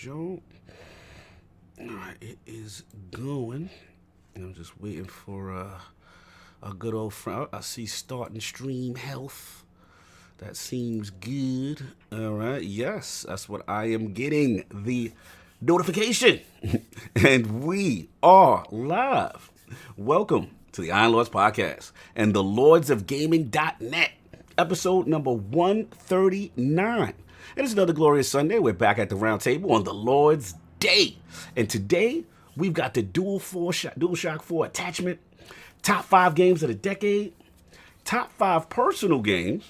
Joe. All right, it is going. I'm just waiting for a good old friend. I see starting stream health. That seems good. All right, yes, that's what I am getting. The notification. And we are live. Welcome to the Iron Lords Podcast and the Lords of Gaming.net, episode number 139. It is another glorious Sunday. We're back at the round table on the Lord's Day. And today, we've got the DualShock 4 attachment, top 5 games of the decade, top 5 personal games,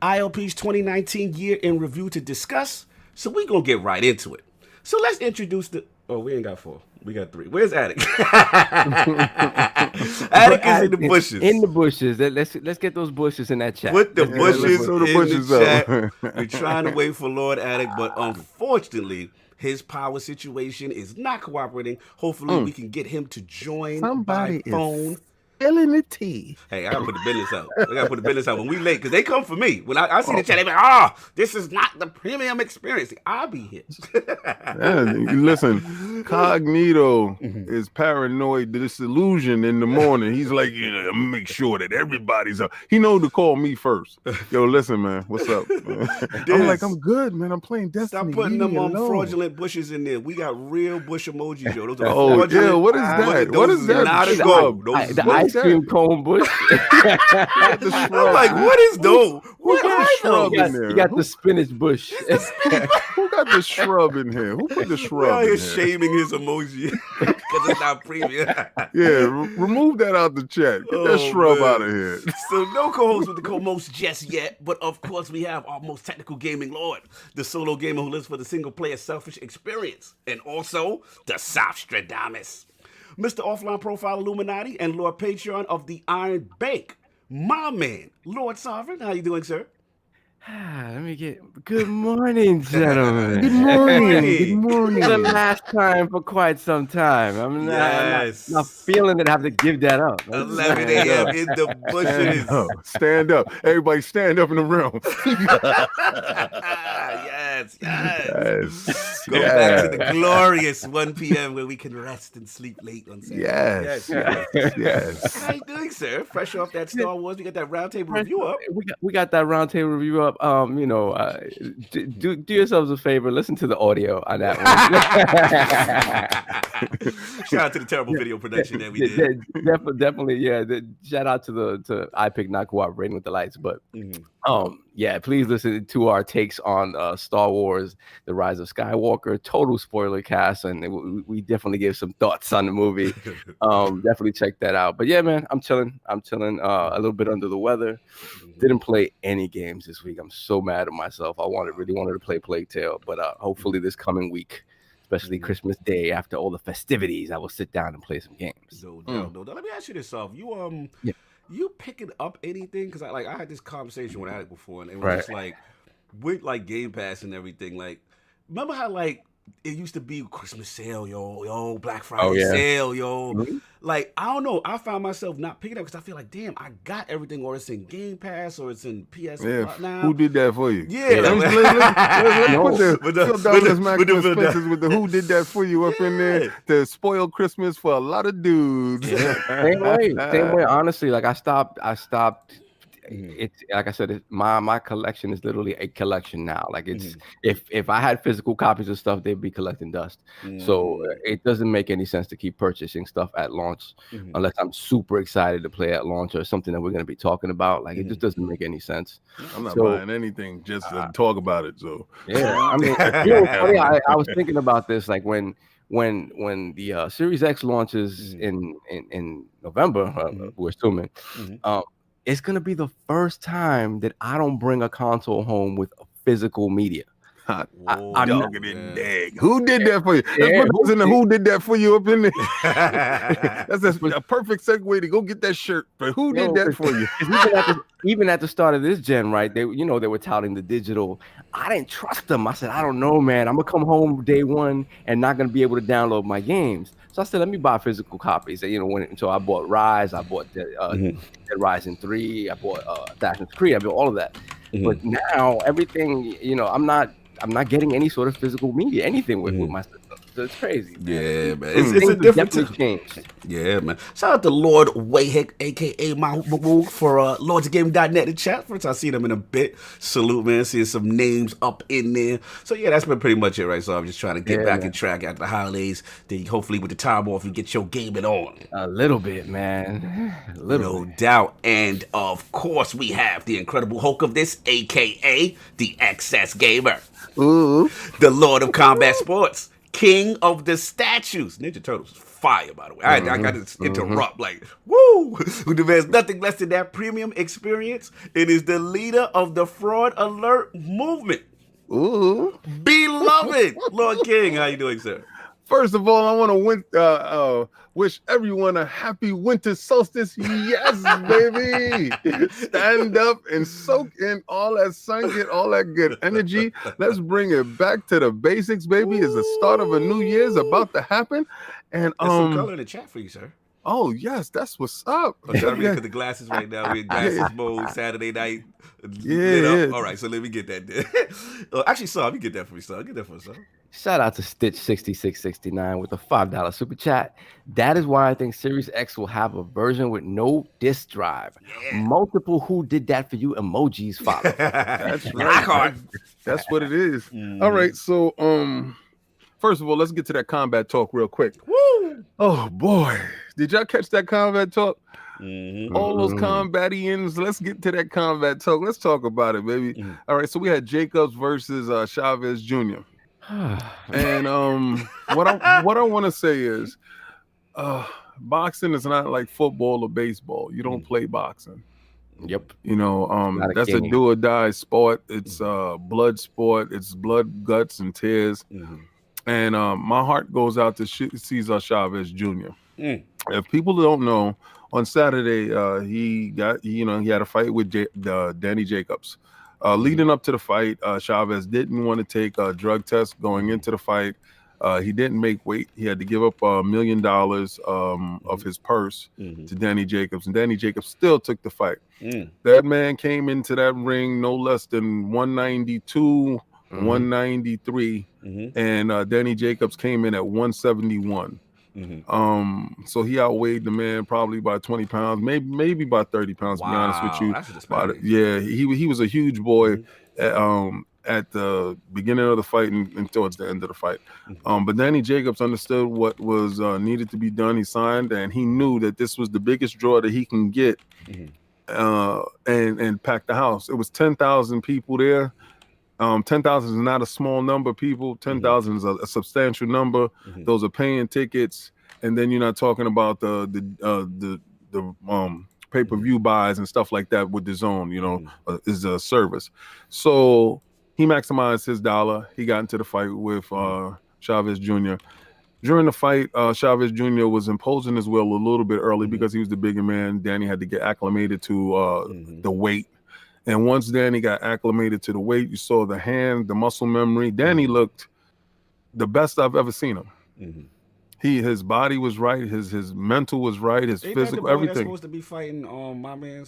ILP's 2019 year in review to discuss. So we're going to get right into it. So let's introduce the... Oh, we ain't got 4. We got 3. Where's Attic? Attic is in the bushes. In the bushes. Let's get those bushes in that chat. Put the bushes in the chat. We're trying to wait for Lord Attic, but unfortunately, his power situation is not cooperating. Hopefully, we can get him to join by phone. Spilling the tea. Hey, I gotta put the business out. I gotta put the business out when we late, because they come for me. When I see the chat, they be like, this is not the premium experience. I'll be here. Listen, Cognito is paranoid, disillusioned in the morning. He's like, make sure that everybody's up. He know to call me first. Yo, listen, man, what's up? I'm like, I'm good, man. I'm playing Destiny. Stop putting them on fraudulent bushes in there. We got real bush emojis, yo. Those are yeah, what is that? What is that? Not a go. The ice cream cone bush. I'm like, what is those? What are those? You got the spinach bush. Who got the shrub in here? Who put the shrub in here? Shaming his emoji because it's not premium. Yeah, remove that out the chat. Get that shrub out of here. So no co-host with the co-most just yet, but of course we have our most technical gaming lord, the solo gamer who lives for the single-player selfish experience, and also the Softstradamus, Mr. Offline Profile Illuminati and Lord Patreon of the Iron Bank, my man, Lord Sovereign. How you doing, sir? Let me get. Good morning, gentlemen. Good morning. Good morning. For the last time for quite some time. I'm not feeling that I have to give that up. 11 a.m. in the bushes. Stand up. Everybody stand up in the room. Yes. Go back to the glorious 1 p.m. where we can rest and sleep late on Saturday. Yes. How you doing, sir? Fresh off that Star Wars, we got that roundtable review up. We got that roundtable review up. Do yourselves a favor. Listen to the audio on that one. Shout out to the terrible video production that we did. Definitely, yeah. Shout out to iPick not cooperating with the lights, but please listen to our takes on Star Wars: The Rise of Skywalker. Total spoiler cast, and we definitely gave some thoughts on the movie. Definitely check that out. But yeah, man, I'm chilling. A little bit under the weather. Didn't play any games this week. I'm so mad at myself. I really wanted to play Plague Tale, but hopefully this coming week, especially Christmas Day, after all the festivities, I will sit down and play some games. No. Let me ask you this, off. You picking up anything? Because I had this conversation with Attic before, and it was just like with like Game Pass and everything. Like, remember how like it used to be Christmas sale, yo, Black Friday sale, yo. Mm-hmm. Like, I don't know. I found myself not picking up because I feel like, damn, I got everything, or it's in Game Pass, or it's in PS now. Who did that for you? Yeah. Let's put the who did that for you up in there to spoil Christmas for a lot of dudes. Same way. Honestly, like I stopped. It's like I said, my collection is literally a collection now. Like it's if I had physical copies of stuff, they'd be collecting dust. So it doesn't make any sense to keep purchasing stuff at launch unless I'm super excited to play at launch or something that we're going to be talking about. Like it just doesn't make any sense. I'm not buying anything just to talk about it. So I mean, funny, I was thinking about this like when the Series X launches in November, we're assuming. It's going to be the first time that I don't bring a console home with physical media. I'm dogging it, dag. Who did that for you? Who did that for you up in there? That's a perfect segue to go get that shirt. But who did that for you? Even at the start of this gen, right? They were touting the digital. I didn't trust them. I said, I don't know, man. I'm gonna come home day one and not gonna be able to download my games. So I said, let me buy physical copies. And, so I bought Rise, I bought Dead Rising 3, I bought Assassin's Creed, I bought all of that. But now everything, I'm not getting any sort of physical media, anything with my system. So it's crazy, man. Yeah, man. Things It's a have different definitely changed. Yeah, man. Shout out to Lord Wayhick, aka Mahmoud, for lordsgaming.net in the chat. First I see them in a bit. Salute, man. Seeing some names up in there. So yeah, that's been pretty much it, right? So I'm just trying to get back in track after the holidays. Then hopefully with the time off, you get your gaming on. A little bit, man. A little No doubt. And of course, we have the incredible Hulk of this, aka the Excess Gamer. Ooh. The Lord of Combat Sports. King of the Statues. Ninja Turtles is fire, by the way. I got to interrupt. Like, woo! Who demands nothing less than that premium experience. It is the leader of the Fraud Alert movement. Ooh. Beloved Lord King. How you doing, sir? First of all, I want to wish everyone a happy winter solstice. Yes, baby. Stand up and soak in all that sun, get all that good energy. Let's bring it back to the basics, baby. It's the start of a new year's about to happen. And There's some color in the chat for you, sir. Oh, yes, that's what's up. I'm trying to read the glasses right now. We're in glasses mode, Saturday night. Yeah. All right, so let me get that there. Actually, Saul, you get that for me, Saul. Get that for us, Saul. Shout out to Stitch6669 with a $5 super chat. That is why I think Series X will have a version with no disk drive. Yeah. Multiple who did that for you emojis follow. That's right. That's what it is. All right, so first of all, let's get to that combat talk real quick. Woo! Oh boy, did y'all catch that combat talk? All those combatians. Let's get to that combat talk. Let's talk about it, baby. All right, so we had Jacobs versus Chavez Jr. And what I want to say is boxing is not like football or baseball. You don't play boxing. Yep. You know, that's a do or die sport. It's blood sport. It's blood, guts, and tears. And my heart goes out to Cesar Chavez Jr. If people don't know, on Saturday he had a fight with Danny Jacobs. Leading up to the fight, Chavez didn't want to take a drug test going into the fight. He didn't make weight. He had to give up $1 million of his purse to Danny Jacobs, and Danny Jacobs still took the fight. That man came into that ring no less than 192, 193, and Danny Jacobs came in at 171. So he outweighed the man probably by 20 pounds, maybe by 30 pounds. To be honest with you, yeah, he was a huge boy at the beginning of the fight and towards the end of the fight. But Danny Jacobs understood what was needed to be done. He signed, and he knew that this was the biggest draw that he can get, and pack the house. It was 10,000 people there. 10,000 is not a small number of people. 10,000 is a substantial number. Those are paying tickets, and then you're not talking about the pay-per-view buys and stuff like that with the zone. You know, is a service. So he maximized his dollar. He got into the fight with Chavez Jr. During the fight, Chavez Jr. was imposing his will a little bit early because he was the bigger man. Danny had to get acclimated to the weight. And once Danny got acclimated to the weight, you saw the hand, the muscle memory. Danny looked the best I've ever seen him. His body was right, his mental was right, his physical, everything. That's supposed to be fighting my man.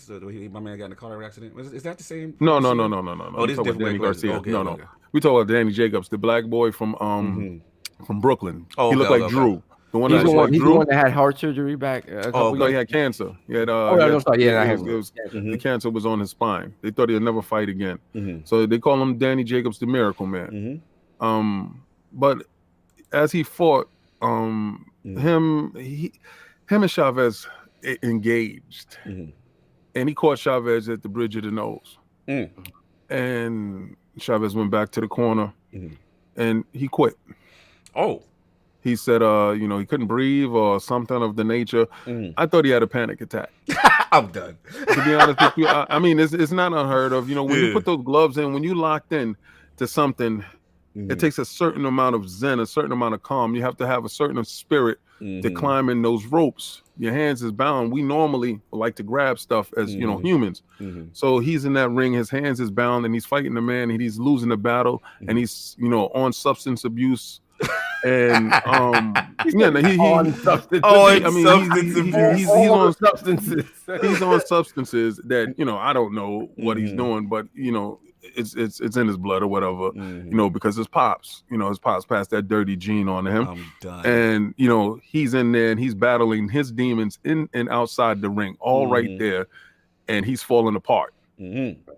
My man got in a car accident. Is that the same? No. Oh, this is different. Danny Garcia. No. We talk about Danny Jacobs, the black boy from Brooklyn. He looked like Drew. He's the one that had heart surgery back. No, he had cancer. He had, the cancer was on his spine. They thought he'd never fight again. So they call him Danny Jacobs, the Miracle Man. But as he fought, him and Chavez engaged, and he caught Chavez at the bridge of the nose, and Chavez went back to the corner, and he quit. He said, he couldn't breathe or something of the nature. I thought he had a panic attack. I'm done. To be honest with you, I mean, it's not unheard of. You know, when you put those gloves in, when you locked in to something, it takes a certain amount of zen, a certain amount of calm. You have to have a certain spirit to climb in those ropes. Your hands is bound. We normally like to grab stuff as, humans. So he's in that ring. His hands is bound, and he's fighting the man, and he's losing the battle, and he's, on substance abuse. And yeah, no, on substance. I mean, substance abuse. he's on substances. he's on substances that I don't know what he's Mhm. doing, but it's in his blood or whatever. Mhm. Because his pops passed that dirty gene on to him, I'm done. and he's in there and he's battling his demons in and outside the ring, all right there, and he's falling apart.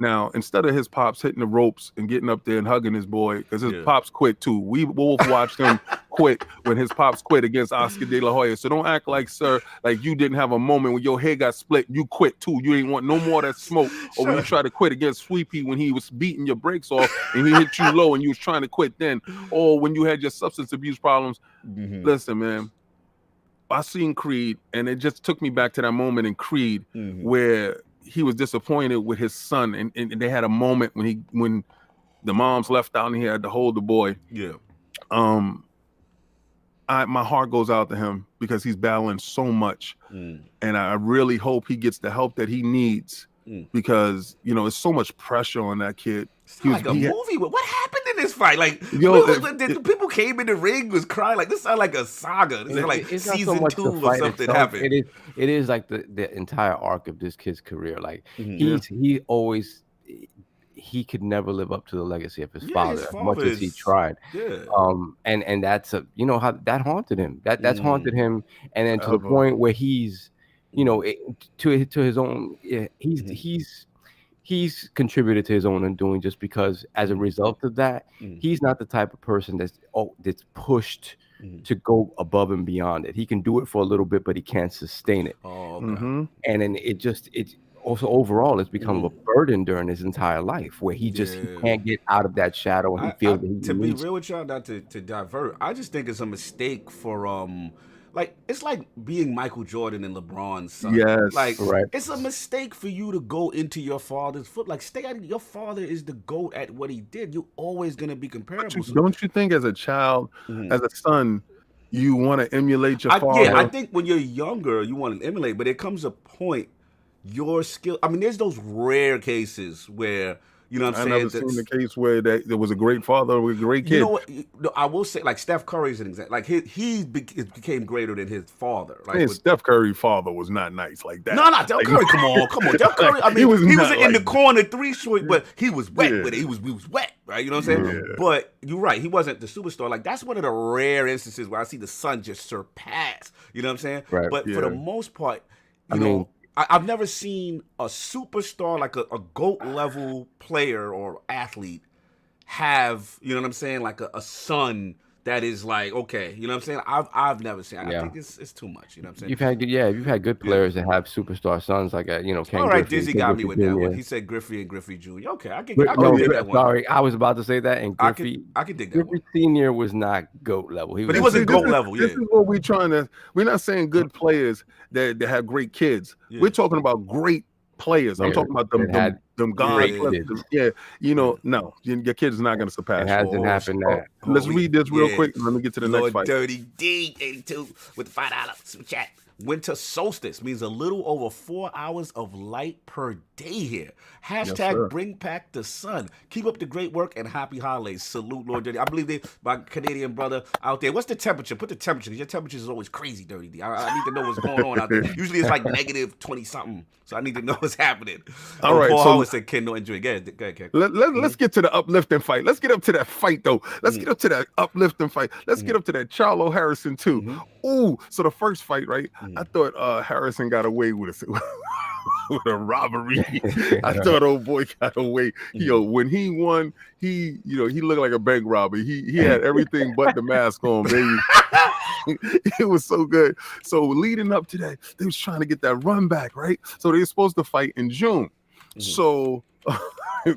Now, instead of his pops hitting the ropes and getting up there and hugging his boy, because his pops quit too. We both watched him quit when his pops quit against Oscar De La Hoya. So don't act like, sir, like you didn't have a moment when your head got split. You quit too. You ain't want no more of that smoke. Or when you tried to quit against Sweepy when he was beating your brakes off and he hit you low and you was trying to quit then. Or when you had your substance abuse problems. Listen, man. I seen Creed, and it just took me back to that moment in Creed where he was disappointed with his son, and they had a moment when the moms left out and he had to hold the boy. My heart goes out to him because he's battling so much, and I really hope he gets the help that he needs because there's so much pressure on that kid. It's like a movie. What happened in this fight? Like, the people came in the ring was crying. Like, this sounds like a saga. This is like it's season 2 or something happened. It is like the entire arc of this kid's career. Like he could never live up to the legacy of his father as much as he tried. And that's how that haunted him. That's haunted him, and then to the point where he's to his own. He's contributed to his own undoing just because as a result of that, he's not the type of person that's pushed to go above and beyond it. He can do it for a little bit, but he can't sustain it. And then it also overall it's become a burden during his entire life where he can't get out of that shadow and he feels that he to be real with y'all, not to divert, I just think it's a mistake for like it's like being Michael Jordan and LeBron's son. It's a mistake for you to go into your father's foot. Like, stay out of your father is the GOAT at what he did. You're always gonna be comparable. Don't you think as a child, as a son, you want to emulate your father? Yeah, I think when you're younger, you want to emulate, but there comes a point your skill. I mean, there's those rare cases where what I'm saying. I never seen the case where there was a great father with a great kid. You know what? I will say, like Steph Curry is an example. Like he became greater than his father. Like Steph Curry's father was not nice like that. No, Steph Curry. Come on. Steph Curry. I mean, he was in the corner 3 short, but he was wet with it. He was wet, right? You know what I'm saying? Yeah. But you're right. He wasn't the superstar. Like, that's one of the rare instances where I see the son just surpass. You know what I'm saying? Right. But for the most part, you know. I've never seen a superstar, like a GOAT level player or athlete have, you know what I'm saying, like a son that is like, okay, you know what I'm saying? I've never seen. I think it's too much, you know what I'm saying? You've had good players that have superstar sons like Ken all right, Griffey, Dizzy got me with that one. He said Griffey and Griffey Jr. Okay, I can dig that one. Sorry, I was about to say that, and Griffey. I can dig that Griffey Senior was not GOAT level. But he wasn't GOAT level. This is what we're not saying good players that have great kids. Yeah. We're talking about great players. I'm talking about them guys. Yeah, no, your kid is not going to surpass. It hasn't happened. Let's read this real quick and let me get to the next fight. Dirty D 82 with $5 super chat. Winter solstice means a little over 4 hours of light per day here. Hashtag bring back the sun. Keep up the great work and happy holidays. Salute, Lord Dirty. I believe my Canadian brother out there. What's the temperature? Put the temperature. Your temperature is always crazy, Dirty D. I need to know what's going on out there. Usually it's like negative 20 something. So I need to know what's happening. All right. Paul Howard said Ken no injury. Go ahead. Let's get to the uplifting fight. Let's get up to that fight though. Let's get up to that uplifting fight. Let's get up to that Charlo Harrison too. Ooh, so the first fight, right? I thought Harrison got away with a robbery. I thought old boy got away. When he won, he looked like a bank robber. He had everything but the mask on, baby. It was so good. So leading up to that, they was trying to get that run back, right? So they were supposed to fight in June. So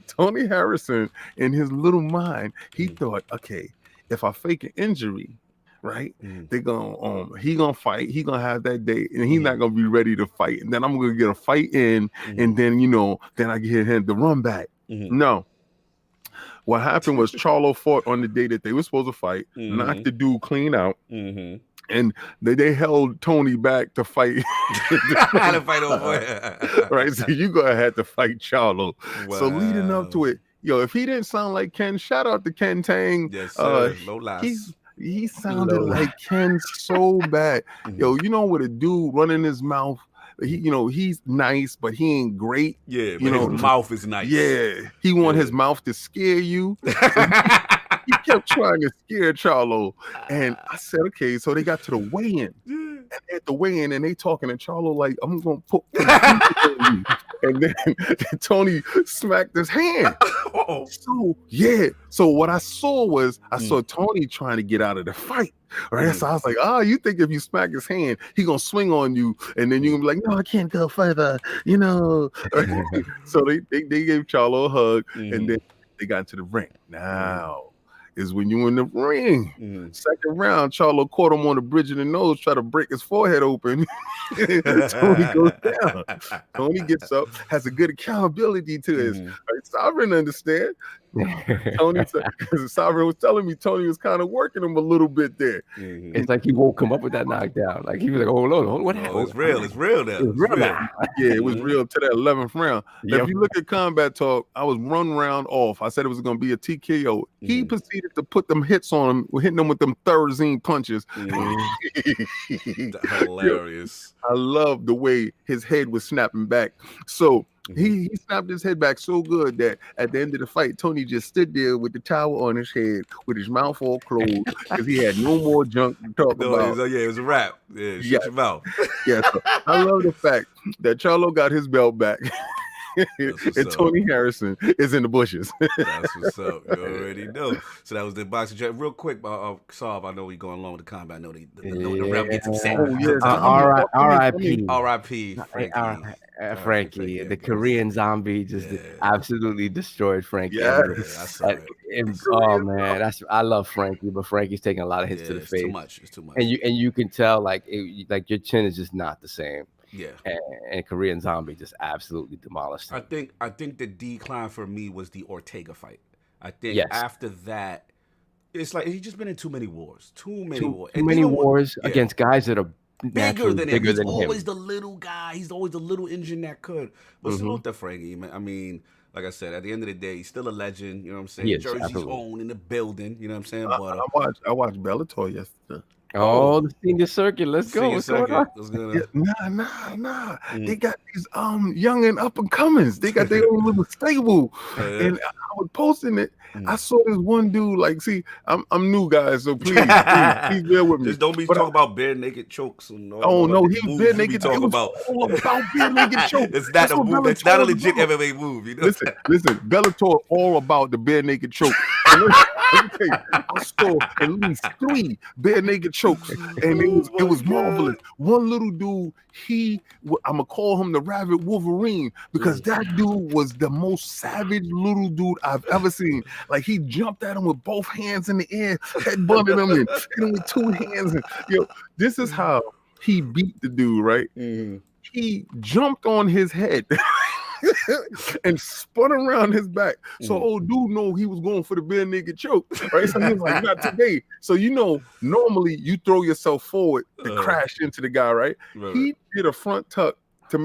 Tony Harrison, in his little mind, he thought, okay, if I fake an injury, right, they're gonna he gonna fight, he gonna have that day, and he's not gonna be ready to fight, and then I'm gonna get a fight in, and then then I get him the run back. No, what happened was Charlo fought on the day that they were supposed to fight, knocked the dude clean out, and they held Tony back to fight. To fight over. Right, so you gonna have to fight Charlo. Wow. So leading up to it, if he didn't sound like Ken, shout out to Ken Tang. Yes, sir. No lies. He sounded like Ken so bad. Yo, you know what a dude running his mouth. He's nice, but he ain't great. Yeah, but his mouth is nice. Yeah, he want his mouth to scare you. So he kept trying to scare Charlo, and I said, okay. So they got to the weigh-in, and at the weigh-in, and they talking to Charlo like, I'm gonna put on you. And then Tony smacked his hand. So what I saw was Tony trying to get out of the fight. Right, so I was like, you think if you smack his hand, he gonna swing on you, and then you gonna be like, no, I can't go further, So they gave Charlo a hug, and then they got into the ring. Now is when you in the ring. Second round, Charlo caught him on the bridge of the nose, try to break his forehead open. Tony goes down. Tony gets up, has a good accountability to his Sovereign understand. Tony Sovereign was telling me Tony was kind of working him a little bit there. It's like he woke him up with that knockdown. Like he was like, hold on, what happened? It's real now. Yeah, it was real to that 11th round. If you look at Combat Talk, I was one round off. I said it was going to be a TKO. He proceeded to put them hits on him, hitting him with them Thurzine punches. Hilarious. I love the way his head was snapping back. So he snapped his head back so good that at the end of the fight, Tony just stood there with the towel on his head with his mouth all closed because he had no more junk to talk about. It was a wrap. Shut your mouth. So I love the fact that Charlo got his belt back. And Tony Harrison is in the bushes. That's what's up. You already know. So that was the boxing chat. Real quick, Saab, I know we going along with the combat. I know the rep gets upset. R.I.P. Frankie. The Korean zombie just absolutely destroyed Frankie. I love Frankie, but Frankie's taking a lot of hits to the face. It's too much. And you can tell like your chin is just not the same. Yeah, and Korean Zombie just absolutely demolished him. I think the decline for me was the Ortega fight. I think after that, it's like he's just been in too many wars. Too many wars against guys that are bigger than him. He's always the little guy. He's always the little engine that could. But salute to Frankie, man. I mean, like I said, at the end of the day, he's still a legend. You know what I'm saying? Yes, Jersey's absolutely. own in the building. You know what I'm saying? I watched Bellator yesterday. The senior circuit. Let's go. What's going on? Nah. They got these young and up and comings. They got their own little stable. And I was posting it. I saw this one dude. Like, see, I'm new, guys, so please bear with me. Just don't be talking about bare naked chokes and all. Oh no, he's bare naked. Talking about all about bare naked chokes. It's not a move. It's not a legit MMA move. You know? Listen. Bellator all about the bare naked choke. I saw at least 3 bare naked chokes, and it was marvelous. One little dude, I'm gonna call him the Rabbit Wolverine because that dude was the most savage little dude I've ever seen. Like he jumped at him with both hands in the air, headbutted him and hit him with 2 hands. And, this is how he beat the dude, right? He jumped on his head. And spun around his back. So old dude know he was going for the bare naked choke, right? So he was like, not today. So normally you throw yourself forward to crash into the guy, right? He did a front tuck to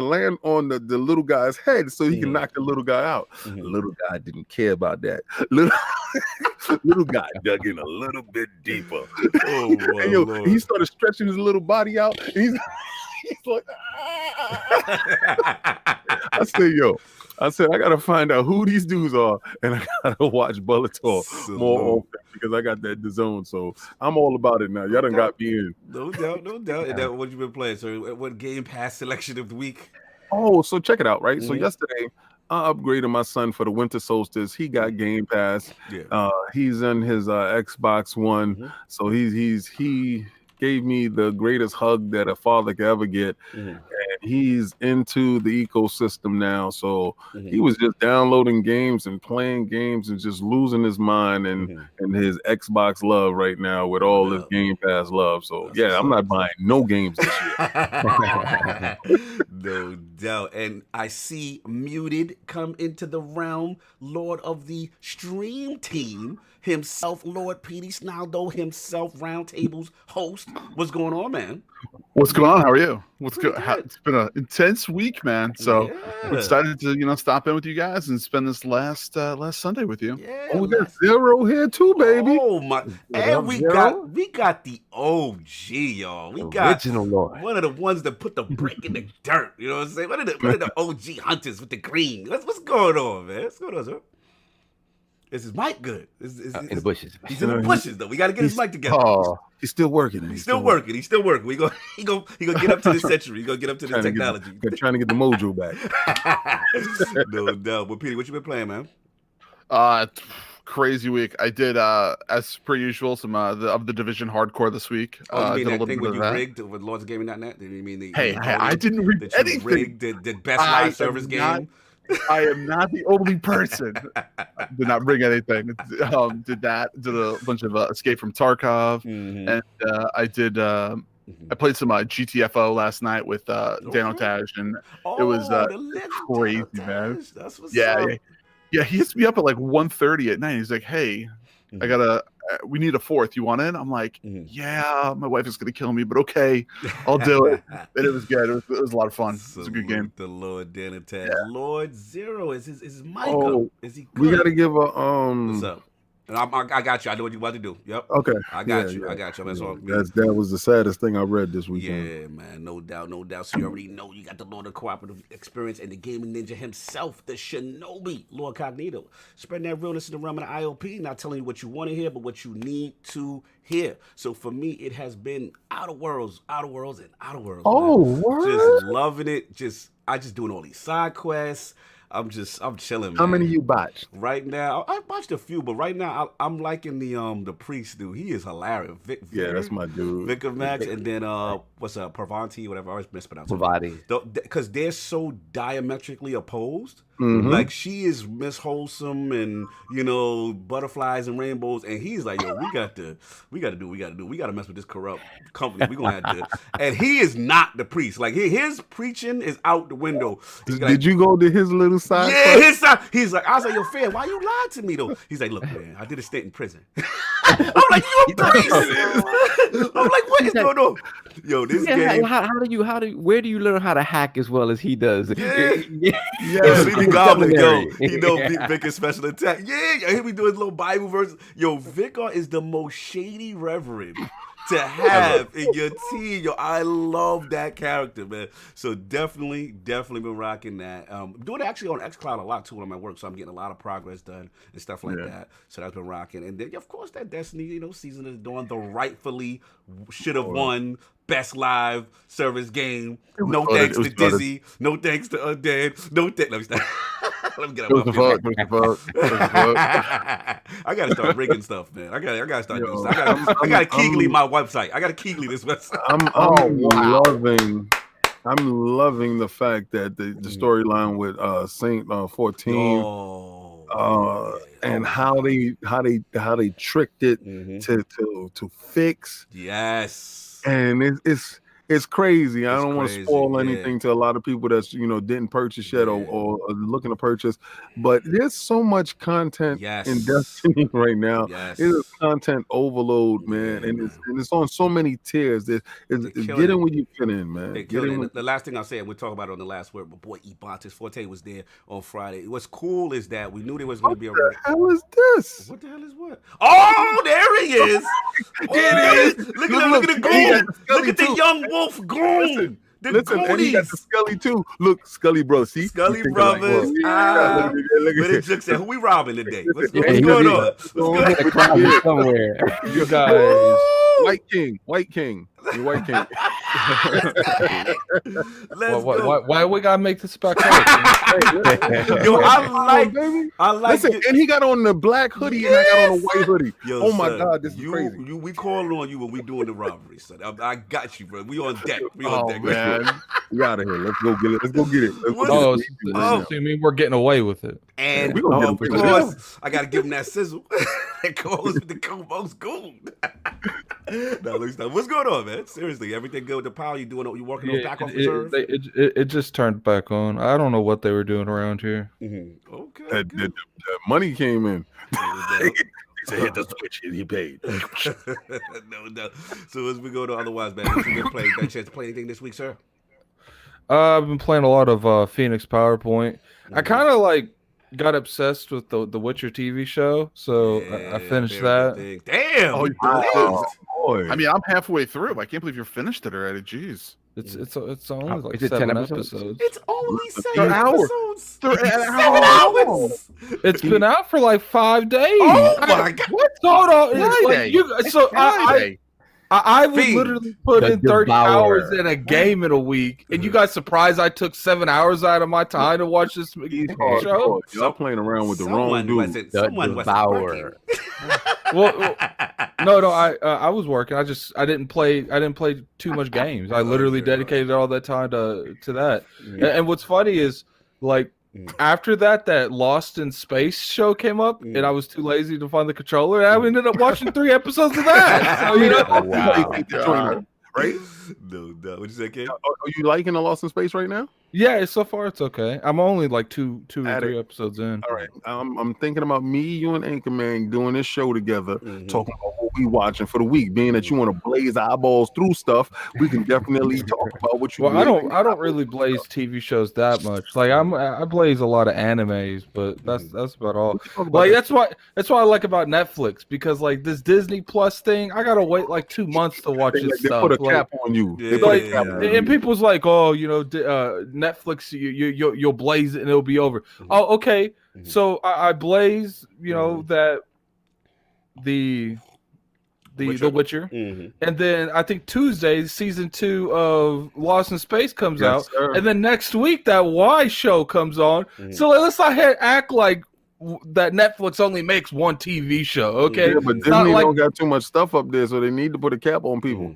land on the little guy's head so he can knock the little guy out. The little guy didn't care about that. Little guy dug in a little bit deeper. And he started stretching his little body out. And he's like, I said, I gotta find out who these dudes are, and I gotta watch Bellator more often because I got that DAZN. So I'm all about it now. Y'all done got me in. No doubt. And that, what you been playing? So, what Game Pass selection of the week? Oh, so check it out, right? So yesterday, I upgraded my son for the winter solstice. He got Game Pass. He's in his Xbox One, so he gave me the greatest hug that a father could ever get. And he's into the ecosystem now. So he was just downloading games and playing games and just losing his mind and his Xbox love right now with all this Game Pass love. So I'm not buying no games this year. No doubt. And I see Muted come into the realm, Lord of the Stream Team himself, Lord Petey Snalydo himself, Roundtables host. What's going on, man? What's going on? How are you? What's Pretty good? good. It's been an intense week, man. So I'm Yeah. excited to stop in with you guys and spend this last Sunday with you. Yeah. Oh, we got Zero here too, baby. Oh my! And we got the OG, y'all. We got Original Lord. one of the ones that put the brick in the dirt. You know what I'm saying? One of the OG hunters with the green. What's going on, man? What's going on, sir? Is his mic good? In the bushes. He's in the bushes though. We got to get his mic together. Oh, he's still working. He's still working. He's still working. He gonna get up to this century. He gonna get up to this technology. Trying to get the mojo back. No doubt. But Petey, what you been playing, man? Crazy week. I did as per usual some of the Division hardcore this week. Oh, you mean did a that little thing bit when of you that. rigged with LordsOfGaming.net? Did you mean the Hey, I didn't rig that you anything. rigged the best I live service am game? I am not the only person. Did not bring anything. Did a bunch of Escape from Tarkov, and I did. I played some GTFO last night with Dan Otage, and it was crazy, man. That's what's Yeah, up. yeah. He hits me up at like 1:30 at night. He's like, "Hey, I gotta. We need a fourth. You want in?" I'm like, "Yeah, my wife is gonna kill me, but okay, I'll do it." And it was good. It was a lot of fun. It was a good game. The Lord Dan Attack. Lord Zero is his mic Oh, up? Is he good? We got to give a What's up? And I got you. I know what you about to do. Yep. Okay, I got you. yeah. I got you. That's all. That was the saddest thing I read this weekend. Yeah, man, no doubt. So you already know you got the Lord of Cooperative Experience and the gaming ninja himself, the Shinobi, Lord Cognito. Spreading that realness in the realm of the ILP, not telling you what you want to hear, but what you need to hear. So for me, it has been Outer Worlds, and Outer Worlds. Oh, man. word? Just loving it. I just doing all these side quests. I'm chilling, man. How many you botched? Right now, I watched a few, but right now I'm liking the priest dude. He is hilarious. Yeah, that's my dude. Vicar Max, and then what's Parvanti, whatever. I always mispronounce it. Parvati. Because they're so diametrically opposed. Mhm. Like she is Miss Wholesome and butterflies and rainbows, and he's like, yo, we got to mess with this corrupt company. We gonna have to. And he is not the priest. Like his preaching is out the window. Did you go to his little side? Yeah, his side. He's like, I was like, yo, fam, why you lied to me though? He's like, look, man, I did a stint in prison. I'm like, you a priest? I'm like, what is going on? Yo, this game. Where do you learn how to hack as well as he does? Yo, Sleepy Goblin, yo, he know Vicar's special attack. Yeah, he be doing little Bible verses. Yo, Vicar is the most shady reverend to have in your team. Yo, I love that character, man. So definitely been rocking that. Doing it actually on xCloud a lot too when I'm at work, so I'm getting a lot of progress done and stuff like that. So that's been rocking. And then of course that Destiny, Season of the Dawn, the rightfully should have won best live service game. No thanks to Dizzy. No thanks to Undead. No thanks. Let me stop. Let me get up. I gotta start rigging stuff, man. I gotta start doing stuff. I gotta Keegly my website. I gotta Keegly this website. I'm loving the fact that the storyline with Saint 14 and how they tricked it to fix. Yes. And it's crazy. I don't want to spoil anything to a lot of people that's didn't purchase yet or looking to purchase, but there's so much content in Destiny right now. It is content overload, man, and it's on so many tiers. Get in where you fit in, man. The last thing I'll say, and we'll talk about it on the last word, but boy, Ebontis Forte was there on Friday. What's cool is that we knew there was going to be a. What the hell is this? What the hell is what? Oh, there he is. It is. Look at the goon. Look at the young wolf goon. Listen, and he got the Scully too. Look, Scully bro. See, Scully brothers. Look at the Juk said, who we robbing today? What's going on? Somewhere. You guys. White King. You're White King. Why we gotta make this about Yo, I like. Listen, and he got on the black hoodie and I got on the white hoodie. Yo, oh my son, God, this is crazy. We calling on you when we doing the robbery, son. I got you, bro. We on deck. We on deck, man. We out of here. Let's go get it. Let's go get it. I mean, we're getting away with it. And we gonna of course, I gotta give him that sizzle that goes with the most gold. No, look, stop. What's going on, man? Seriously, everything good with the power? You working on back off reserve? It just turned back on. I don't know what they were doing around here. Okay. That money came in. No, He hit the switch and he paid. no. So what's been going on otherwise, man? What you been playing? Got a chance to play anything this week, sir? I've been playing a lot of Phoenix PowerPoint. I kind of like got obsessed with the Witcher TV show, so I finished that. Damn! Oh, Boy. I mean, I'm halfway through. I can't believe you're finished it already. Jeez. It's only like is it 7 10 episodes. It's only 7 They're hours. episodes. They're 7 hours. It's been out for like 5 days. Oh my god! What? Hold on. Friday. I would Fiend. literally put The in 30 Devourer. hours in a game in a week, and you guys surprised I took 7 hours out of my time to watch this show? Y'all playing around with the wrong dude. Someone wasn't Devourer. Well, no. I was working. I didn't play too much games. I literally dedicated all that time to that. And what's funny is like after that Lost in Space show came up, and I was too lazy to find the controller, and I ended up watching 3 episodes of that. So, you know, Wow. Right? No. What you say, kid? Are you liking the Lost in Space right now? yeah. So far, it's okay. I'm only like two or At 3 it. episodes in. All right. I'm thinking about me, you, and Anchorman doing this show together, talking about what we watching for the week. Being that you want to blaze eyeballs through stuff, we can definitely talk about what you. Well, I don't really blaze TV shows that much. Like I blaze a lot of animes, but that's about all. Like that's why I like about Netflix, because like this Disney Plus thing, I gotta wait like 2 months to watch this They stuff. put a Like, cap on you. Yeah, They put like, a cap on and you. people's like, oh, you know, Netflix, you'll blaze it and it'll be over. Oh, okay. So I blaze, you know, that the Witcher, and then I think Tuesday season 2 of Lost in Space comes out, sir. and then next week that Y show comes on. So let's not act like that Netflix only makes one TV show, okay? Yeah, but It's not Disney like- don't got too much stuff up there, so they need to put a cap on people.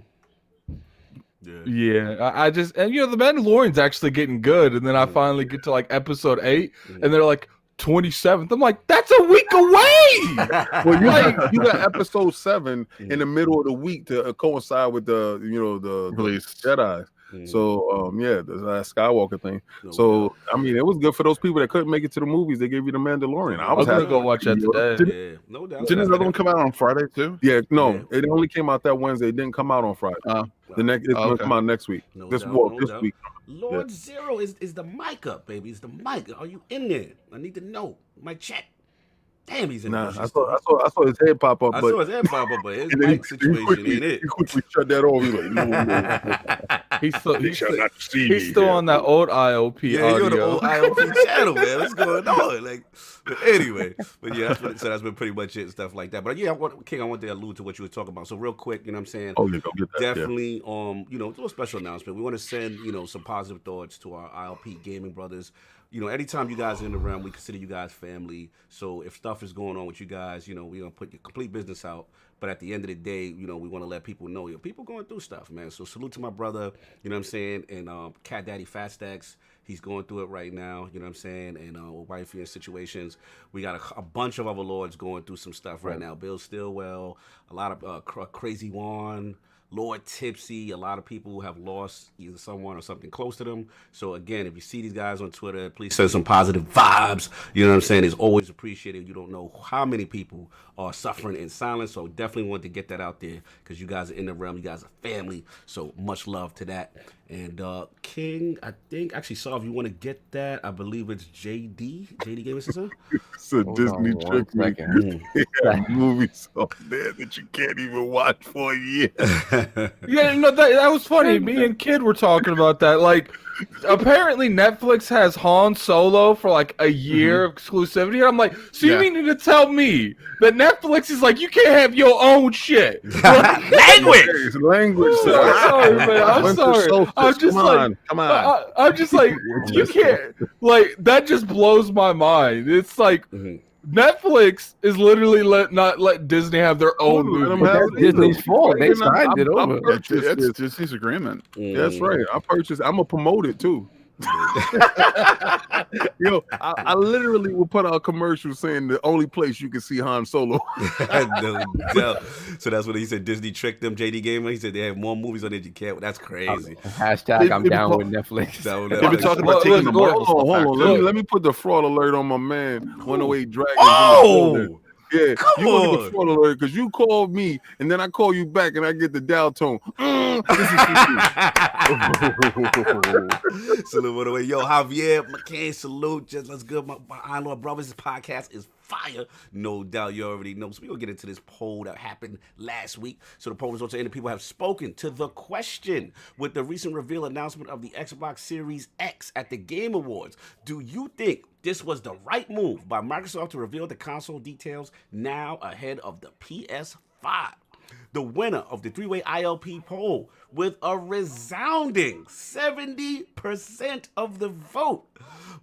Yeah, I just, and you know, the Mandalorian's actually getting good, and then I finally get to like episode 8, and they're like 27th. I'm like, that's a week away. Well, you got episode 7 in the middle of the week to coincide with the the Release. Jedi. So the last Skywalker thing. So I mean, it was good for those people that couldn't make it to the movies. They gave you the Mandalorian. I I'm was gonna happy. go watch that today. Yeah, no doubt. Didn't another one come out on Friday too? Yeah, no, Yeah. it only came out that Wednesday. It didn't come out on Friday. Oh. It's gonna Okay. come out next week. No This doubt. week. Lord Zero is the mic up, baby. Is the mic? Are you in there? I need to know. Mic check. Damn, he's in Nah, there. I saw his head pop up, I but saw his head pop up, but his and then mic situation ain't it. he quickly shut that off. He's like, no. He's still on that old ILP Yeah, audio. you're on the old ILP channel, man. What's going on? Like, but anyway, that's been pretty much it and stuff like that. But yeah, King, I want to allude to what you were talking about. So real quick, you know what I'm saying? Oh, yeah, go get that. Definitely, a little special announcement. We want to send, some positive thoughts to our ILP gaming brothers. Anytime you guys are in the realm, we consider you guys family. So if stuff is going on with you guys, we're gonna put your complete business out. But at the end of the day, we want to let people know, people going through stuff, man. So salute to my brother, you know what I'm saying, and Cat Daddy Fat Stacks. He's going through it right now, you know what I'm saying, and with wifey and situations. We got a bunch of other lords going through some stuff right now. Bill Stillwell, a lot of Crazy Juan, Lord Tipsy. A lot of people who have lost either someone or something close to them. So again, if you see these guys on Twitter, please send some positive vibes. You know what I'm saying? It's always appreciated. You don't know how many people are suffering in silence. So definitely want to get that out there because you guys are in the realm. You guys are family. So much love to that. And King, I think, actually, Saul, if you want to get that, I believe it's JD. JD gave us this, huh? It's a Hold Disney on one trick. second. They have movies up there that you can't even watch for a year. Yeah, that was funny. Me and Kid were talking about that. Like, apparently Netflix has Han Solo for like a year of exclusivity. And I'm like, so you mean to tell me that Netflix is like, you can't have your own shit? Language! It's language. I'm sorry, man. I'm Winter sorry. solstice. I'm just Come like, on, come on. I'm just like, you can't. Like, that just blows my mind. It's like, Netflix is literally not let Disney have their own Let 'em movie. have That's Disney's fault. They signed it I over. purchased It's this. Disney's agreement. That's right. I'm gonna promote it too. Yo, I literally will put out a commercial saying the only place you can see Han Solo. No doubt. So that's what he said. Disney tricked them. JD Gamer. He said they have more movies on it. You can't. That's crazy. Hashtag I'm down with Netflix. They've been talking about taking the Marvel. Hold on. Let me put the fraud alert on my man. 108 Dragons. Oh. Yeah, Come you gonna on. get the fraud alert because you called me and then I call you back and I get the dial tone. This is Salute, by the way. Yo, Javier McCain, salute. Just let's go. My Lord Brothers, this podcast is fire. No doubt you already know. So we're going to get into this poll that happened last week. So the poll results are in, and people have spoken to the question. With the recent reveal announcement of the Xbox Series X at the Game Awards, do you think this was the right move by Microsoft to reveal the console details now ahead of the PS5? The winner of the three-way ILP poll with a resounding 70% of the vote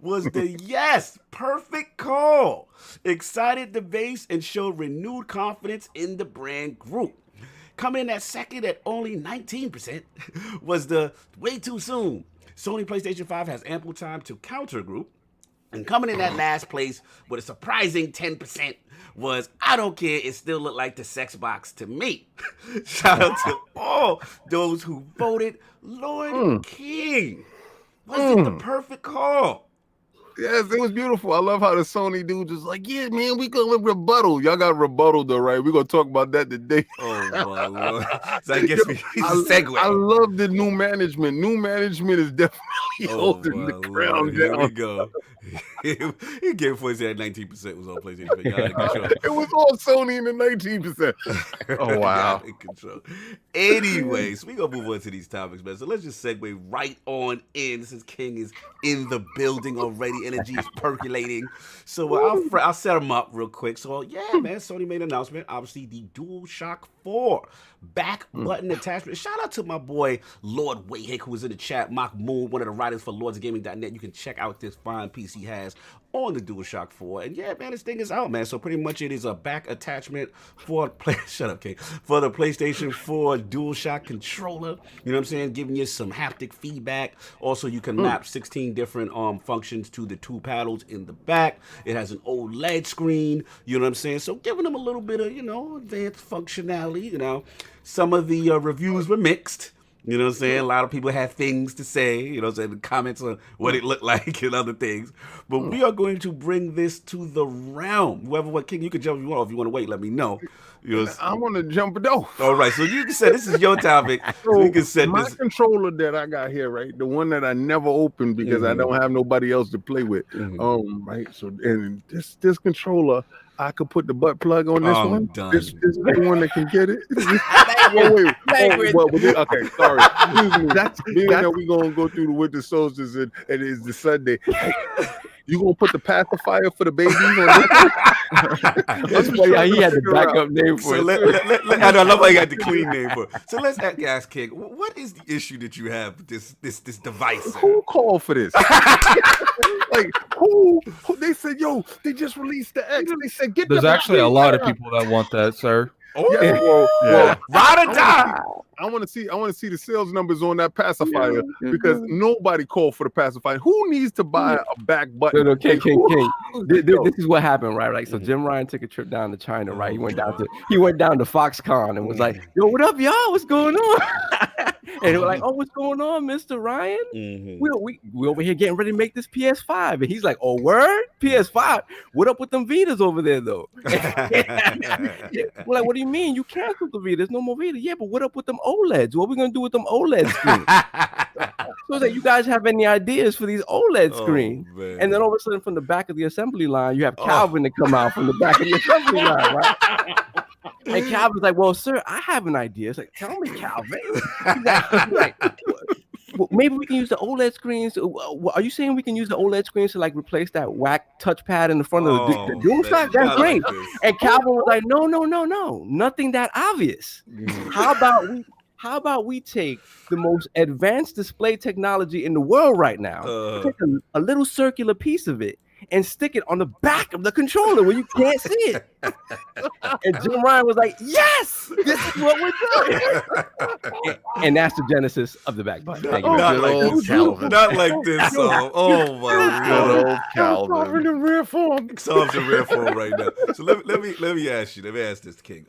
was the yes, perfect call. Excited the base and showed renewed confidence in the brand group. Coming in at second at only 19% was the way too soon. Sony PlayStation 5 has ample time to counter group. And coming in at last place with a surprising 10% was, I don't care, it still looked like the sex box to me. Shout out to all those who voted. Lord King, was it the perfect call? Yes, it was beautiful. I love how the Sony dude was like, yeah, man, we gonna rebuttal. Y'all got rebuttal though, right? We're gonna talk about that today. Oh my Lord. So I guess he's a segue. I love the new management. New management is definitely holding the crown Here down. we go. He gave for his head 19% was on PlayStation. It was all Sony in the 19%. Oh, wow. In control. Anyways, we gonna move on to these topics, man. So let's just segue right on in. Since King is in the building already, energy is percolating. So I'll set him up real quick. So yeah, man, Sony made an announcement. Obviously, the DualShock 4 back button attachment. Shout out to my boy Lord Wayhick, who was in the chat. Mock Moon, one of the writers for lordsofgaming.net. You can check out this fine piece he has on the DualShock 4. And yeah, man, this thing is out, man. So pretty much it is a back attachment for shut up, King. For the PlayStation 4 DualShock controller. You know what I'm saying? Giving you some haptic feedback. Also, you can map 16 different functions to the two paddles in the back. It has an OLED screen. You know what I'm saying? So giving them a little bit of, advanced functionality. Some of the reviews were mixed. You know what I'm saying? A lot of people had things to say, you know what I'm saying, comments on what it looked like and other things. But we are going to bring this to the realm. King, you can jump if you want. If you want to wait, let me know. I want to jump it off. All right, so you can say this is your topic. So we can set my this. Controller that I got here, right? The one that I never opened because I don't have nobody else to play with. Right. So and this controller, I could put the butt plug on this one. Done. This is the one that can get it. Okay, sorry. Excuse me. That's we gonna go through the winter solstice and it's the Sunday. You gonna put the pacifier for the babies on that? That's why he had the backup name for it. I love how you got the clean name for it. So let's ask King, what is the issue that you have with this device? Who called for this? Like who? They said, yo, they just released the X. They said, get. There's actually a lot of people that want that, sir. Ride or die. I want to see the sales numbers on that pacifier because nobody called for the pacifier. Who needs to buy a back button? No, King. This is what happened, right? Like, so Jim Ryan took a trip down to China, right? He went down to Foxconn and was like, "Yo, what up, y'all? What's going on?" And they were like, "Oh, what's going on, Mr. Ryan? We over here getting ready to make this PS5." And he's like, "Oh, word? PS5? What up with them Vitas over there, though?" We're like, "What do you mean? You canceled the Vita? There's no more Vita." "Yeah, but what up with them OLEDs? What are we gonna do with them OLED screens?" So it's like, you guys have any ideas for these OLED screens? And then all of a sudden, from the back of the assembly line, you have Calvin to come out from the back of the assembly line, right? And Calvin's like, "Well, sir, I have an idea." It's like, "Tell me, Calvin." He's like, well, maybe we can use the OLED screens. Are you saying we can use the OLED screens to like replace that whack touchpad in the front of the DualShock? That's great. And Calvin was like, no, nothing that obvious. How about we take the most advanced display technology in the world right now, take a little circular piece of it, and stick it on the back of the controller where you can't see it. And Jim Ryan was like, yes, this is what we're doing. And that's the genesis of the back button. Thank you. Not like old this. Calvin. Not like this. Oh my Good God. old Calvin. in rare form. Solves in rare form right now. So let me ask you. Let me ask this, King.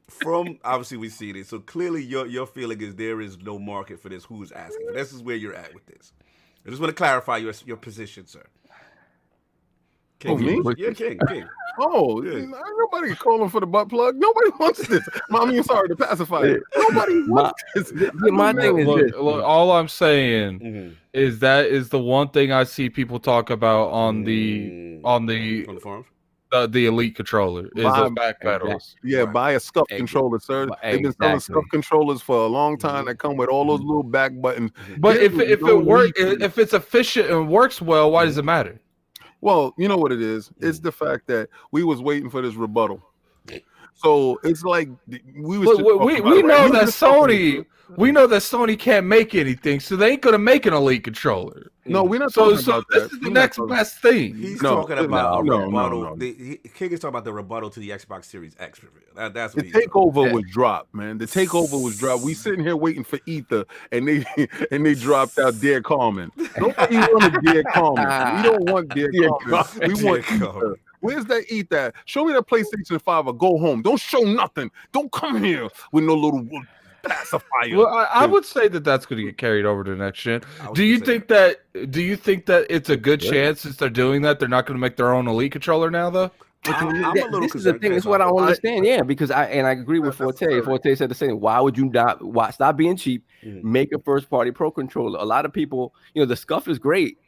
From obviously we see this. So clearly your feeling is there is no market for this. Who's asking? This is where you're at with this. I just want to clarify your position, sir. King, me? Yeah, King. Oh, Yeah. ain't nobody calling for the butt plug. Nobody wants this. Sorry, the pacifier. Nobody wants this. My thing is this. Look, all I'm saying is that is the one thing I see people talk about on the forums. The Elite controller is Buy- those back pedals. Yeah, buy a scuff Exactly. controller, sir. They've been selling scuff controllers for a long time that come with all those little back buttons. But There if is it no works, need for if it's efficient and works well, why does it matter? Well, you know what it is? It's the fact that we was waiting for this rebuttal. So it's like we was. Look, we just talking about it, know right? that Sony can't make anything, so they ain't gonna make an Elite controller. No, we're not So talking about this that. is the We're not next talking- best thing. He's No, talking about a no, rebuttal. no. King is talking about the rebuttal to the Xbox Series X reveal. That's what The he's talking about. takeover was dropped, man. The takeover was dropped. We sitting here waiting for Ether, and they dropped out Dear Carmen. Nobody wanted Dear Carmen. We don't want Dear Carmen. We want Dear Ether. Carmen. Where's that Ether? Show me that PlayStation 5 or go home. Don't show nothing. Don't come here with no little pacifier. Well, I would say that that's going to get carried over to next gen. I was Do you gonna say think that it's a good chance since they're doing that they're not going to make their own Elite controller now though? I'm a little This is the concerned. thing. It's what I don't understand. Yeah, because I agree with Forte. Forte said the same. Why would you not? Stop being cheap? Make a first party pro controller. A lot of people, the scuff is great,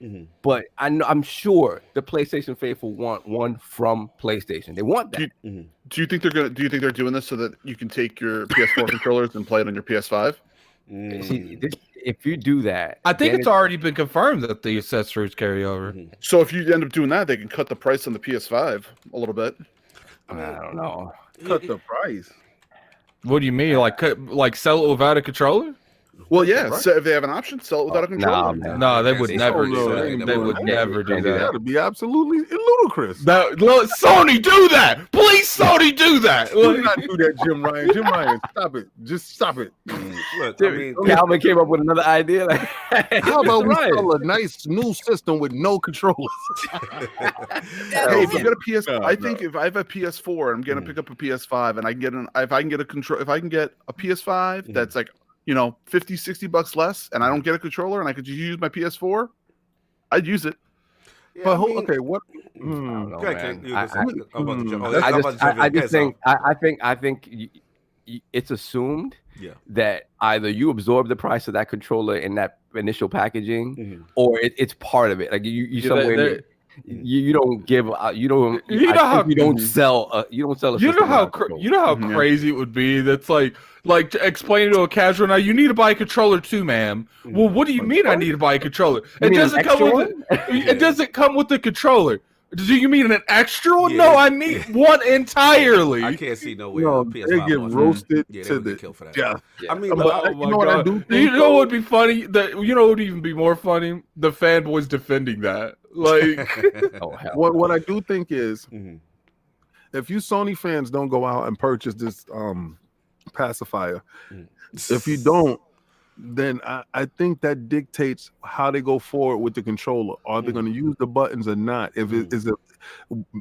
but I'm sure the PlayStation faithful want one from PlayStation. They want that. Do you think they're doing this so that you can take your PS4 controllers and play it on your PS5? See, if you do that, I think then it's already been confirmed that the accessories carry over. So if you end up doing that, they can cut the price on the PS5 a little bit. I don't know. Cut the price. What do you mean? Like sell it without a controller? Well, yeah. So if they have an option, sell it without a controller. man. No, they would They never don't do know. that. They would never do Can't do that. That would be absolutely ludicrous. Look, Sony, do that! Please, Sony, do that! Do not do that, Jim Ryan. Jim Ryan, stop it. Just stop it. Look, I mean, Calvin came up with another idea. Like, How about we right. sell a nice new system with no controllers? Hey, if you get a PS, No, I think if I have a PS4 and I'm gonna pick up a PS5 and I can get if I can get a PS5 that's like $50-$60 less and I don't get a controller and I could just use my PS4, I'd use it. yeah, But I mean, I okay, what? don't know, Go ahead, man. King. You listen. I'm about to jump- I just think it's assumed that either you absorb the price of that controller in that initial packaging, or it's part of it. Like you somewhere. You don't give you don't You know how you don't sell a You know system how without control. you know how crazy it would be. That's like to explain to a casual now. You need to buy a controller too, ma'am. Well, what do you mean I need to buy a controller? You It mean an doesn't come extra with it doesn't come with the controller. Do you mean an extra one? Yeah. No, I mean one entirely. I can't see no way. No, PS5 they get launch. roasted Yeah, they to would the get killed for that. yeah. I mean, But look, you know what I do think? You know what would be funny? You know what would even be more funny? The fanboys defending that. Like, Oh hell. What I do think is, if you Sony fans don't go out and purchase this pacifier, if you don't, then I think that dictates how they go forward with the controller. Are they going to use the buttons or not? If it is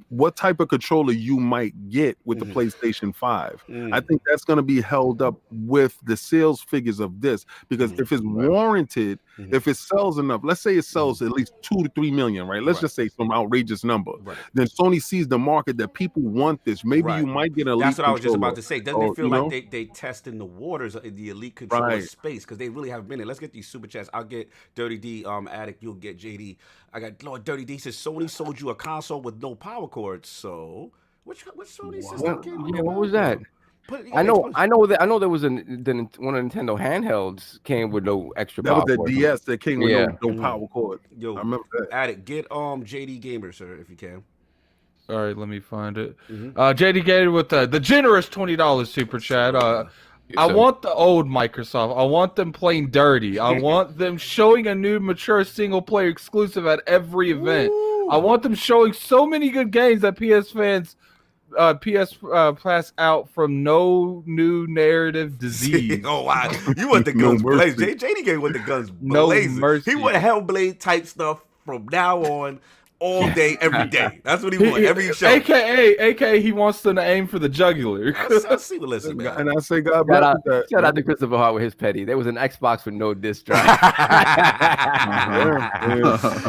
what type of controller you might get with the PlayStation 5. I think that's going to be held up with the sales figures of this, because if it's warranted, if it sells enough, let's say it sells at least 2 to 3 million, right? Let's just say some outrageous number. Then Sony sees the market that people want this. Maybe you might get an Elite That's what I was just controller. about to say. Doesn't it feel like they testing the waters in the Elite controller space? Because they really haven't been in. Let's get these super chats. I'll get Dirty D, Addict. You'll get JD. I got Lord Dirty D says Sony sold you a console with no power cords. So which Sony system came? Yeah, what was that? But, I know there was one of Nintendo handhelds came with no extra That power was the cord. DS that came with Yeah. no power cord. Yo, I remember that. Addict, get JD Gamer, sir, if you can. all right, let me find it. JD Gator with the generous $20 super chat. I want the old Microsoft. I want them playing dirty. I want them showing a new, mature single-player exclusive at every event. I want them showing so many good games that PS fans pass out from no new narrative disease. Oh, wow. You want the guns blazing. JD gave with the guns blazing. No mercy. He want Hellblade type stuff from now on. All day, every day. That's what he wants. Every show. AKA, he wants them to aim for the jugular. I see what listen, man. And I say, God bless that. Shout out to Christopher Hart with his petty. There was an Xbox with no disc drive.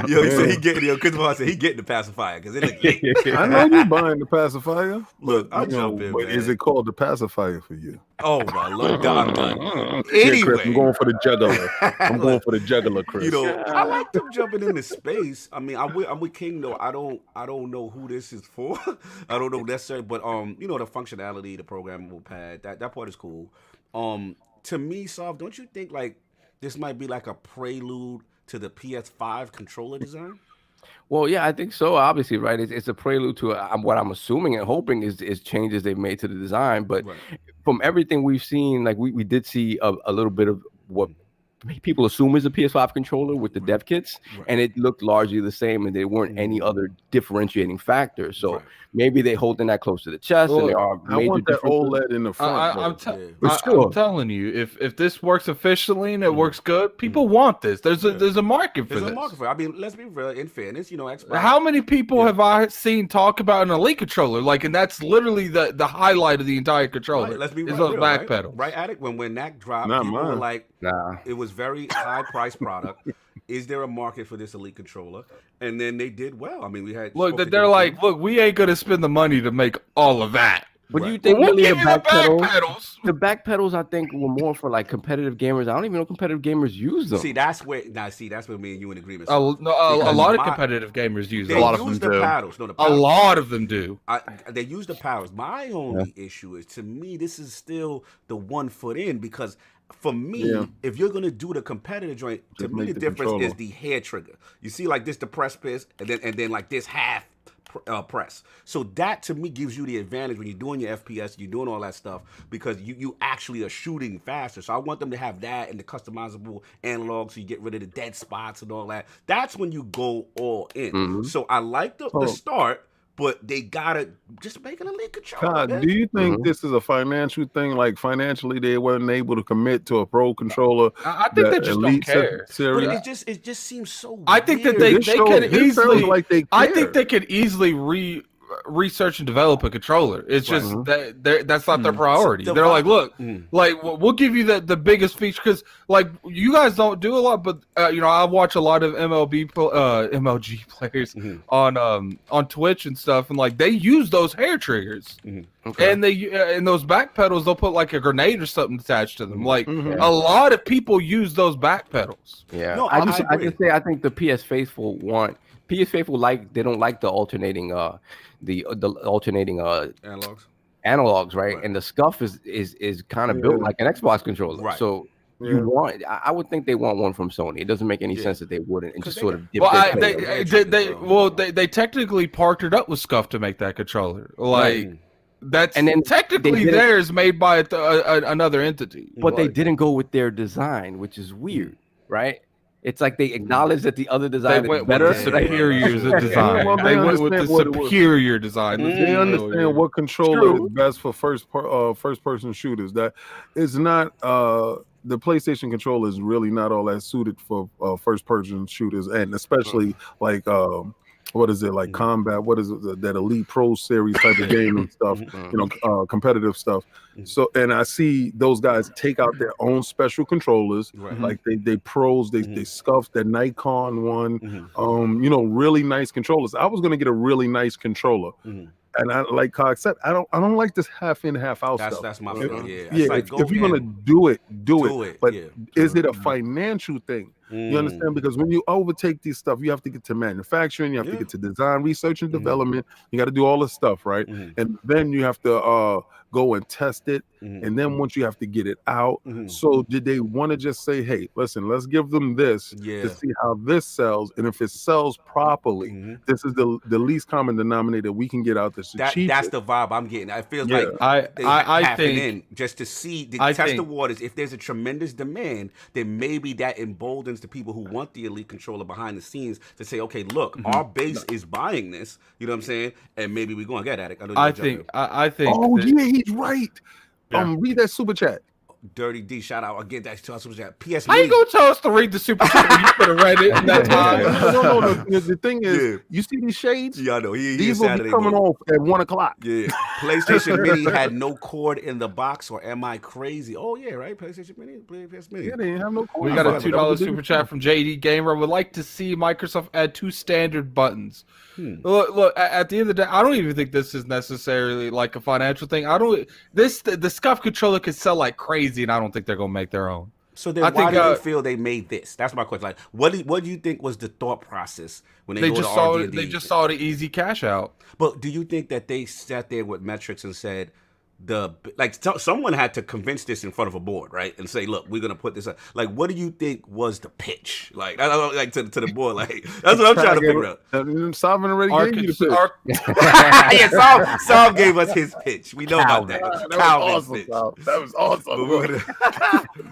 Yo, he said he getting. Christopher Hart said he getting the pacifier because it look late. I know you buying the pacifier. Look, I'll jump in, but man. is it called the pacifier for you? Oh my Lord, I'm done. Yeah, Chris, I'm going for the juggler. I'm going for the juggler, Chris. You know, I like them jumping into space. I mean, I'm with King though. I don't know who this is for. I don't know necessarily, but you know, the functionality, the programmable pad, that part is cool. To me, Sov, don't you think like this might be like a prelude to the PS5 controller design? Well, yeah, I think so. Obviously, right? It's a prelude to what I'm assuming and hoping is changes they've made to the design. But from everything we've seen, like we did see a little bit of what people assume is a PS5 controller with the dev kits, and it looked largely the same, and there weren't any other differentiating factors. So maybe they're holding that close to the chest, and there are major I want that differences. OLED in the front. I'm telling you, if this works efficiently and it works good, people want this. There's a market for this. There's a market for it. I mean, let's be real. In fairness, you know, Xbox. How many people have I seen talk about an Elite controller? Like, and that's literally the highlight of the entire controller. Right, let's be real. Those back pedals. Right, Attic. When that dropped, Not people were mine. like, it was very high price product. Is there a market for this Elite controller? And then they did well. I mean, we had they're like, look, we ain't gonna spend the money to make all of that. But do you think We'll really give the you the back pedals? pedals. The back pedals, I think, were more for like competitive gamers. I don't even know competitive gamers use them. See, that's where me and you in agreement. A lot of competitive gamers use They them. A lot of use them the do. paddles. No, the A paddles. lot of them do. They use the paddles. My only issue is, to me, this is still the 1 foot in, because for me, if you're gonna do the competitive joint, to me the difference is the hair trigger. You see, like this, the press piss, and then like this half press. So that to me gives you the advantage when you're doing your FPS, you're doing all that stuff, because you actually are shooting faster. So I want them to have that and the customizable analog, so you get rid of the dead spots and all that. That's when you go all in. So I like the start, but they gotta just make an Elite controller. Todd, do you think this is a financial thing? Like financially, they weren't able to commit to a pro controller. I think they just don't care. Series? But it just seems so. I think that weird. they could easily. Like they I care. think they could easily research and develop a controller. It's just that that's not their priority. They're like, look, like we'll give you the biggest feature, because like you guys don't do a lot, but you know, I watch a lot of MLG players on Twitch and stuff, and like they use those hair triggers. And they in those back pedals, they'll put like a grenade or something attached to them. Like a lot of people use those back pedals. Yeah, No, I agree. can say I think the PS faithful want PS faithful they don't like the alternating alternating analogs, right? And the scuff is kind of built like an Xbox controller. Right. So you want, I would think they want one from Sony. It doesn't make any sense that they wouldn't, and just sort of dip they technically partnered up with Scuff to make that controller. Like that's, and then technically theirs made by another entity. But they didn't go with their design, which is weird, right? It's like they acknowledge that the other design is better. With the superior design. Well, They went with the superior design. They understand what controller is best for first person shooters. That is not the PlayStation controller is really not all that suited for first person shooters, and especially like what is it, like combat? What is it, that Elite Pro series type of game and stuff? You know, competitive stuff. So, and I see those guys take out their own special controllers, like they pros, they scuff the Nikon one, you know, really nice controllers. I was gonna get a really nice controller. And I, like Cog said, I don't like this half in, half out stuff. That's my feeling. Yeah. Like, if you're gonna do it. But is it a financial thing? You understand? Because when you overtake these stuff, you have to get to manufacturing, you have to get to design, research and development. You got to do all this stuff, right? And then you have to go and test it, and then once you have to get it out. So did they want to just say, hey, listen, let's give them this to see how this sells, and if it sells properly, this is the least common denominator we can get out. That's the vibe I'm getting. It feels like I think just to see, test the waters. If there's a tremendous demand, then maybe that emboldens the people who want the elite controller behind the scenes to say, okay, look, our base is buying this. You know what I'm saying? And maybe we're going to get at it. I think. Oh, yeah, he's right. Read that super chat. Dirty D, shout out again. That's super chat. PS. How you gonna tell us to read the super chat when you could have read it in that time? No. The thing is, you see these shades? Yeah, I know. These will be coming off at 1 o'clock. Yeah. PlayStation Mini had no cord in the box, or am I crazy? Oh yeah, right. PlayStation Mini. PS Mini. Yeah, they didn't have no cord. We got a $2 super chat from JD Gamer. Would like to see Microsoft add 2 standard buttons. Look, at the end of the day, I don't even think this is necessarily like a financial thing. The SCUF controller could sell like crazy, and I don't think they're gonna make their own. So then why do you feel they made this? That's my question. Like, what do you think was the thought process when they just saw it? They just saw the easy cash out. But do you think that they sat there with metrics and said, someone had to convince this in front of a board, right? And say, look, we're gonna put this up. Like, what do you think was the pitch? Like, I don't like to the board. Like, that's what I'm trying to figure out. Sovereign already gave you the pitch. Yeah, Saul gave us his pitch. We know about that. That was awesome.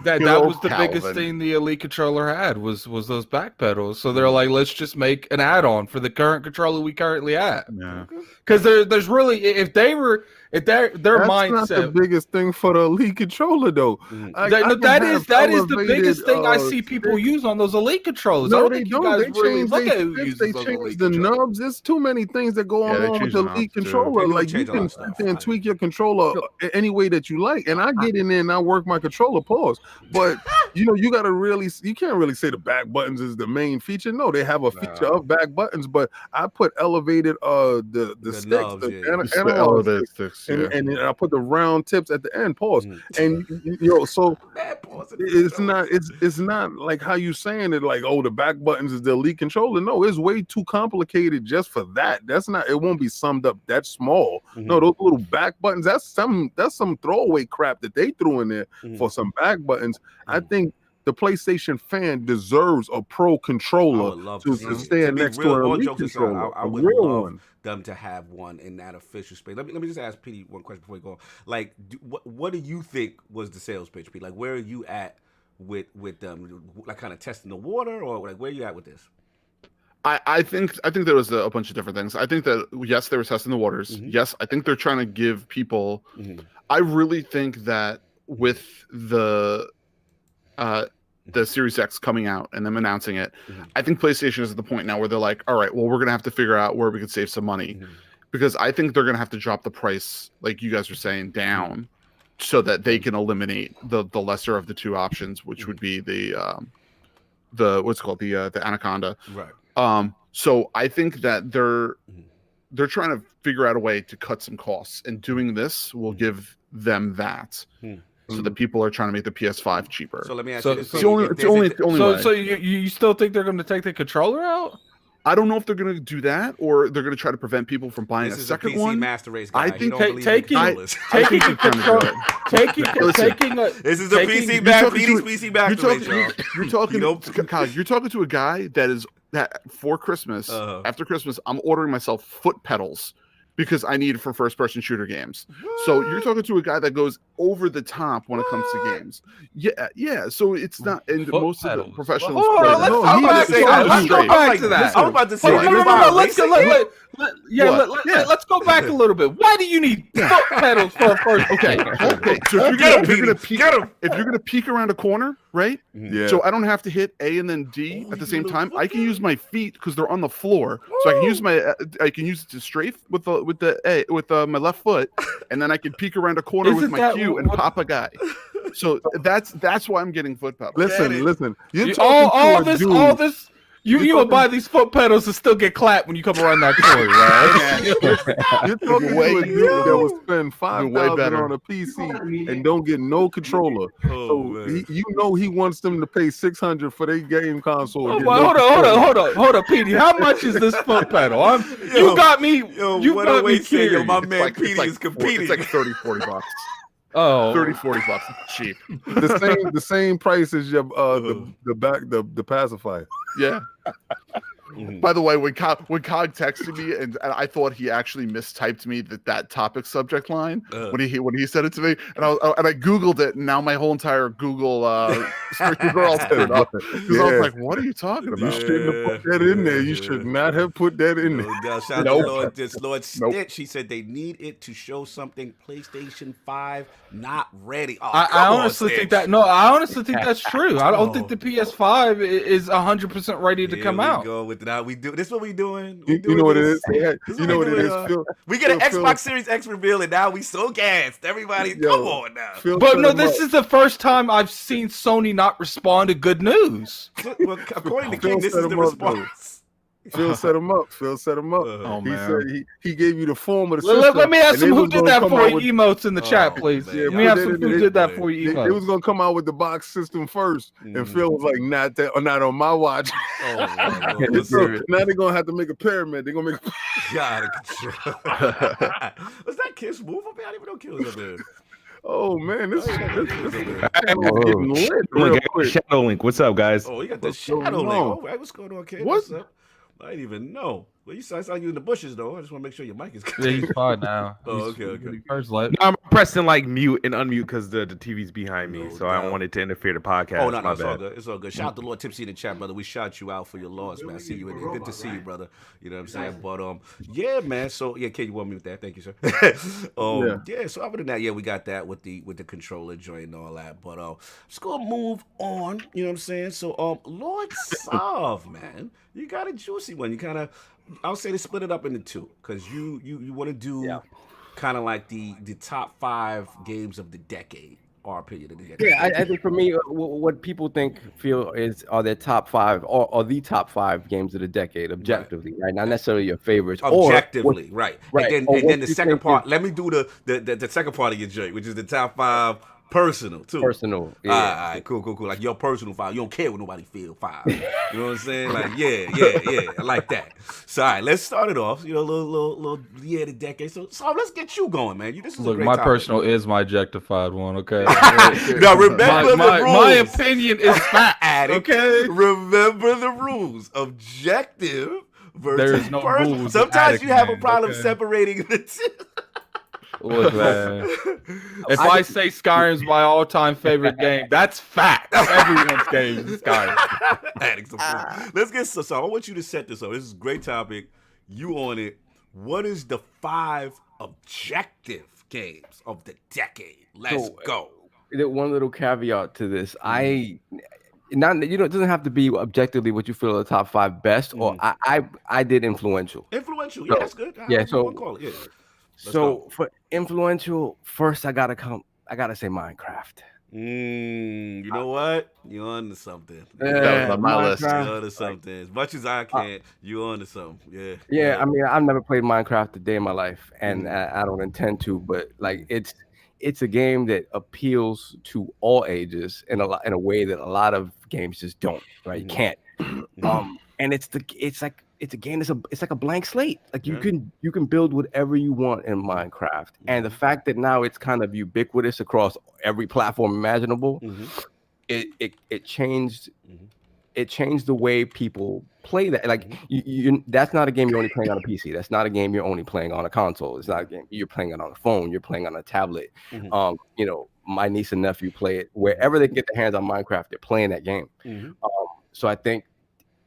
That was the biggest thing the Elite controller had was those back pedals. So they're like, let's just make an add-on for the current controller we currently have. Yeah. Because there's really, if their mindset. That's not the biggest thing for the Elite controller, though. That is the biggest thing I see people use on those Elite controllers. No, they don't. They change the nubs. There's too many things that go on with the Elite controller. Like, you can sit there and tweak your controller any way that you like. And I get in there and I work my controller, pause. But you can't really say the back buttons is the main feature. No, they have a feature of back buttons, but I put elevated the sticks, the elevated sticks, and I put the round tips at the end. Pause. And so it's not like how you saying it. Like, oh, the back buttons is the Elite controller. No, it's way too complicated just for that. That's not. It won't be summed up that small. No, those little back buttons. That's some throwaway crap that they threw in there for some back buttons. I think the PlayStation fan deserves a pro controller to stand next to an Elite controller. I would love them to have one in that official space. Let me just ask Petey one question before we go. Like, what do you think was the sales pitch, Pete? Like, where are you at with them? Like, kind of testing the water, or like, where are you at with this? I think there was a bunch of different things. I think that, yes, they were testing the waters. Yes, I think they're trying to give people. I really think that with the Series X coming out and them announcing it, I think PlayStation is at the point now where they're like, all right, well, we're going to have to figure out where we can save some money, because I think they're going to have to drop the price, like you guys were saying, down so that they can eliminate the lesser of the two options, which would be the what's it called, the Anaconda. Right. So I think that they're trying to figure out a way to cut some costs, and doing this will give them that. So the people are trying to make the PS5 cheaper. So let me ask you this. It's the only way. So you still think they're going to take the controller out? I don't know if they're going to do that, or they're going to try to prevent people from buying a second one. Master Race guy. I think taking the controller. This is a PC Master Race. You're talking to a guy that for Christmas, after Christmas, I'm ordering myself foot pedals, because I need it for first-person shooter games. So you're talking to a guy that goes over the top when it comes to games. Yeah. So it's not, and most of the professionals. Let's go back to that. I was about to say, let's go back a little bit. Why do you need foot pedals for a first? Okay. So if you're gonna peek around a corner, right? Yeah. So I don't have to hit A and then D at the same time. I can use my feet because they're on the floor. So I can use it to strafe with my left foot, and then I can peek around a corner with my Q and pop a guy. So that's why I'm getting foot pedals. Listen. You will buy these foot pedals and still get clapped when you come around that corner, right? You're talking to a dude that will spend $5,000 on a PC and don't get no controller. He wants them to pay $600 for their game console. Hold on, Petey. How much is this foot pedal? You got me. You got me curious. My man Petey is competing. It's like $30-$40 bucks. Oh, $30-$40 bucks. Cheap. The same price as your the pacifier. Yeah. By the way, when Cog texted me and I thought he actually mistyped me that topic subject line when he said it to me, and I Googled it, and now my whole entire Google search results ended up because I was like, "What are you talking about?" You shouldn't have put that in there. You should not have put that in there. Shout out to Lord Stitch. He said they need it to show something. PlayStation 5 not ready. Oh, I honestly think that. No, I honestly think that's true. I don't think the PS5 is 100% ready to come out. Go with that. We do this. What we doing? You know what it is. You know what it is. We get an Xbox Series X reveal, and now we so gassed. Everybody, come on now. But no, this is the first time I've seen Sony not respond to good news. Well, according to King, this is the response. Phil set him up. Oh, he man. said he gave you the form of the system. Let me have some and who did that for you emotes in the chat, please. man. Let me have some who did that for you They was emotes. gonna come out with the box system first, and Phil was like, not on my watch. So now they're gonna have to make a pyramid. They're gonna make God, was that Kiss move up here? I didn't even know Kiss was up there. Oh man, this is Oh. getting lit Look, real quick. Shadow Link. What's up, guys? Oh, you got the What's going shadow link. on? All right, what's going on, kid? What? What's up? I didn't even know. Well, I saw you in the bushes, though. I just want to make sure your mic is Yeah, he's fine now. Oh, okay. First light. No, I'm pressing like mute and unmute because the TV's behind me, so I don't want it to interfere the podcast. Oh, no, My it's all bad. good. It's all good. Shout out to Lord Tipsy in the chat, brother. We shout you out for your loss, man. I see you in there. Good to see you, brother. You know what I'm saying? But yeah, man. So yeah, Kid, you want me with that? Thank you, sir. Yeah. So other than that, yeah, we got that with the controller joint and all that. But let's go move on. You know what I'm saying? So Lord Sov, man, you got a juicy one. You kind of, I'll say they split it up into two because you want to do kind of like the top 5 games of the decade. Our opinion of the decade. Yeah, I think for me, what people feel are their top 5 or the top 5 games of the decade, objectively, right? Not necessarily your favorites. Objectively, right. Right. And then the second part. Let me do the second part of your joint, which is the top 5 personal too. Personal. Yeah. All right, cool. Like your personal 5. You don't care what nobody feel 5. You know what I'm saying? Like yeah. I like that. So all right, let's start it off. You know, little year of the decade. So let's get you going, man. This is Look, a great my topic. personal is my objectified one, okay? Now remember the rules. My opinion is fact, okay? Remember the rules. Objective versus There's no personal. rules. Sometimes you have a Addict, problem okay? separating the two. Look, man. If I say Skyrim's my all-time favorite game, that's fact. Everyone's game is Skyrim. Addicts, of course. Let's get so I want you to set this up. This is a great topic. You on it. What is the 5 objective games of the decade? Let's go. One little caveat to this. It doesn't have to be objectively what you feel are the top 5 best, or I did influential. Influential, yeah, that's good. Call it. Yeah. So for influential, first I gotta say Minecraft. You know what? You're on to something. That was on my list. You're on to something. As much as I can, you're on to something. Yeah. Yeah, I mean, I've never played Minecraft a day in my life, and I don't intend to. But like, it's a game that appeals to all ages in a way that a lot of games just don't. Right? You can't. And it's a game. It's like a blank slate. Like you can build whatever you want in Minecraft, and the fact that now it's kind of ubiquitous across every platform imaginable, it changed the way people play that. Like that's not a game you're only playing on a PC. That's not a game you're only playing on a console. It's not a game you're playing it on a phone. You're playing on a tablet. My niece and nephew play it wherever they can get their hands on Minecraft. They're playing that game. So I think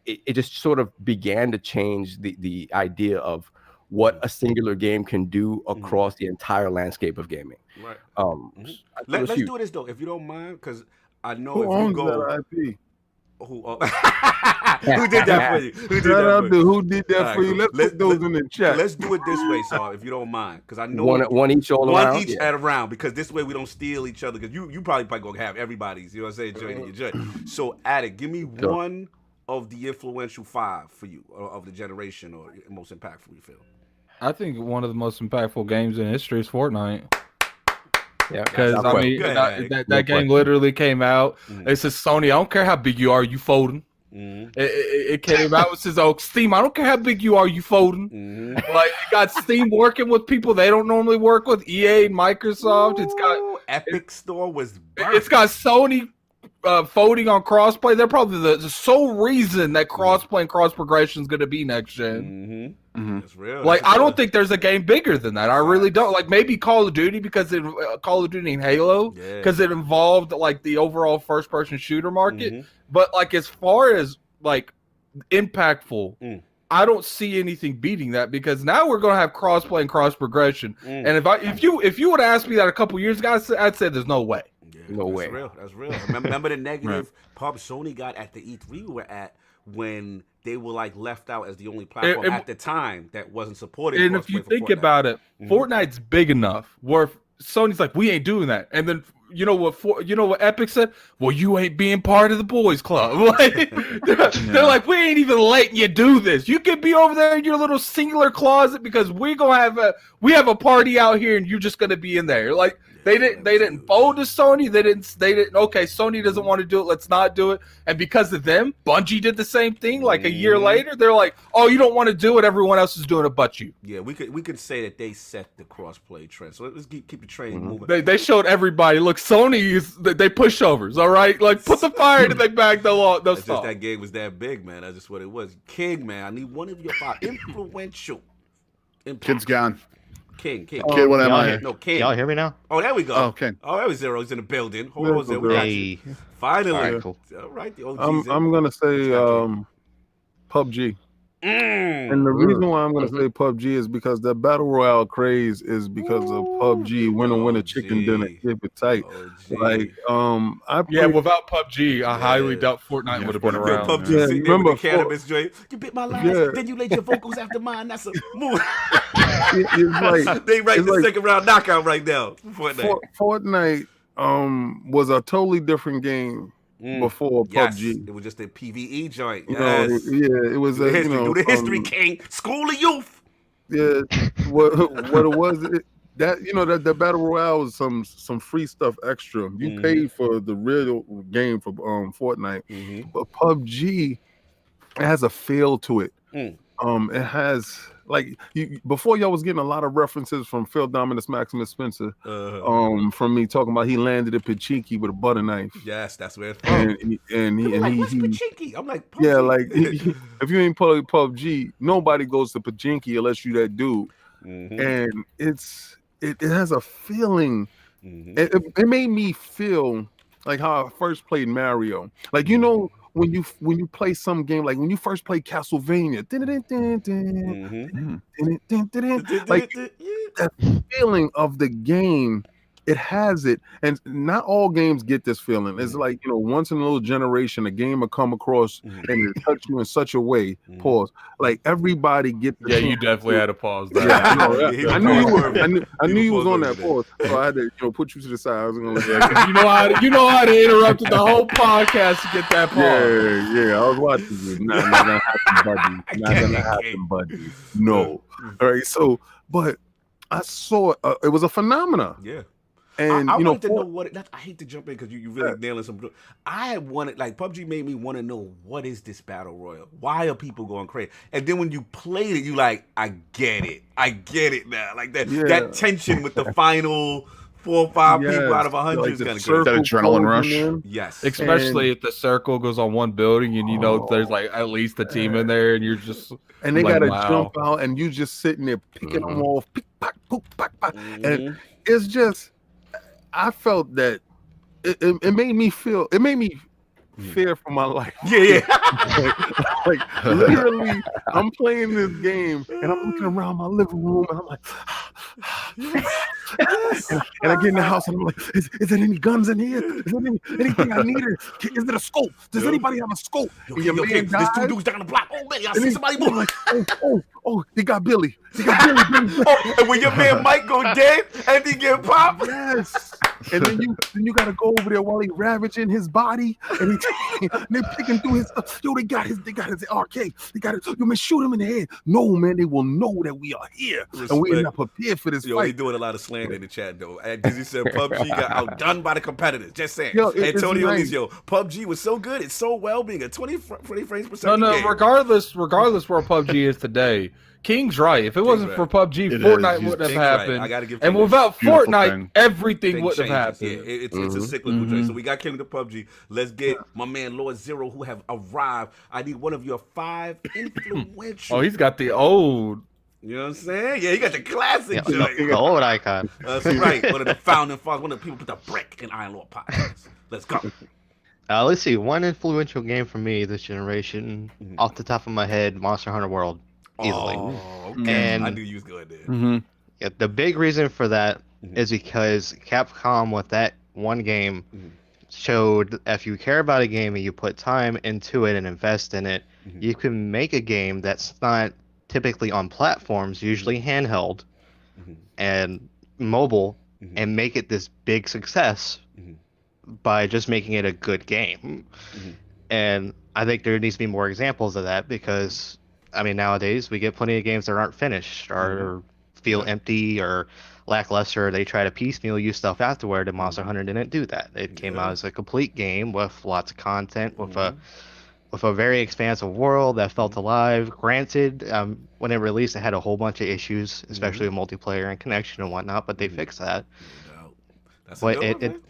it just sort of began to change the idea of what a singular game can do across the entire landscape of gaming. Right. Let's do this though, if you don't mind, because I know Who if you owns go. that IP? Who did that for you? Who did that for you? Let's put those in the chat. Let's do it this way, so if you don't mind, because I know one each all around. One each at a round, because this way we don't steal each other. Because you probably gonna have everybody's. You know what I'm saying? Join your joint. So, Addict, give me one of the influential 5 for you, or of the generation, or most impactful, you feel? I think one of the most impactful games in history is Fortnite. Yeah, Because no I question. mean, that No game question. literally came out. It says Sony, I don't care how big you are, you folding. It came out. It says, oh, Steam, I don't care how big you are, you folding. Like, it got Steam working with people they don't normally work with, EA, Microsoft. It's got Epic Store was it's got Sony folding on crossplay. They're probably the sole reason that crossplay and cross progression is going to be next gen. That's real. Like, I don't think there's a game bigger than that. I really don't. Like, maybe Call of Duty, because Call of Duty and Halo, because it involved like the overall first person shooter market. But like, as far as like impactful, I don't see anything beating that, because now we're gonna have crossplay and cross progression. And if you would ask me that a couple years ago, I'd say there's no way. No way. That's real. Remember the negative pub Sony got at the E3 we were at, when they were like left out as the only platform at the time that wasn't supported. And if you think about it, Fortnite's big enough where Sony's like, we ain't doing that. And then you know what Epic said? Well, you ain't being part of the boys club. Like, they're like, we ain't even letting you do this. You could be over there in your little singular closet, because we have a party out here and you're just gonna be in there. Like, they didn't fold to Sony. They didn't. Okay, Sony doesn't want to do it. Let's not do it. And because of them, Bungie did the same thing. Like a year later, they're like, oh, you don't want to do it. Everyone else is doing it but you. Yeah, we could say that they set the crossplay trend. So let's keep the train moving. They showed everybody. Look, Sony they pushovers. All right, like, put the fire in the bag. Those just that game was that big, man. That's just what it was. King, man, I need one of your 5 influential. Kid's gone. King. Kid, what am I? No, King. Y'all hear me now? Oh, there we go. Oh, King. Oh, that was Zero's in the building. Hold on, Zero. We got you. Finally. All right, cool. All right, the OG's I'm gonna say PUBG. And the reason why I'm gonna say PUBG is because the battle royale craze is because of PUBG. Winner, chicken dinner, keep it tight. Like, without PUBG, I highly doubt Fortnite would have been around. PUBG sitting there with the cannabis joint. You bit my lines, then you laid your vocals after mine. That's a move. They write the second round knockout right now. Fortnite was a totally different game before PUBG. It was just a PvE joint. You know, it was do the history, King. School of Youth. Yeah, what it was. That battle royale was some free stuff extra. You paid for the real game for Fortnite, but PUBG, it has a feel to it. It has, like, before y'all was getting a lot of references from Phil Dominus Maximus Spencer, from me talking about he landed a Pachinki with a butter knife. Yes, that's where it's from. And he what's Pachinki? I'm like, PUBG. Yeah, like if you ain't played PUBG, nobody goes to Pachinki unless you that dude. And it has a feeling. It made me feel like how I first played Mario. Like, when you play some game, like when you first played Castlevania, like that feeling of the game, it has it. And not all games get this feeling. It's like, once in a little generation, a game will come across and it touch you in such a way. Pause. Like, everybody get the you definitely had to pause that. Yeah, I knew you was on that pause, so I had to put you to the side. I was gonna you know how to interrupt the whole podcast to get that pause. Yeah, I was watching you. Not gonna happen, buddy. No. All right. So, but I saw it was a phenomenon. Yeah. And I wanted to know what I hate to jump in because you really nailing some. I wanted, like, PUBG made me want to know, what is this battle royale? Why are people going crazy? And then when you played it, you like, I get it now. Like that tension with the final 4 or 5 people out of 100 is kind of good. That adrenaline rush. Yes, especially if the circle goes on one building and there's like at least a team in there, and you're just they gotta jump out, and you just sitting there picking them off, pick, pack, poop, pack, and it's just. I felt that it made me fear for my life. Yeah. like literally, I'm playing this game and I'm looking around my living room and I'm like, and I get in the house and I'm like, is there any guns in here? Is there anything I need? Is there a scope? Does anybody have a scope? There's 2 dudes down the block. Oh man, I see somebody move. Like, oh, he got Billy. Billy. And when your man Mike go dead and he get popped. Yes. and then you gotta go over there while he ravaging his body, and they picking through his stuff. Yo, they got his arcade. They got it. You man, shoot him in the head. No, man, they will know that we are here, and we're not prepared for this Yo, fight. he doing a lot of slander in the chat though. Dizzy said PUBG got outdone by the competitors. Just saying. Yo, Antonio nice. Lees, yo, PUBG was so good. It's so well being a 20 frames per second. No, game. regardless where PUBG is today, King's right. If it wasn't for PUBG, Fortnite wouldn't have happened. I gotta give and King without beautiful Fortnite, thing. everything wouldn't have changes. happened. Yeah, it's a cyclical trade. So we got King to PUBG. Let's get my man Lord Zero who have arrived. I need one of your 5 influential. Oh, he's got the old. You know what I'm saying? Yeah, he got the classic. The old icon. That's right. One of the founding fathers. One of the people put the brick in Iron Lord podcast. Let's go. Let's see. One influential game for me this generation, off the top of my head, Monster Hunter World, easily. Oh, okay. And I knew you was good there. Mm-hmm. Yeah, the big reason for that is because Capcom with that one game showed if you care about a game and you put time into it and invest in it, you can make a game that's not typically on platforms, usually handheld and mobile, and make it this big success by just making it a good game. And I think there needs to be more examples of that because, I mean, nowadays we get plenty of games that aren't finished or feel empty or lackluster. They try to piecemeal you stuff afterward, and Monster Hunter didn't do that. It came out as a complete game with lots of content, with a very expansive world that felt alive. Granted, when it released, it had a whole bunch of issues, especially with multiplayer and connection and whatnot, but they fixed that. That's But a good one, man.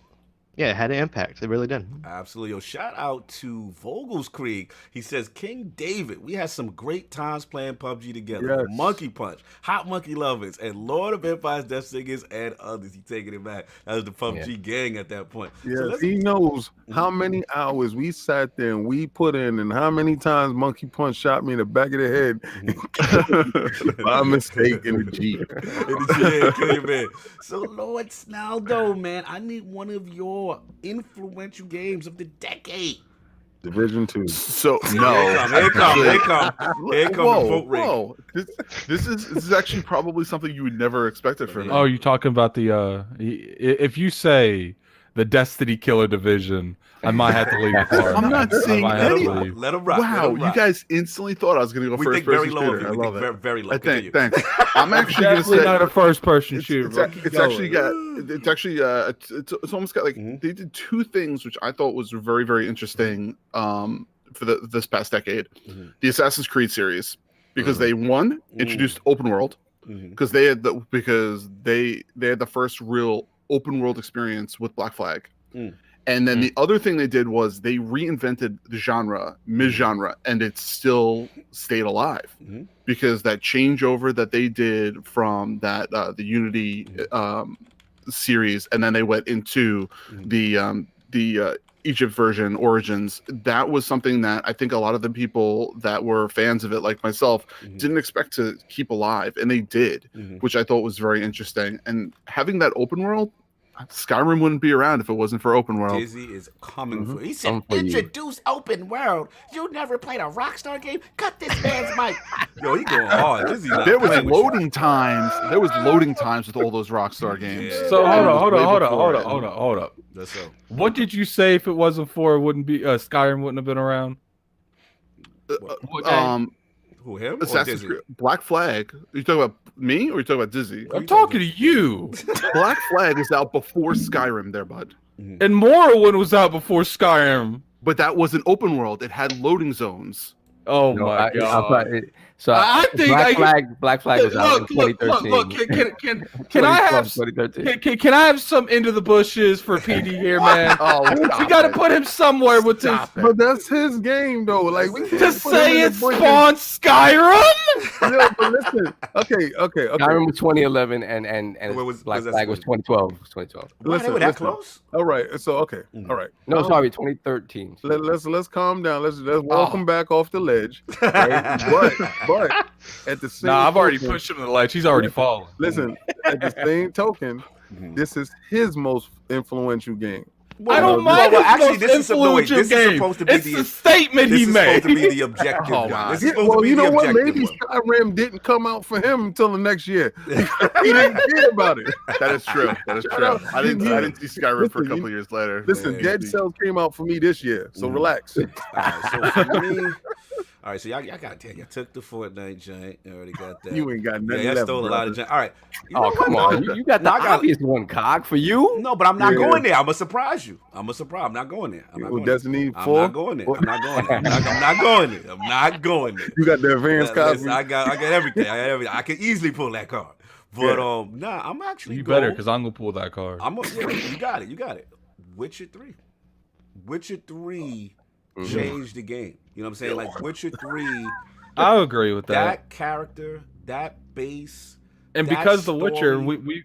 Yeah, it had an impact. It really did. Absolutely. Yo, shout out to Vogelskrieg. He says, King David, we had some great times playing PUBG together. Yes. Monkey Punch, Hot Monkey Lovers, and Lord of Empires, Death Singers, and others. He taking it back. That was the PUBG gang at that point. So Yeah, let's- he knows how many hours we sat there and we put in, and how many times Monkey Punch shot me in the back of the head by mistake in the Jeep. Kill your man. So, Lord Snalydo, man, I need one of your influential games of the decade. Division 2. So Here no, it come. the vote rate. whoa! This is actually probably something you would never expected from me. Oh, you talking about the? If you say the Destiny Killer Division, I might have to leave. I'm not saying any. Let him rock. Wow, you guys instantly thought I was going to go We first think very person low of shooter. you. I We love think it. very low. Thanks. I'm actually going to Definitely say not a first-person shooter. It's almost got like they did 2 things which I thought was very, very interesting for this past decade. The Assassin's Creed series, because they introduced open world, because they had the first real open world experience with Black Flag. And then the other thing they did was they reinvented the genre, mid-genre, and it still stayed alive because that changeover that they did from that the Unity series, and then they went into the Egypt version, Origins. That was something that I think a lot of the people that were fans of it, like myself, didn't expect to keep alive, and they did, which I thought was very interesting. And having that open world, Skyrim wouldn't be around if it wasn't for open world. Dizzy is coming for. He said, "Introduce open world. You never played a Rockstar game? Cut this man's mic." Yo, he going hard. Dizzy not There was playing with you. loading times. There was loading times with all those Rockstar games. Yeah. So hold Way up. That's so. What did you say? If it wasn't for, it wouldn't be Skyrim wouldn't have been around. Who, him? Or Assassin's Dizzy? Creed, Black Flag. Are you talking about me or are you talking about Dizzy? I'm talking to you. Black Flag is out before Skyrim, there, bud. And Morrowind was out before Skyrim. But that wasn't open world. It had loading zones. Oh my god! I think Black Flag was out in 2013. Look, can I have 2013. can I have some into the bushes for PD here, man? We got to put him somewhere with this. But that's his game, though. Like we To can't put him say in it the bushes. spawned Skyrim? No, but listen. Okay. Skyrim was 2011 and was Black that Flag was supposed 2012. 2012. Why they were that close? All right. So okay. All right. No, sorry, 2013. Let's calm down. Let's welcome back off the ledge. Right? But at the same Nah, I've already token- pushed him to the ledge. He's already fallen. Listen, at the same token, this is his most influential game. I don't mind. Well, his actually, most this is influential this is game. supposed to be It's the the statement this he is made. supposed to be the objective Oh, one. my. This is supposed to be you the know what? objective Maybe one. Skyrim didn't come out for him until the next year. He didn't care about it. That is true. That is true. I didn't see Skyrim for a couple years later. Listen, Dead Cells came out for me this year, so relax. All right, so for me, all right, so y'all got to tell you, I took the Fortnite giant. I already got that. You ain't got nothing Yeah, I left, stole a lot of brother. giant. All right. You Oh, know come what? on. You got the No, I got- obvious one, Cog, for you. No, but I'm not Yeah. going there. I'm gonna surprise you. I'm not going there. I'm not Well, going there. Destiny I'm 4? not going there. I'm not going there. I'm not going there. I'm not going there. You got the advanced Listen, copy. I got everything. I got everything. I can easily pull that card. But Yeah. nah, I'm actually You better, going- because I'm gonna pull that card. Yeah, you got it. You got it. Witcher 3. Witcher 3 Mm-hmm. changed the game. You know what I'm saying? Like Witcher 3, I agree with that. that character, that base, And that because The Witcher, story- we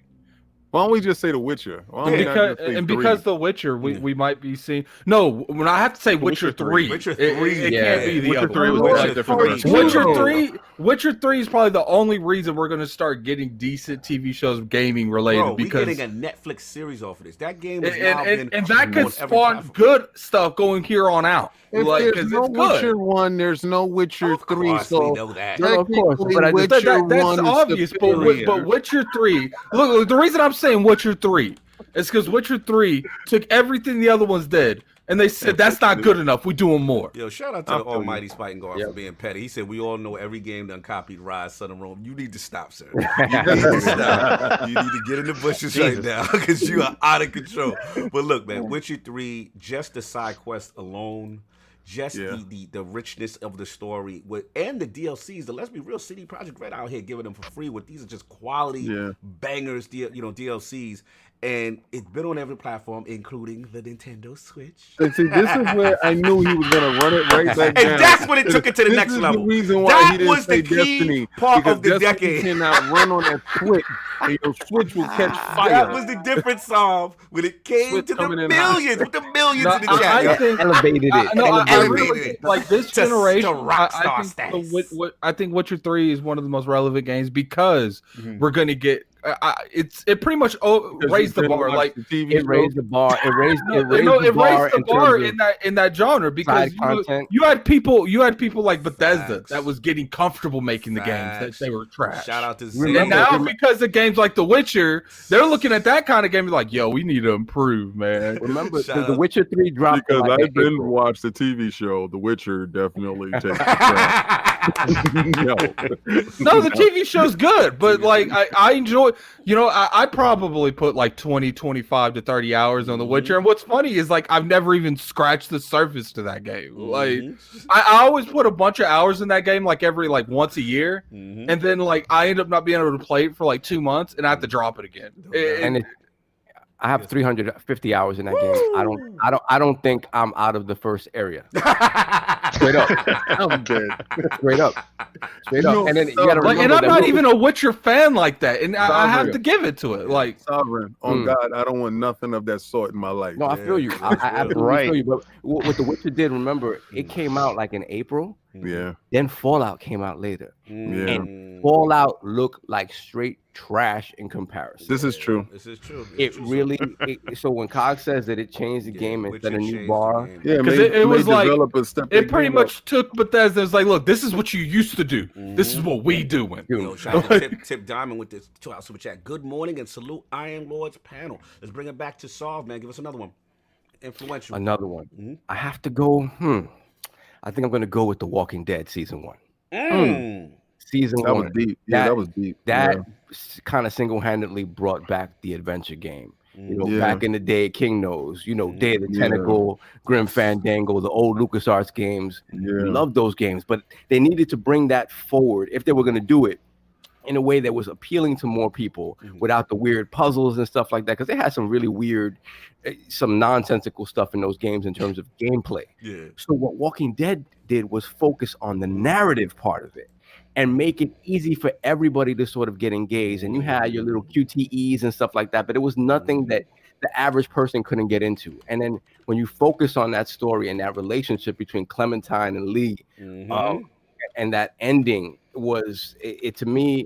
Why don't we just say The Witcher? Why don't we not just say because 3? The Witcher, we might be seeing. No, when I have to say Witcher 3. Witcher It 3, can't yeah. be the Witcher other 3 was one. way Like, different than Witcher Witcher No. 3, Witcher 3 is probably the only reason we're going to start getting decent TV shows gaming related Bro, because we're getting a Netflix series off of this. That game is now and been that on could every spawn platform. good stuff going here on out. If Like, there's 'cause no it's good. Witcher 1, there's no Witcher Of 3. course, So we know that. No, of course, technically, but I just- Witcher That's 1 is obvious, superior. but Witcher 3. Look, the reason I'm saying Witcher 3 is because Witcher 3 took everything the other ones did, and they said that's not good enough. We're doing more. Yo, shout out to the almighty Spike and Guard for being petty. He said, we all know every game done copied Rise, Sun, and Rome. You need to stop, sir. You need to stop. You need to get in the bushes right now because you are out of control. But look, man, Witcher 3, just the side quest alone, just the richness of the story and the DLCs. Let's be real, CD Projekt Red out here giving them for free. These are just quality bangers, DLCs. And it's been on every platform, including the Nintendo Switch. And see, this is where I knew he was gonna run it right back down. And that's when it took it to the This next is level. The reason why That he didn't was say the key Destiny, part because of the Destiny decade. cannot run on that Switch, and your Switch will catch fire. That was the difference, Solve, when it came Switch to the coming in millions, with the millions No, in the I chat. think- Elevated it. No, I Elevated really it. like this To generation. Rockstar I think I think Witcher 3 is one of the most relevant games because we're gonna get. It pretty much raised the bar. Like the TV It raised the bar. It raised the bar in that genre because you had people like Bethesda Facts. that was getting comfortable making the games that Facts. they were trash. Shout out to And Zay. now because of games like The Witcher, they're looking at that kind of game like, yo, we need to improve, man. Remember, Shout The out. Witcher 3 dropped. Because like I in didn't April. watch the TV show. The Witcher definitely takes the crown. No. No, the TV show's good, but like I enjoy. I probably put like 20, 25 to 30 hours on The Witcher. And what's funny is like I've never even scratched the surface to that game. Like I always put a bunch of hours in that game, like every like once a year, and then like I end up not being able to play it for like 2 months, and I have to drop it again. And I have 350 hours in that game. I don't think I'm out of the first area. Straight up. I'm dead. Straight up. Straight up. And then you gotta Like, remember and I'm that not movie- even a Witcher fan like that, and I have to give it to it. Like, Sovereign. On God, I don't want nothing of that sort in my life. No, I feel you. I absolutely Right. feel you. But what The Witcher did, remember, it came out like in April. Yeah. Then Fallout came out later. Yeah. And Fallout looked like straight trash in comparison. This is true. This is true. It really. So when Cog says that it changed the game and set a new bar, Yeah, 'Cause it was like- developers step their it pretty game up. much took Bethesda. It's like, look, this is what you used to do. This is what we doing. Yo, shout out to Tip Diamond with this 2-hour super chat. Good morning and salute Iron Lord's panel. Let's bring it back to Solve, man. Give us another one. Influential. another one. I have to go. I think I'm going to go with The Walking Dead season 1. Season That 1. was deep. Yeah, that was deep. That Yeah. kind of single-handedly brought back the adventure game. Yeah. Back in the day, King knows, Day of the Tentacle, Grim Fandango, the old LucasArts games. Yeah. Love those games, but they needed to bring that forward if they were going to do it in a way that was appealing to more people without the weird puzzles and stuff like that. Because they had some really weird, some nonsensical stuff in those games in terms of gameplay. Yeah. So what Walking Dead did was focus on the narrative part of it and make it easy for everybody to sort of get engaged. And you had your little QTEs and stuff like that, but it was nothing that the average person couldn't get into. And then when you focus on that story and that relationship between Clementine and Lee, and that ending was, it to me,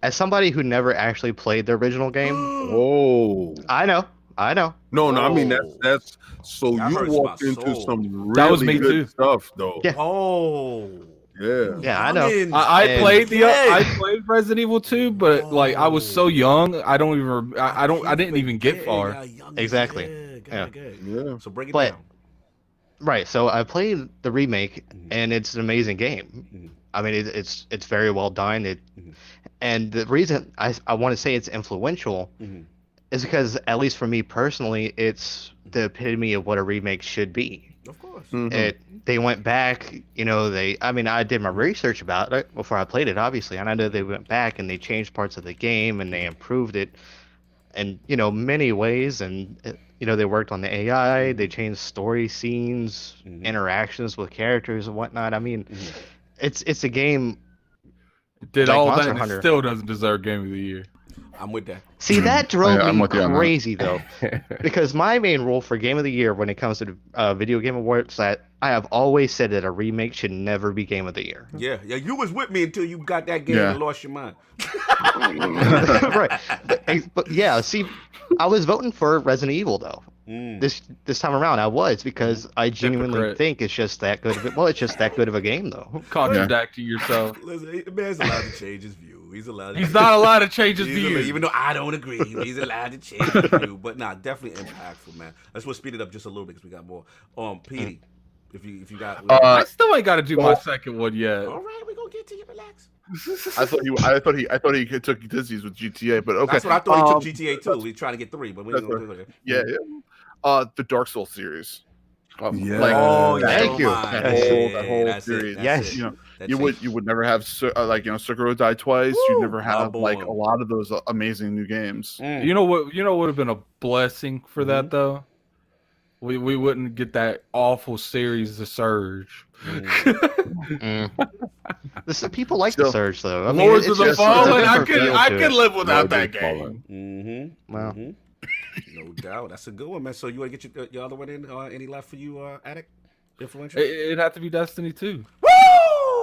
as somebody who never actually played the original game, Oh. I know. No, I mean Oh. that's so That you hurts walked my into soul. some really That was me good too. stuff though. Yeah. Oh. Yeah. Yeah, I know. Youngins. I And- played I Yeah. played Resident Evil 2, but like I was so young, I don't even I didn't even get far. Exactly. Yeah. Yeah. So break it But- down. Right. So I played the remake, and it's an amazing game. Mhm. I mean, it's very well done. And the reason I want to say it's influential Mhm. is because, at least for me personally, it's the epitome of what a remake should be. Of course. Mhm. They went back, I did my research about it before I played it, obviously, and I know they went back and they changed parts of the game and they improved it in, many ways, and they worked on the AI, they changed story scenes, interactions with characters and whatnot. I mean, it's a game. Did Like all Monster that and it Hunter. still doesn't deserve Game of the Year. I'm with that. See, that drove I'm me with you on that. crazy though, because my main rule for Game of the Year when it comes to video game awards, that I have always said that a remake should never be Game of the Year. Yeah. You was with me until you got that game Yeah. and lost your mind. Right. But yeah, see, I was voting for Resident Evil though. This time around, I was, because I genuinely Hypocrite. think it's just that good of it. Well, it's just that good of a game though. Contradicting yourself. Listen, the man's allowed to change his view. He's allowed. He's not allowed to change his He's allowed- views. even though I don't agree, he's allowed to change his view. But nah, definitely impactful, man. Let's speed it up just a little bit because we got more. Petey, if you got. I still ain't got to do my second one yet. all right, we gonna get to you. Relax. I thought he took Disney's with GTA, but okay. That's what I thought. He took GTA too. He's trying to get 3, but we ain't that's gonna do it. Yeah. The Dark Souls series. Yeah. Like, Oh, yeah. Thank you. That whole That's it, series. that's Yes. it. You know, That's you it. would never have Sekiro die twice. Woo! You'd never have like Bloodborne. a lot of those amazing new games. You know what would have been a blessing for that though? We wouldn't get that awful series, The Surge. People like Still, the Surge though. I mean, Lords it's of the just- it's a Fallen. I different could feel to it. live without Lord that of the game. Fallen. Wow. No doubt. That's a good one, man. So you want to get your other one in? Any left for you, Addict? Influential? It'd have to be Destiny 2. Woo!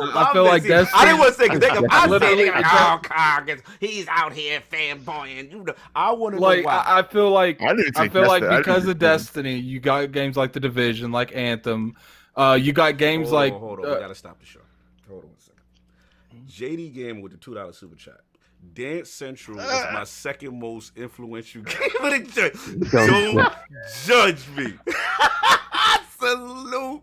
I feel like that's- I didn't want to say because I said Literally, they like, oh, Coggins, he's out here fanboying. You know, I want to know Like why. I feel like I didn't take feel like Destiny. I because didn't of Destiny, you got games like The Division, like Anthem. You got games hold like on, hold on. We gotta stop the show. Hold on 1 second. JD Gamer with the $2 super chat. Dance Central is my second most influential game of the year. Don't judge me. Salute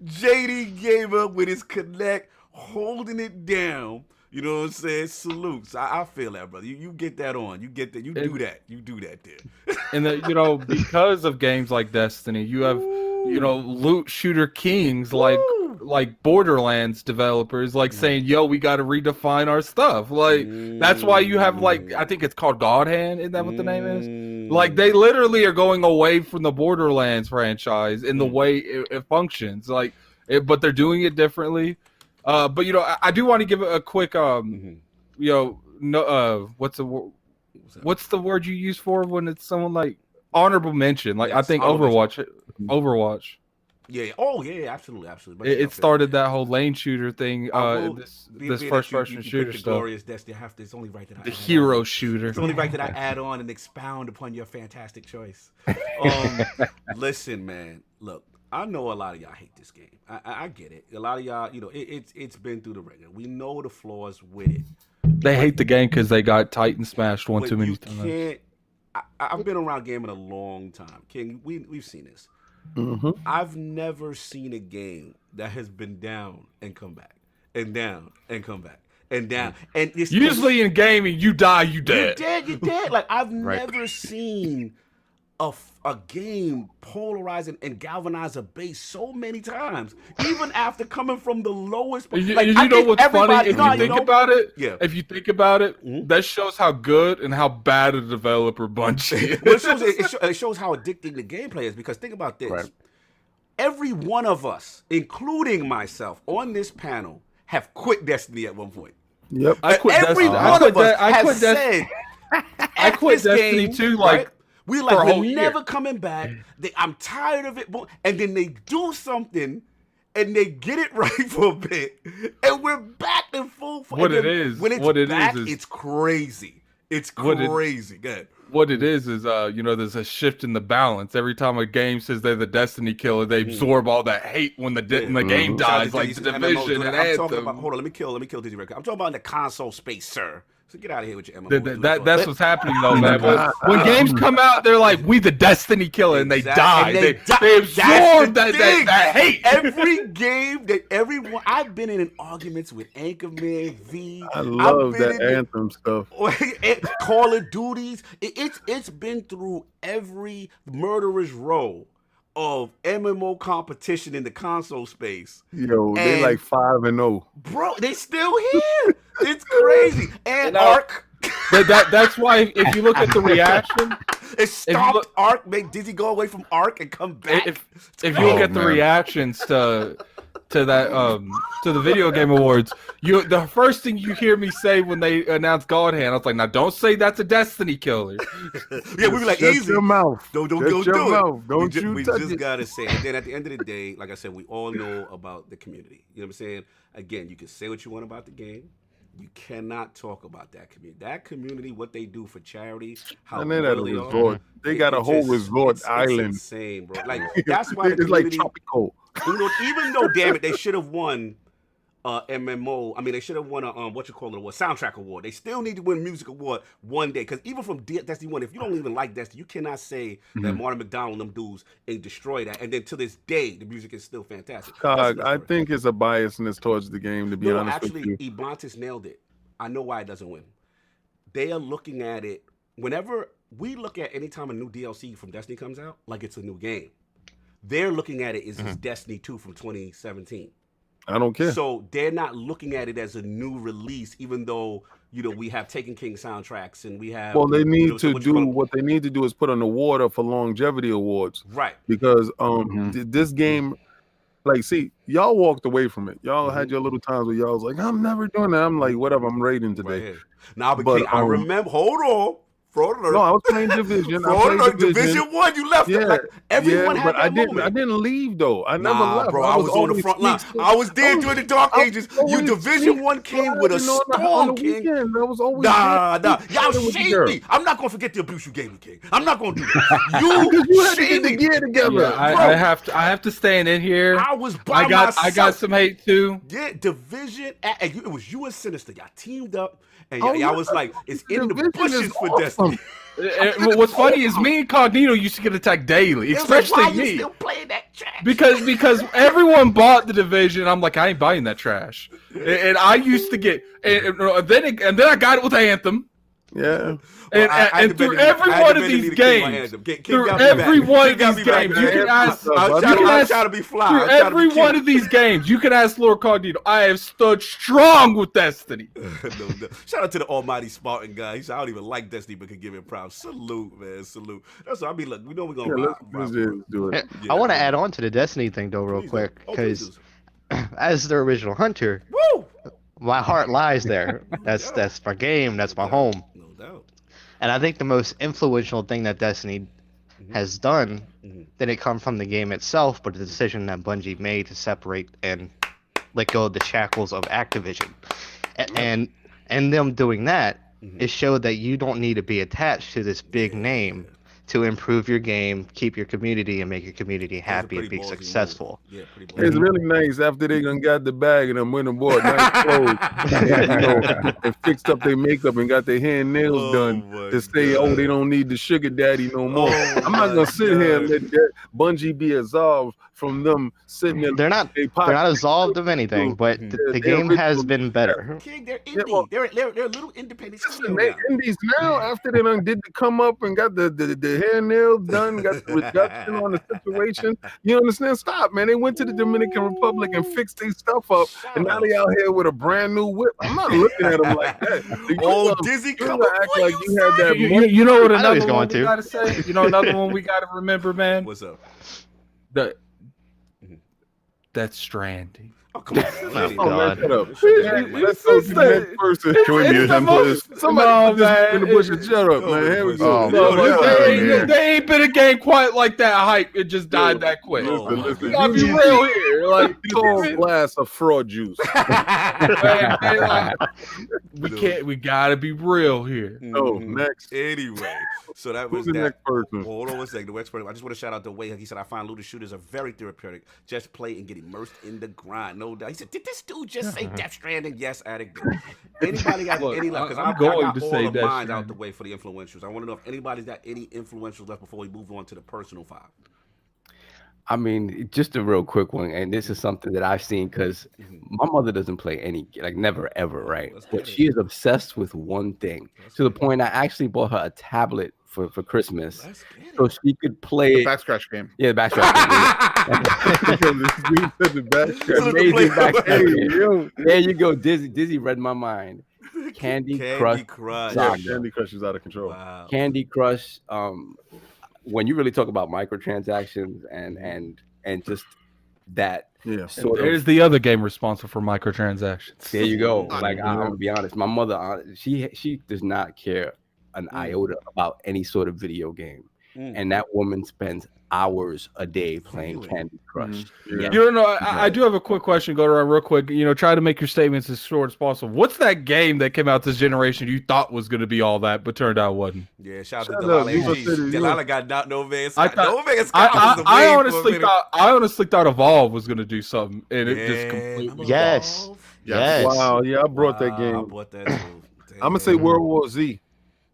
JD Gamer with his Connect holding it down. You know what I'm saying? Salutes. I feel that, brother. You get that on. You get that. You do that. You do that there. and because of games like Destiny, you have loot shooter kings like Borderlands developers saying, yo, we got to redefine our stuff. Like that's why you have I think it's called God Hand. Isn't that what the name is? Like they literally are going away from the Borderlands franchise in the way it functions. But they're doing it differently. But I do want to give a quick what's the word you use for when it's someone like honorable mention? Like I Yes, think honorable Overwatch. Yeah. Oh, yeah. Absolutely. It started that whole lane shooter thing. This Being first that person you shooter picked the stuff. Glorious Destiny. It's only right that I The add on. hero shooter. It's only right that I add on and expound upon your fantastic choice. Listen, man. Look, I know a lot of y'all hate this game. I get it. A lot of y'all, it's been through the ringer. We know the flaws with it. They hate the game because they got Titan smashed one But too many you times. can't. I've been around gaming a long time. King, we've seen this. I've never seen a game that has been down and come back, and down and come back, and down. And it's Usually in gaming, you die, you dead. You're dead. Like I've never seen a game polarize and galvanize a base so many times, even after coming from the lowest. You I know think what's funny? everybody- If you think about it, Yeah. if you think about it, that shows how good and how bad a developer bunch is. Well, it shows how addicting the gameplay is, because think about this. Right. Every one of us, including myself, on this panel, have quit Destiny at one point. Yep. I quit Every Destiny. one of us I has quit said, I quit "F this Destiny game," too, right? We for a like, whole we're year. never coming back. I'm tired of it. And then they do something, and they get it right for a bit, and we're back in full What it is, when it's what it back, is it's crazy. It's What it- crazy. Good. what it is there's a shift in the balance. Every time a game says they're the Destiny killer, they absorb all that hate when the game dies, like the Division and I'm talking Anthem. about. Hold on, let me kill Dizzy real quick. I'm talking about in the console space, sir. So get out of here with your MMO. That's what's happening though, man. When games come out, they're like, "We the Destiny killer," and they die. And They absorb that hate. Every game that everyone. I've been in arguments with Anchorman V. I love I've been that in Anthem stuff. Call of Duties. It's been through every murderer's row of MMO competition in the console space. Yo, they like 5-0. Bro, they still here. It's crazy. And Ark. That's why if you look at the reaction, It stopped Ark, make Dizzy go away from Ark and come back. if you look at the reactions to that to the video game awards, the first thing you hear me say when they announce God Hand, I was like, now don't say that's a Destiny killer. Yeah, we be like, Shut easy. your mouth. Don't Shut do your it. mouth. Don't we you we touch just it. gotta say. And then at the end of the day, like I said, we all know about the community. You know what I'm saying? Again, you can say what you want about the game. You cannot talk about that community. That community, what they do for charity, how And then at a loyal they are. resort, they got a whole resort island. It's insane, bro. Like that's why the It's like community. tropical. Even though, damn it, they should have won MMO. I mean, they should have won a award, soundtrack award. They still need to win music award one day. Because even from Destiny 1, if you don't even like Destiny, you cannot say that Martin McDonald and them dudes ain't destroy that. And then to this day, the music is still fantastic. Cog, I think it's a biasness towards the game, to be honest with you. Actually, Eblantis nailed it. I know why it doesn't win. They are looking at it, whenever we look at any time a new DLC from Destiny comes out, like it's a new game. They're looking at it as Destiny 2 from 2017. I don't care. So they're not looking at it as a new release, even though we have Taken King soundtracks and we have. Well, they need to what do what they need to do is put on the water for longevity awards, right? Because this game, like, see, y'all walked away from it. Y'all had your little times where y'all was like, "I'm never doing that." I'm like, "Whatever, I'm raiding today." Right. Now, but King, I remember. Hold on. Fraud alert. No, I was playing Division. Fraud alert. Division 1, you left. Yeah, like, everyone had but that I didn't. moment. I didn't leave though. I never left. Bro, I was on the front line. I was there during the Dark Ages. You Division 1 came with a storm, King. I was always Y'all shade me. I'm not gonna forget the abuse you gave me, King. I'm not gonna do that. You had to get the gear together. Yeah, I have to stand in here. I was by myself. I got some hate too. Yeah, Division. It was you and Sinister. Y'all teamed up, and y'all was like, it's in the bushes for Destiny. What's funny is me and Cognito used to get attacked daily, especially like, why me. You still playing that trash? Because everyone bought the Division. I'm like, I ain't buying that trash. And I used to get, and then I got it with Anthem. Yeah. And through every one of these games, you can ask. I'm trying to be fly. Through every one of these games, you can ask Lord Cognito. I have stood strong with Destiny. No. Shout out to the almighty Spartan guy. He said, I don't even like Destiny, but can give him props. Salute, man. Salute. That's what I mean. Look, we know we're gonna let's do it. I want to add on to the Destiny thing though, real quick, because as the original hunter, my heart lies there. That's my game. That's my home. No doubt. And I think the most influential thing that Destiny has done didn't come from the game itself, but the decision that Bungie made to separate and let go of the shackles of Activision. And them doing that, it showed that you don't need to be attached to this big name to improve your game, keep your community, and make your community happy and be successful. Yeah, it's really nice after they done got the bag and them went and bought nice clothes, and fixed up their makeup and got their hair and nails done to say, they don't need the sugar daddy no more. I'm not gonna sit here and let that Bungie be absolved from them sitting there. They're not absolved of anything, but the game has been better. King, they're indie. They're a little independent. They're indies now after they done did the come up and got the hair nails done, got the reduction on the situation. You understand? Stop, man. They went to the Dominican Republic and fixed their stuff up, and now they out here with a brand new whip. I'm not looking at them like that. Dizzy, come act like you had that. You know what another one we gotta say? You know another one we gotta remember, man? What's up? That's Stranding. Oh, come on. Oh, God. Shut up. Let's go to the next person. Can we mute him, please? Somebody just in the bush and shut up, man. Here we go. There ain't been a game quite like that hype. It just died that quick. Listen. You gotta be real here. like, tall glass of fraud juice. We gotta be real here. Oh, next. Anyway, so that was Who's the that. next person? Well, hold on one second. The next person. I just want to shout out to Wade. He said, I find looter shooters are very therapeutic. Just play and get immersed in the grind. No doubt. He said, did this dude just say Death Stranding? Yes, Addict did. Anybody got Look, any left? Because I'm I going got to all say of Death mine out the Stranding. way for the influentials. I want to know if anybody's got any influentials left before we move on to the personal 5. I mean, just a real quick one, and this is something that I've seen because my mother doesn't play any, like never ever, right? But she is obsessed with one thing to the point I actually bought her a tablet for Christmas so she could play The it. backscratch game. Yeah, the backscratch. Amazing backscratch. Yo, there you go, Dizzy read my mind. Candy Crush. Yeah, Candy Crush is out of control. Wow. Candy Crush. When you really talk about microtransactions and just that sort of, There's the other game responsible for microtransactions. there you go. Like I'm gonna be honest, my mother, she does not care an iota about any sort of video game, and that woman spends hours a day playing Candy Crush. Yeah. You know, I do have a quick question. Go around real quick. You know, try to make your statements as short as possible. What's that game that came out this generation you thought was going to be all that, but turned out wasn't? Yeah, shout out Shut to up, you Delilah. said it, Delilah got No Man's I Sky. thought- No Man's Sky was the I wave for a honestly thought Evolve was going to do something, and it just completely. Yes. Yes. Wow, yeah, I brought that I game. bought that too. I'm gonna say World War Z.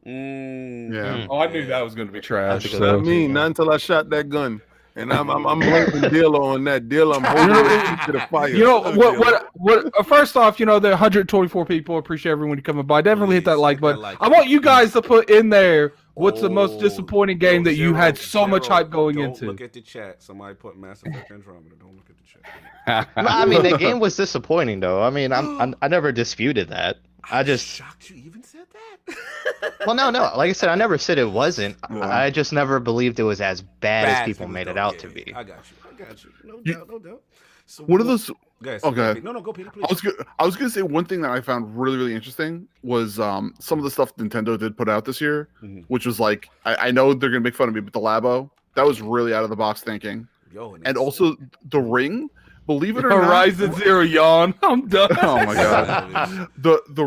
Yeah. Oh, I knew that was going to be trash. That's a good So. I mean, not until I shot that gun. And I'm blaming Dilla on that. Dilla, I'm holding it to the fire. You know what? First off, you know the 124 people. Appreciate everyone coming by. Definitely hit that like button. I want you guys to put in there what's the most disappointing game that you had so much hype going Don't into. look at the chat. Somebody put Mass Effect Andromeda. Don't look at the chat. I mean, the game was disappointing, though. I mean, I never disputed that. I just shocked you even said that. well, no. Like I said, I never said it wasn't. I just never believed it was as bad as people made it out to be. I got you. No doubt. So One of those. Go ahead, Okay. No, go, Peter. Please. I was gonna say one thing that I found really, really interesting was some of the stuff Nintendo did put out this year, which was like I know they're gonna make fun of me, but the Labo, that was really out of the box thinking. And also the Ring, believe it or Horizon not, Zero yawn. I'm done. Oh my god. the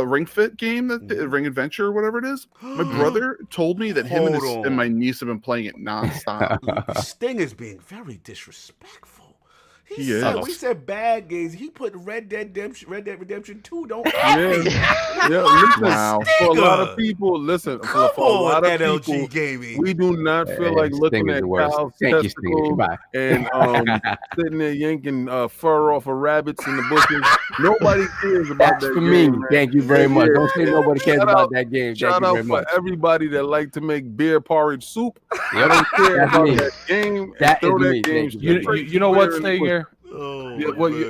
Ring Fit game, the Ring Adventure, whatever it is. My brother told me that him and my niece have been playing it nonstop. Sting is being very disrespectful. He is. We said bad games. He put Red Dead Redemption 2. Don't Yeah, listen, Wow. for a lot of people, listen, for a lot of NLG people, gaming. we do not feel like looking Stinger's at the worst. cows' Thank you, Stinger. testicles Goodbye. and sitting there yanking fur off of rabbits in the bushes. Nobody cares about That's that for game, me. man. Thank you very much. Don't say Yeah. nobody cares Shout about out- that game. Thank Shout you out very for much. everybody that like to make beer porridge soup. I Yep. don't care That's about me. that game. That throw is that me. game Thank you. straight You know what, where in the Stinger? Oh,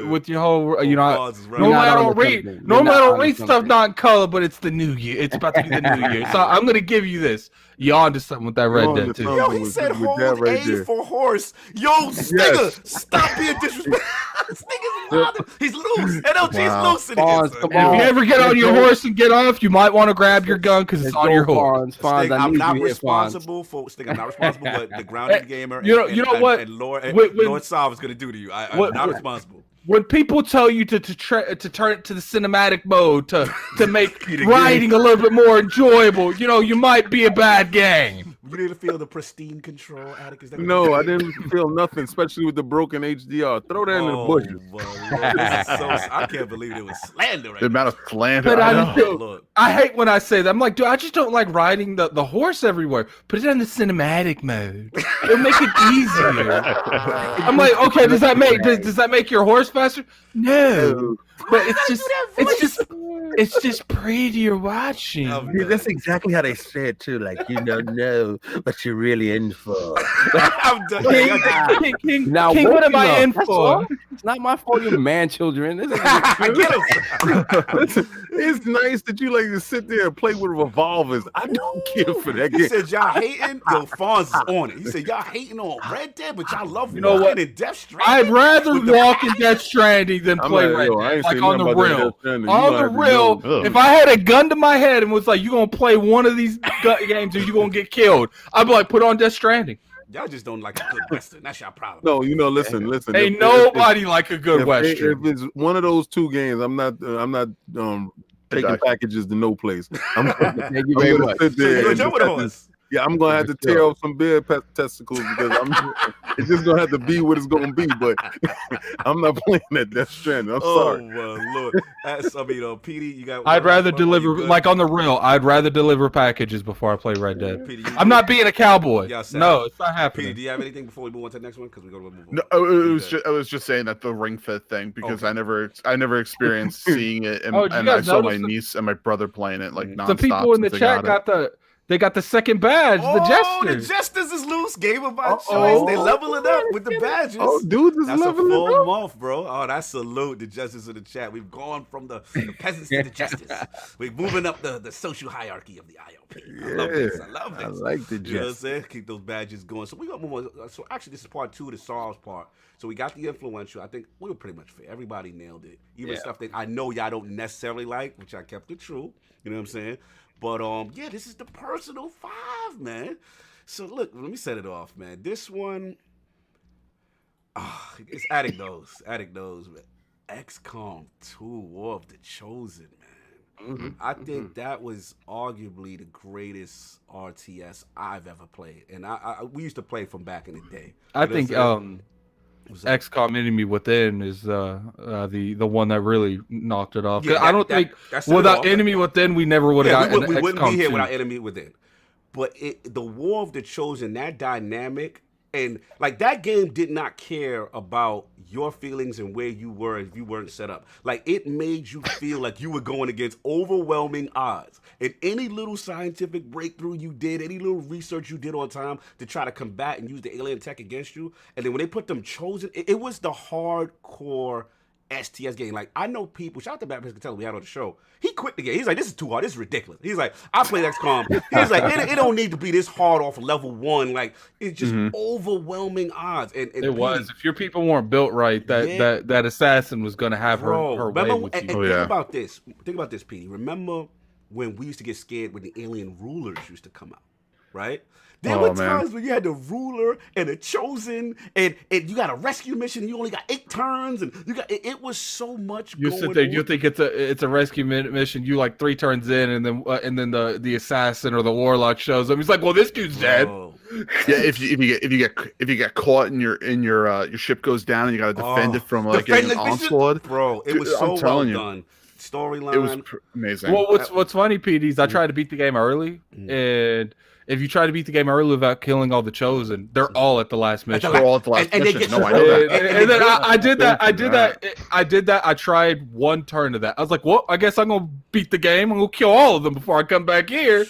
With your whole, you know, Pause is right. normally not I on don't the read. something. Normally I You're not don't on read something. stuff not in color, but it's the new year. It's about to be the new year, so I'm gonna give you this. You onto something with that Red on Dead to too. something. Yo, he with- said with hold that right A there. for horse. Yo, Stinger, stop being disrespectful. Stinger's wild. He's loose. NLG's loose in Fonz, here. come And if on. you ever get on your horse and get off, you might want to grab your gun because it's on your horse. Fonz, Sting, I I'm need not you here, Fonz. responsible for Sting. I'm not responsible for the grounded gamer. You know what? And Lord, When- Lord Sav is going to do to you. I'm What- not responsible. When people tell you to turn it to the cinematic mode to make riding a little bit more enjoyable, you know, you might be a bad game. You need to feel the pristine control, Atticus. No, I didn't feel nothing, especially with the broken HDR. Throw that in the bushes. I can't believe it was slander right The amount of slander. But I I know. do. Look. I hate when I say that. I'm like, dude, I just don't like riding the horse everywhere. Put it in the cinematic mode. It'll make it easier. I'm like, okay, does that make your horse faster? No. But it's just prettier watching. Yeah, that's exactly how they say it too. Like, you don't know what you're really in for. I'm done. King, Now, what am I in That's for? all. It's not my fault. You're man children. This is I get him. Listen, it's nice that you like to sit there and play with revolvers. I don't care for that He game. said y'all hating. Yo, Fonz is on it. He said y'all hating on Red Dead, but y'all love know what? in Death Stranding. I'd rather With the walk in Death Stranding than I'm play not- Red yo, I Dead. ain't Like saying on the nothing about that real. Death Stranding. You On gonna the have to real, know. Ugh. if I had a gun to my head and was like, you gonna play one of these games or you gonna get killed, I'd be like, put on Death Stranding. Y'all just don't like a good Western. That's your problem. No, listen. Ain't nobody like a good if Western. it's one of those two games, I'm not taking packages to no place. I'm gonna sit there. So you're jumping on us. Yeah, I'm gonna have to tear off some beer testicles because it's just gonna have to be what it's gonna be. But I'm not playing that Death Stranding. I'm sorry. Oh my Lord. That's, PD, you got. I'd rather deliver, like on the real. I'd rather deliver packages before I play Red Dead. PD, I'm not being a cowboy. No, it's not PD, happening. do you have anything before we move on to the next one? Because we're gonna move on. No, I was just saying that the Ring Fit thing because I never experienced seeing it, and I saw my niece and my brother playing it like nonstop. Some people in the chat got the second badge, the Jesters. The Jesters is loose. Game of my choice. They level it up with the badges. Oh, dude, that's leveling a it full up. month, bro. Oh, that's salute the Jesters in the chat. We've gone from the peasants to the Jesters. We're moving up the social hierarchy of the ILP. I love this. I love this. I like the Jesters. You know what I'm saying? Keep those badges going. So we're going to move on. So actually, this is part 2 of the SARS part. So we got the influential. I think we were pretty much fair. Everybody nailed it. Even stuff that I know y'all don't necessarily like, which I kept it true. You know what I'm saying? But yeah, this is the personal 5, man. So look, let me set it off, man. This one, it's Attack knows, man. XCOM 2 War of the Chosen, man. I think that was arguably the greatest RTS I've ever played, and we used to play from back in the day. I think XCOM Enemy Within is the one that really knocked it off. I don't think without Enemy Within we never would have gotten. We wouldn't be here 2. without Enemy Within. But the War of the Chosen, that dynamic, and like that game did not care about your feelings and where you were if you weren't set up. Like it made you feel like you were going against overwhelming odds. And any little scientific breakthrough you did, any little research you did on time to try to combat and use the alien tech against you, and then when they put them Chosen, it was the hardcore STS game. Like I know people, shout out to Batman Scatella we had on the show. He quit the game. He's like, this is too hard. This is ridiculous. He's like, I played XCOM. He's like, it don't need to be this hard off level 1. Like it's just overwhelming odds. And it was. If your people weren't built right, that assassin was gonna have her way with you. Think about this. Think about this, Petey. Remember when we used to get scared when the alien rulers used to come out, right? There were times when you had the ruler and the Chosen, and you got a rescue mission. You only got 8 turns, and you got it was so much. You sit there, you think it's a rescue mission. You like 3 turns in, and then the assassin or the warlock shows up. He's like, "Well, this dude's dead." Yeah, if you get caught and your ship goes down and you got to defend it from like an onslaught, bro. It was so well done. Storyline. It was amazing. Well, what's funny, PD, is I tried to beat the game early, and if you try to beat the game early without killing all the Chosen, they're all at the last mission. They're all at the last mission. They get I know that. And then I did that. I tried 1 turn of that. I was like, well, I guess I'm gonna beat the game. I'm gonna kill all of them before I come back here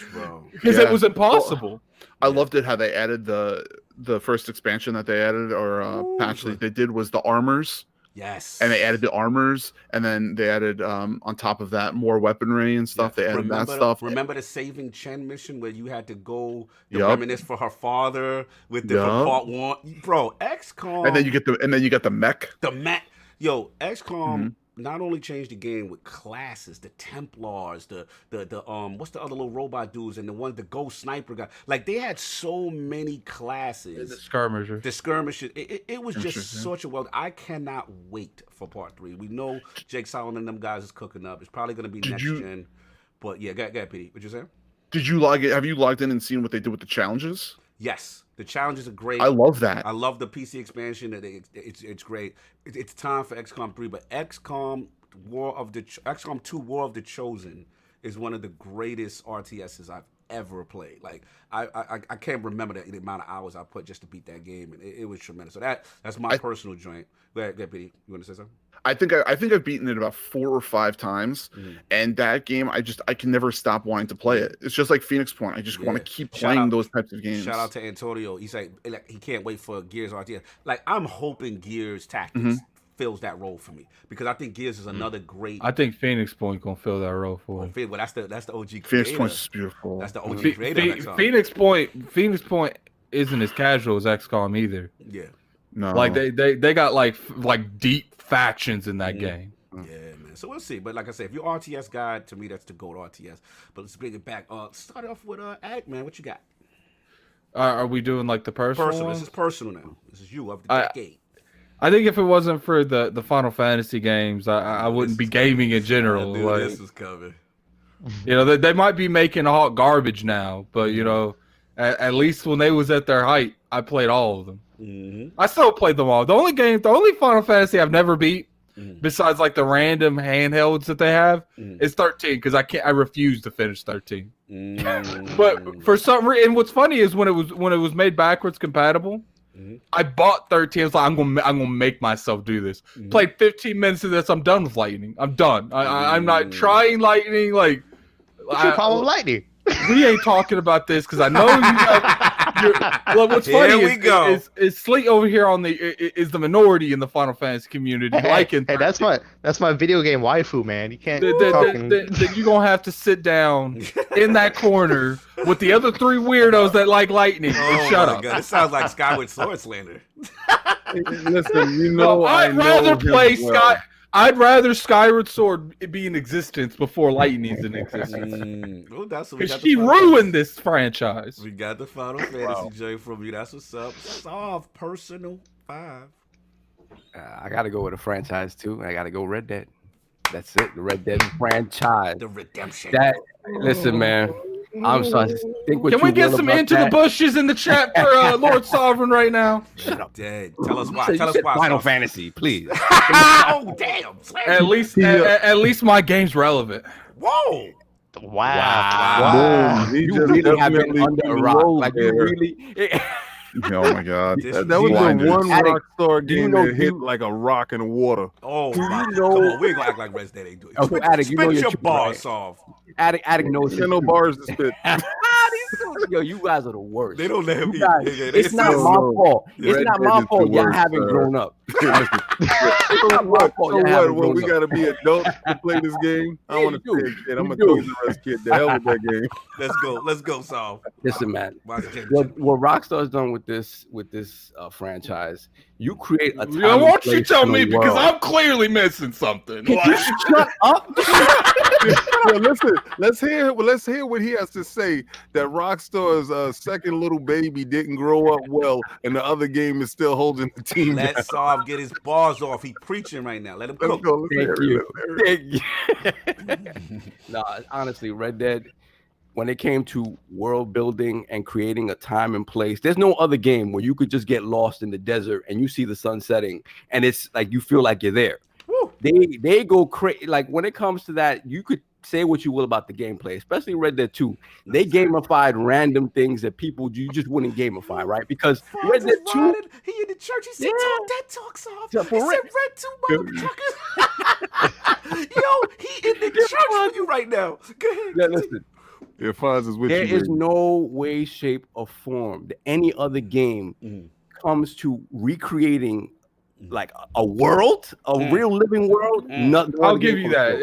because it was impossible. I loved it how they added the first expansion that they added or patch that they did was the armors. Yes. And they added the armors, and then they added on top of that more weaponry and stuff. They added that stuff. Remember the Saving Chen mission where you had to go reminisce for her father with the part 1, bro. XCOM. And then you get the mech. The mech. Yo, XCOM not only changed the game with classes, the Templars, the what's the other little robot dudes, and the ghost sniper guy. Like they had so many classes. The skirmishers. The skirmishers. It was just such a well. I cannot wait for part 3. We know Jake Solomon and them guys is cooking up. It's probably gonna be next gen. But yeah, go ahead, Petey. What you saying? Did you log it? Have you logged in and seen what they did with the challenges? Yes. The challenges are great. I love that. I love the PC expansion. It's great. It's time for XCOM 3, but XCOM 2 War of the Chosen is one of the greatest RTSs I've ever played. Like I can't remember the amount of hours I put just to beat that game, and it was tremendous. So that's my personal joint. Go ahead, Petey. You want to say something? I think I've beaten it about 4 or 5 times, and that game I can never stop wanting to play it. It's just like Phoenix Point. I just want to keep playing those types of games. Shout out to Antonio. He's like he can't wait for Gears RTS. Like I'm hoping Gears Tactics fills that role for me because I think Gears is another great. I think Phoenix Point gonna fill that role for him. Well, that's the OG creator. Phoenix Point is beautiful. That's the OG creator. Phoenix Point isn't as casual as XCOM either. Yeah. No. Like they got like deep factions in that game. Yeah, man. So we'll see. But like I said, if you're RTS guy, to me that's the GOAT RTS. But let's bring it back. Start off with Attack, man. What you got? Are we doing like the personal? Personal. ones? This is personal now. This is you of the decade. I think if it wasn't for the Final Fantasy games, I wouldn't be gaming in general. I knew Like, this was coming. you know, they might be making hot garbage now, but you know, at least when they was at their height, I played all of them. Mm-hmm. I still played them all. The only Final Fantasy I've never beat, besides like the random handhelds that they have, is 13 because I refuse to finish 13. But for some reason, and what's funny is when it was made backwards compatible, I bought 13. I was like, I'm gonna make myself do this. Played 15 minutes of this. I'm done with lightning. I'm done. I'm not trying lightning. Like, What's your problem with lightning? we ain't talking about this because I know you guys. Well, what's funny is Sleet over here is the minority in the Final Fantasy community. Hey, that's my video game waifu, man. You can't then you're gonna have to sit down in that corner with the other 3 weirdos that like lightning and shut up. God. It sounds like Skyward Sword slander. Listen, you know, I'd rather play Sky. I'd rather Skyward Sword be in existence before Lightning's in existence. Because she ruined this franchise. We got the Final Fantasy joint from you. That's what's up. Soft personal 5. I got to go with a franchise too. I got to go Red Dead. That's it. The Red Dead franchise. The redemption. Listen, man. I'm sorry. Can we get some Into the Bushes in the chat for Lord Sovereign right now? Shut up. Dead. Tell us why. Tell us why. Final Fantasy, please. Oh damn! At least my game's relevant. Whoa! Wow. You really have been under a rock. Like you really. Oh my God! That was the one Rockstar game that hit like a rock in the water. Oh my! Come on, we ain't gonna act like Resident ain't doing it. Okay, Attic, you know your your bars off. Attic knows. There's no bars to spit. Yo, you guys are the worst. They don't let him eat. It's not my fault. It's not my fault. Y'all haven't grown up. What? We gotta be adults to play this game. I want to play it. I'm a Toys R Us kid. The hell with that game. Let's go, Saul. Listen, man. What Rockstar's done with this franchise, you create a time. Why don't you tell me because I'm clearly missing something. Shut up. Well, listen. Let's hear what he has to say. That Rockstar's second little baby didn't grow up well, and the other game is still holding the team. Let Saul get his bars off. He preaching right now. Let him cook. Thank you. No, honestly, Red Dead. When it came to world building and creating a time and place, there's no other game where you could just get lost in the desert and you see the sun setting and it's like you feel like you're there. Woo. They go crazy. Like when it comes to that, you could say what you will about the gameplay, especially Red Dead 2. They gamified random things that you just wouldn't gamify, right? Because Red Dead 2, he in the church. He said, "Talk soft." He said, "Red 2 motherfuckers." Yo, he in the church with you right now. Go ahead. Yeah, listen. There is no way, shape, or form that any other game comes to recreating like a world, a real living world. I'll give you that.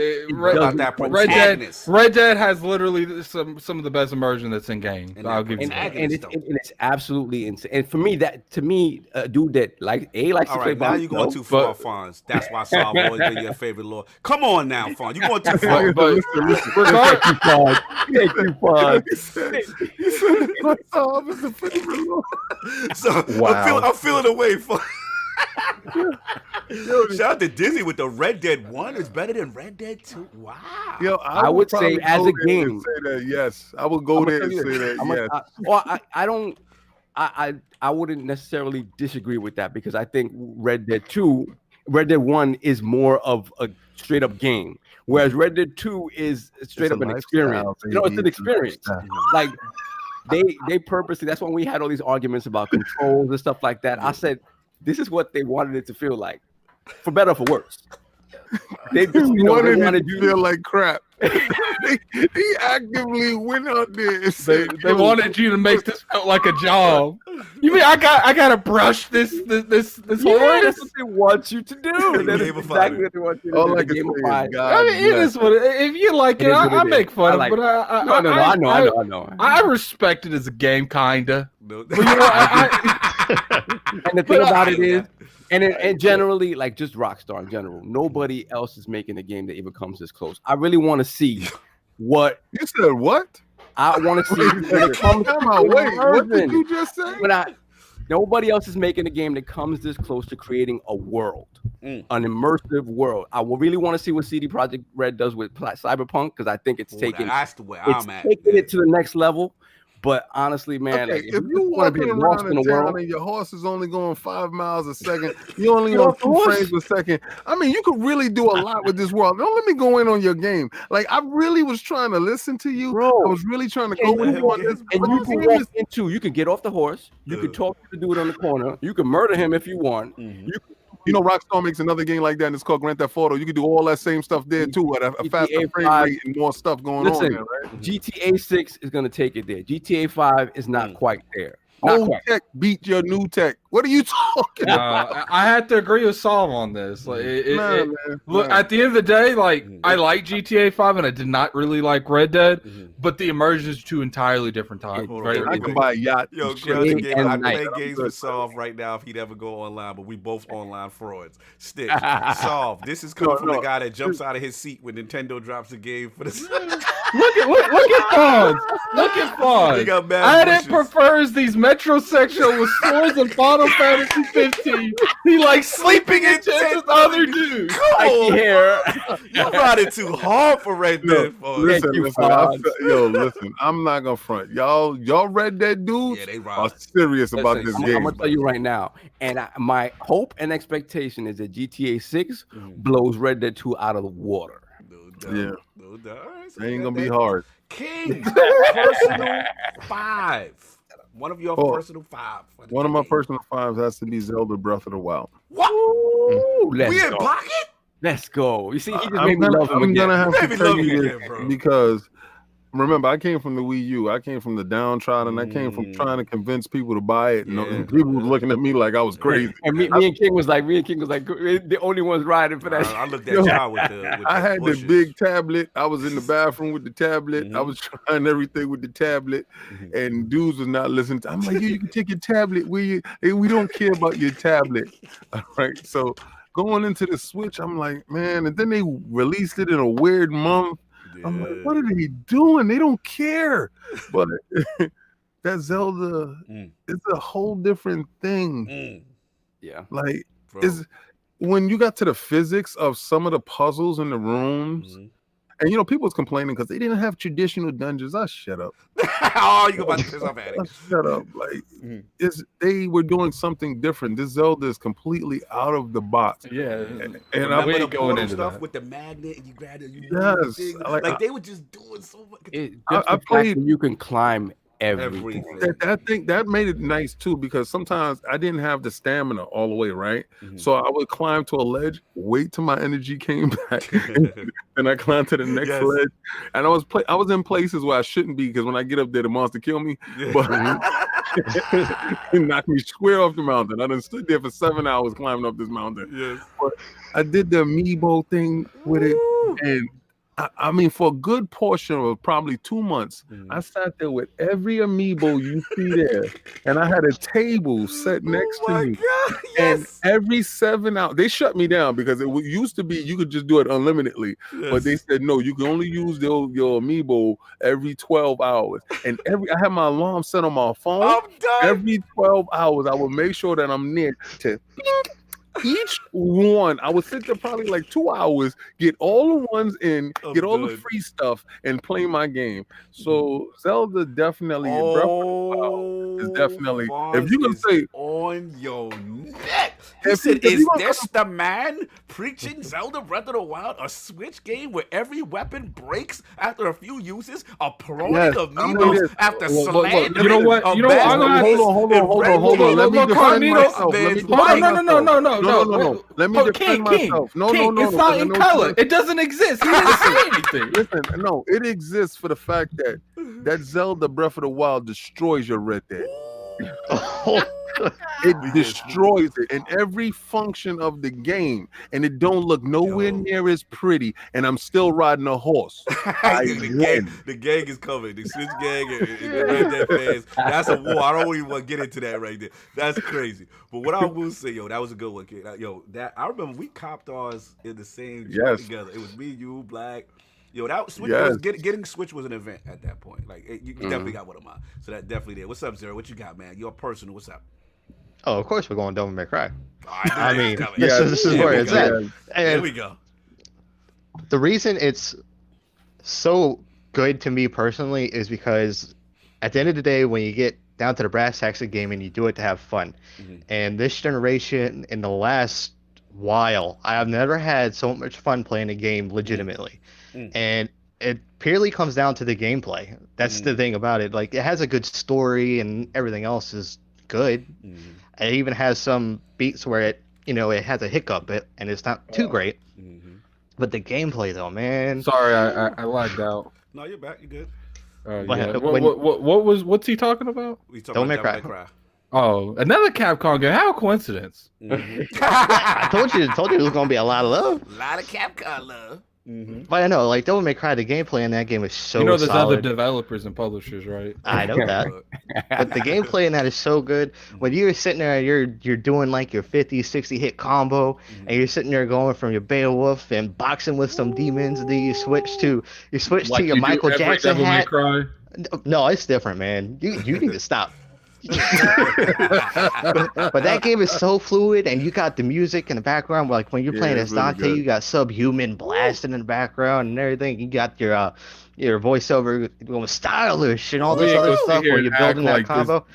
Red Dead has literally some of the best immersion that's in game. I'll give you that. And it's absolutely insane. And for me, dude that likes to play. Now you're going too far, Fonz. That's why Saul always been your favorite lord. Come on now, Fonz. You're going too far. Thank you, Fonz. So I'm feeling away, Fonz. Shout out to Disney with the Red Dead 1 is better than Red Dead 2. Wow. Yo, I would say as a game, say that, yes. I would go there and say that, yes. I wouldn't necessarily disagree with that because I think Red Dead 1 is more of a straight up game, whereas Red Dead 2 is straight up an experience. It's an experience. Like they purposely. That's when we had all these arguments about controls and stuff like that. I said, this is what they wanted it to feel like, for better or for worse. They wanted it to feel like crap. He actively went out there and said, they wanted you to make this feel like a job. You mean I gotta brush this horse? That's what they want you to do. That's exactly what they want you to do. It is what if you like it. I make fun of it, but I know. I respect it as a game, kinda. But you know, and the thing about it is, and generally, like just Rockstar in general, nobody else is making a game that even comes this close. I really want to see what you said. What? I want to see when it comes to Wait, what did immersion. you just say? Nobody else is making a game that comes this close to creating a world, an immersive world. I really want to see what CD Projekt Red does with Cyberpunk because I think it's taking it to the next level. But honestly, man, Okay, like, if you walking around in town and your horse is only going 5 miles a second, you only on 2 frames a second. I mean, you could really do a lot with this world. Don't let me go in on your game. Like, I really was trying to listen to you. Bro, I was really trying to go with you on this. And you can walk into, you can get off the horse, you can talk to the dude on the corner, you can murder him if you want. You know, Rockstar makes another game like that, and it's called Grand Theft Auto. You can do all that same stuff there too, at a faster frame rate and more stuff going on there, right? GTA 6 is going to take it there. GTA 5 is not quite there. Old tech beat your new tech. What are you talking about? I had to agree with Solve on this. Like, look, at the end of the day, like I like GTA 5 and I did not really like Red Dead, but the immersion is two entirely different times. Right? I can buy a yacht. Yo, I play games with Solve right now if he'd ever go online, but we both online frauds. Stick. Solve. This is coming from the guy that jumps out of his seat when Nintendo drops a game for the Look at Fonz. Look at Fonz. Adit prefers these metrosexual with swords and Final Fantasy 15. He likes sleeping in tents with other dudes. You brought it too hard for Red Dead. Listen, I'm not gonna front. Y'all Red Dead dudes are serious about this game. I'm gonna tell you right now, and my hope and expectation is that GTA 6 blows Red Dead 2 out of the water. Yeah. It ain't gonna be hard. King, personal 5. One of your personal 5. One of my personal 5s has to be Zelda Breath of the Wild. What? We in pocket? Let's go. You see, he just I'm made me love him again. gonna have to tell you this, bro. Because remember, I came from the Wii U. I came from the downtrodden. I came from trying to convince people to buy it. And people were looking at me like I was crazy. And me and King was like, the only ones riding for that. I looked at y'all with the I had the big tablet. I was in the bathroom with the tablet. I was trying everything with the tablet, and dudes was not listening. I'm like, you can take your tablet. We don't care about your tablet. All right, so going into the Switch, I'm like, man, and then they released it in a weird month. I'm like, what are they doing? They don't care. But that Zelda is a whole different thing. Yeah. Like, is when you got to the physics of some of the puzzles in the rooms, and you know, people was complaining because they didn't have traditional dungeons. Shut up. You about to piss off at it. Shut up. Like, they were doing something different. This Zelda is completely out of the box. Yeah. And I'm going into stuff with the magnet and you grab it. Like they were just doing so much. I played. You can climb everything. That made it nice too, because sometimes I didn't have the stamina all the way, right? So I would climb to a ledge, wait till my energy came back, and I climbed to the next ledge. And I was in places where I shouldn't be, because when I get up there, the monster kill me. But it knocked me square off the mountain. I done stood there for 7 hours climbing up this mountain. But I did the amiibo thing with it, and I mean, for a good portion of probably 2 months, I sat there with every amiibo you see there, and I had a table set next to me. And every 7 hours, they shut me down, because it used to be you could just do it unlimitedly, but they said no, you can only use your amiibo every 12 hours. And I had my alarm set on my phone. Every 12 hours, I would make sure that I'm near to. Each one, I would sit there probably like 2 hours, get all the ones in, get all the free stuff, and play my game. So Zelda definitely, is definitely. If you can say on your neck, he said, "Is this the man preaching Zelda Breath of the Wild, a Switch game where every weapon breaks after a few uses, a proning of needles after slaying?" You know what? Hold on. Let me defend myself. No. Let me defend myself. No. It's not in color. It doesn't exist. He didn't say anything. Listen, no, it exists for the fact that Zelda Breath of the Wild destroys your Red Dead. It destroys it in every function of the game, and it don't look nowhere near as pretty. And I'm still riding a horse. The gang is coming. The Switch gang and the Red Dead fans. That's a war. I don't even want to get into that right there. That's crazy. But what I will say, that was a good one, kid. I remember we copped ours in the same joint together. It was me, you, Black. Yo, that Switch Yes. getting Switch was an event at that point. Like you definitely got one of mine. So that definitely did. What's up, Zero? What you got, man? You're personal. What's up? Oh, of course we're going Devil May Cry. I mean, coming. this is where it's at. Here And we go. the reason it's so good to me personally is because at the end of the day, when you get down to the brass tacks of gaming, you do it to have fun. And this generation, in the last while, I have never had so much fun playing a game legitimately. And it purely comes down to the gameplay. That's the thing about it. Like, it has a good story and everything else is good. It even has some beats where it, you know, it has a hiccup and it's not too great. But the gameplay, though, man. Sorry, I lagged out. No, you're back. You good? Yeah. What's he talking about? We talking about Devil May Cry. Oh, another Capcom game. How a coincidence? I told you it was gonna be a lot of love. A lot of Capcom love. But I know, like, Devil May Cry, the gameplay in that game is so You know, there's solid. other developers and publishers, right? I know that. But the gameplay in that is so good. When you're sitting there and you're doing like your 50, 60 hit combo, and you're sitting there going from your Beowulf and boxing with some demons, and then you switch to Like your you do Michael every Jackson Devil May hat. Cry. No, it's different, man. You need to stop. But that game is so fluid, and you got the music in the background. Like when you're playing it's as really Dante, good. you got Subhuman blasting in the background and everything. You got your voiceover going stylish and all this We ain't other gonna sit stuff here where and you're building that act like this. combo.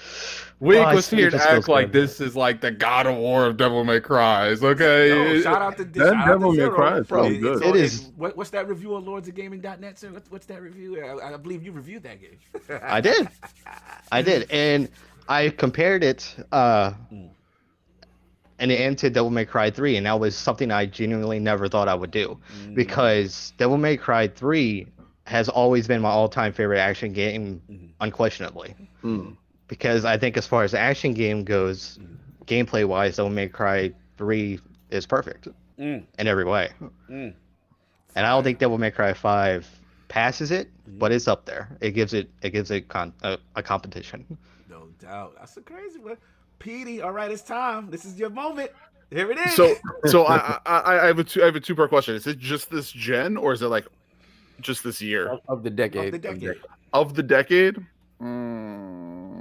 We ain't Oh, gonna it sit here and just act feels like good. this is like the God of War of Devil May Cries, okay? No, shout out to That shout out Devil to May Zero. Cry is probably It- good. it's It on- is. it's- what's that review on lordsofgaming.net, sir? What's that review? I believe you reviewed that game. I did, and I compared it in the end to Devil May Cry 3, and that was something I genuinely never thought I would do, because Devil May Cry 3 has always been my all-time favorite action game, unquestionably. Because I think as far as the action game goes, gameplay-wise, Devil May Cry 3 is perfect in every way. And I don't think Devil May Cry 5 passes it, but it's up there. It gives it a competition. No doubt. That's a crazy one. Petey, all right, it's time. This is your moment. Here it is. So I have a two-part question. Is it just this gen, or is it like just this year Of the decade. Of the decade. of the decade?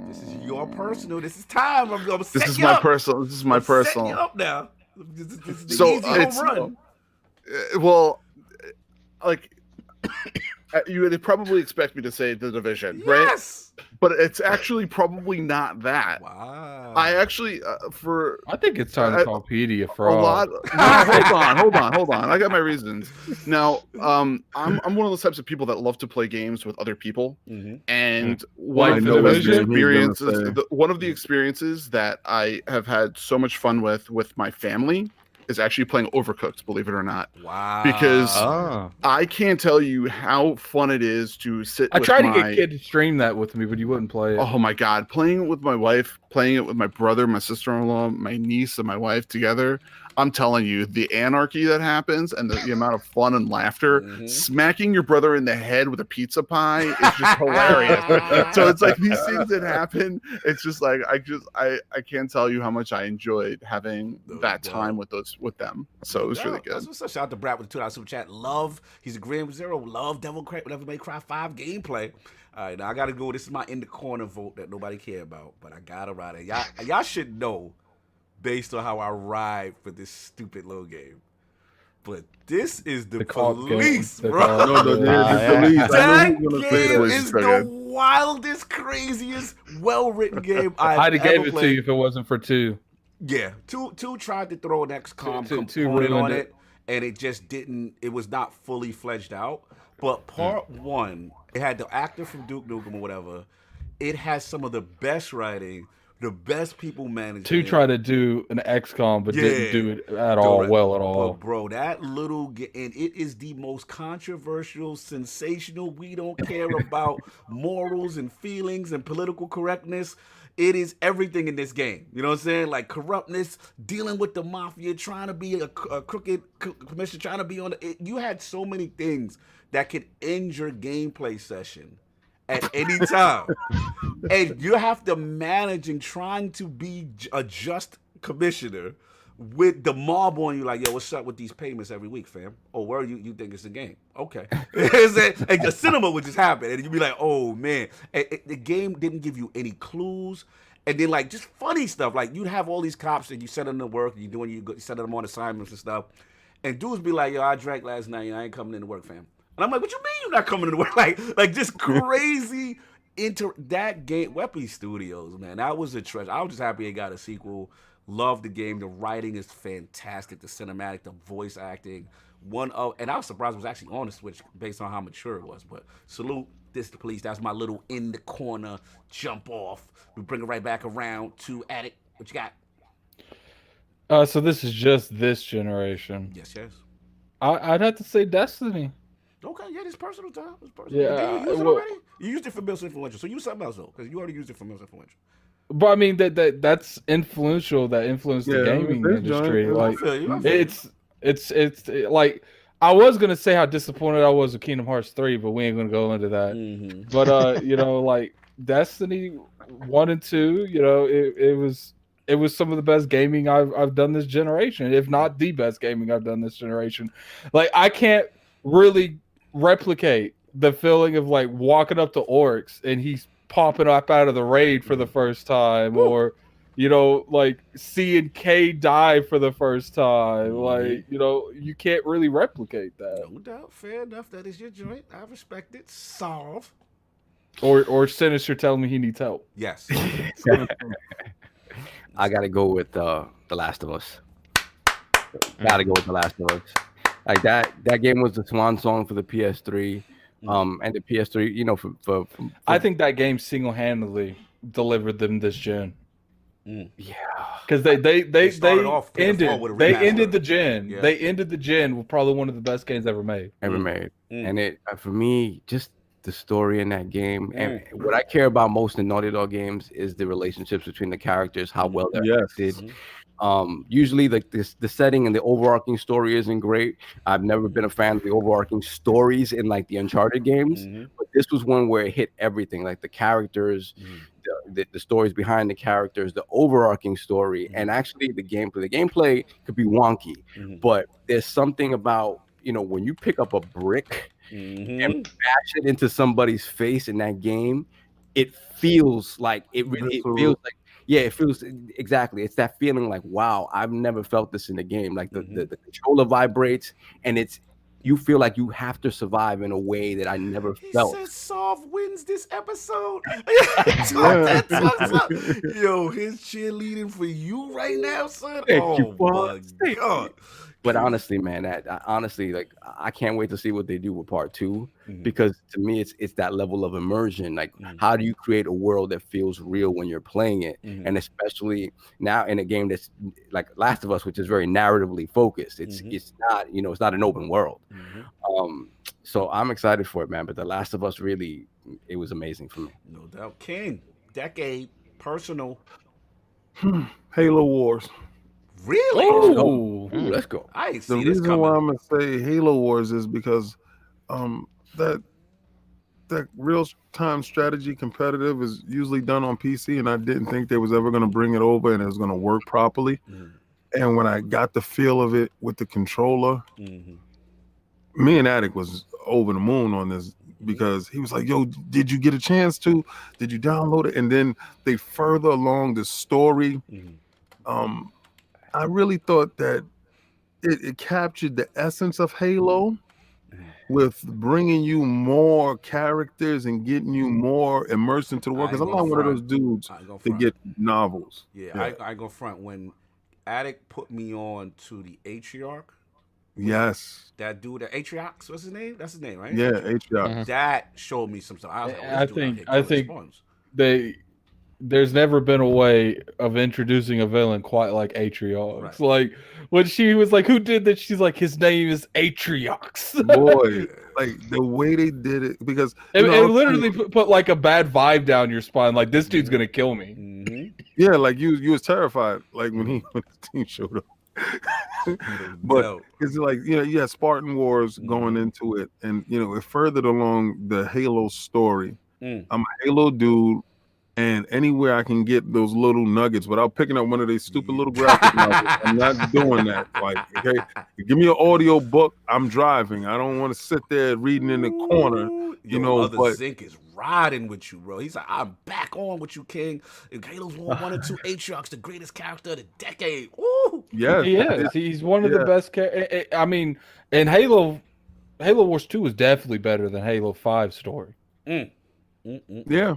This is your personal. This is time. I'm This set is you my up. personal. This is my I'm setting personal. you up now. This is the So, easy home it's- run. Well, like they probably expect me to say The Division, right? Yes. But it's actually probably not that. Wow. I actually for I think it's time to call PD a a fraud. lot. No, hold on. I got my reasons. Now, I'm one of those types of people that love to play games with other people, and one Like of The the Division? experiences, one of the experiences that I have had so much fun with my family is actually playing Overcooked, believe it or not. Wow. Because Oh. I can't tell you how fun it is to sit. I with tried to my- get Kid to stream that with me, but you wouldn't play it. Oh my god, playing it with my wife, playing it with my brother, my sister-in-law, my niece, and my wife together. I'm telling you, the anarchy that happens and the amount of fun and laughter, smacking your brother in the head with a pizza pie is just hilarious. So it's like these things that happen. It's just like I can't tell you how much I enjoyed having that time with them. So it was really good. That's what's up. Shout out to Brad with the $2 super chat. Love. He's agreeing with Zero. Love Devil May Cry 5 gameplay. All right, now I gotta go. This is my in the corner vote that nobody care about, but I gotta ride it. Y'all should know based on how I ride for this stupid little game. But this is the cop game. police, The bro. cop- No, the yeah. police. I That know who's gonna say game that. is so the good. wildest, craziest, well-written game I've I'd have ever gave it played. to you if it wasn't for 2. Yeah, two tried to throw an XCOM Two component ruined on it. it, and it just didn't. It was not fully fledged out. But part one, it had the actor from Duke Nukem or whatever. It has some of the best writing, the best people management. 2 tried to do an XCOM, but Yeah. didn't do it at all Dude, well at But all. bro, that little and it is the most controversial, sensational. We don't care about morals and feelings and political correctness. It is everything in this game. You know what I'm saying? Like corruptness, dealing with the mafia, trying to be a crooked commissioner, trying to be on the. You had so many things that could end your gameplay session at any time. And you have to manage and trying to be a just commissioner with the mob on you, like, yo, what's up with these payments every week, fam? Oh, where you think it's a game? Okay. And the cinema would just happen, and you'd be like, oh man. The game didn't give you any clues, and then like just funny stuff. Like you'd have all these cops, and you send them to work, you send them on assignments and stuff, and dudes be like, yo, I drank last night, and I ain't coming into work, fam. And I'm like, what you mean you're not coming into work? Like just crazy. That game, Weapon Studios, man, that was a treasure. I was just happy it got a sequel. Love the game. The writing is fantastic. The cinematic, the voice acting. And I was surprised it was actually on the Switch based on how mature it was. But salute this to police. That's my little in the corner jump off. We bring it right back around to Attic. What you got? So this is just this generation. Yes. I'd have to say Destiny. Okay, yeah, it's personal time. It's personal. Yeah, Did you use it already? You used it for Most Influential, so use something else though, because you already used it for Most Influential. But I mean that's influential. That influenced the gaming industry. Like I feel you. it's like I was gonna say how disappointed I was with Kingdom Hearts 3, but we ain't gonna go into that. Mm-hmm. But like Destiny 1 and 2, it was some of the best gaming I've done this generation, if not the best gaming I've done this generation. Like I can't really replicate the feeling of like walking up to orcs and he's popping up out of the raid for the first time, or like seeing K die for the first time. Like you can't really replicate that. No doubt, fair enough. That is your joint. I respect it. Solve. Or Sinister telling me he needs help. Yes. I gotta go with The Last of Us. Gotta go with The Last of Us. Like that game was the swan song for the PS3, and the PS3. For I think that game single-handedly delivered them this gen. Yeah, because they ended the gen. Yeah. They ended the gen with probably one of the best games ever made. And it for me, just the story in that game, and what I care about most in Naughty Dog games is the relationships between the characters, how well they're acted. Usually like the setting and the overarching story isn't great. I've never been a fan of the overarching stories in like the Uncharted games, but this was one where it hit everything, like the characters, the stories behind the characters, the overarching story, and actually the gameplay. The gameplay could be wonky, but there's something about when you pick up a brick and bash it into somebody's face in that game, it feels like it feels like. Yeah, it feels exactly. It's that feeling like, wow, I've never felt this in the game. Like the controller vibrates, and you feel like you have to survive in a way that I never felt. He says Solve wins this episode. Yo, his cheerleading for you right now, son. My God. But honestly, man, I can't wait to see what they do with part 2, because to me, it's that level of immersion. Like, how do you create a world that feels real when you're playing it, and especially now in a game that's like Last of Us, which is very narratively focused. It's not it's not an open world. So I'm excited for it, man. But The Last of Us really, it was amazing for me. No doubt. King, decade, personal. Halo Wars. Really? Oh, let's go. I ain't The see this reason coming. why I'm gonna say Halo Wars is because that real-time strategy competitive is usually done on PC, and I didn't think they was ever gonna bring it over and it was gonna work properly. And when I got the feel of it with the controller, me and Attic was over the moon on this, because he was like, yo, did you get a chance to? Did you download it? And then they further along the story. I really thought that it captured the essence of Halo with bringing you more characters and getting you more immersed into the world. Because I'm not one of those dudes that get novels. I go front. When Attic put me on to the Atriarch. Yes. That dude, the Atriox, what's his name? That's his name, right? Yeah, Atriarch. That showed me some stuff. I was like, I think there's never been a way of introducing a villain quite like Atriox. Right. Like when she was like, "Who did that?" She's like, "His name is Atriox." Boy, like the way they did it, because it literally put like a bad vibe down your spine. Like, this dude's gonna kill me. Yeah, like you was terrified, like when his team showed up. But it's like you had Spartan Wars going into it, and it furthered along the Halo story. I'm a Halo dude. And anywhere I can get those little nuggets without picking up one of these stupid little graphic novels, I'm not doing that. Like, okay, give me an audio book. I'm driving. I don't want to sit there reading in the corner. You know, Other but Zinc is riding with you, bro. He's like, I'm back on with you, King. And Halo's 1 and 2 Aatrox, the greatest character of the decade. Woo! yeah, He is. He's one of the best. I mean, and Halo Wars 2 is definitely better than Halo 5 story. yeah.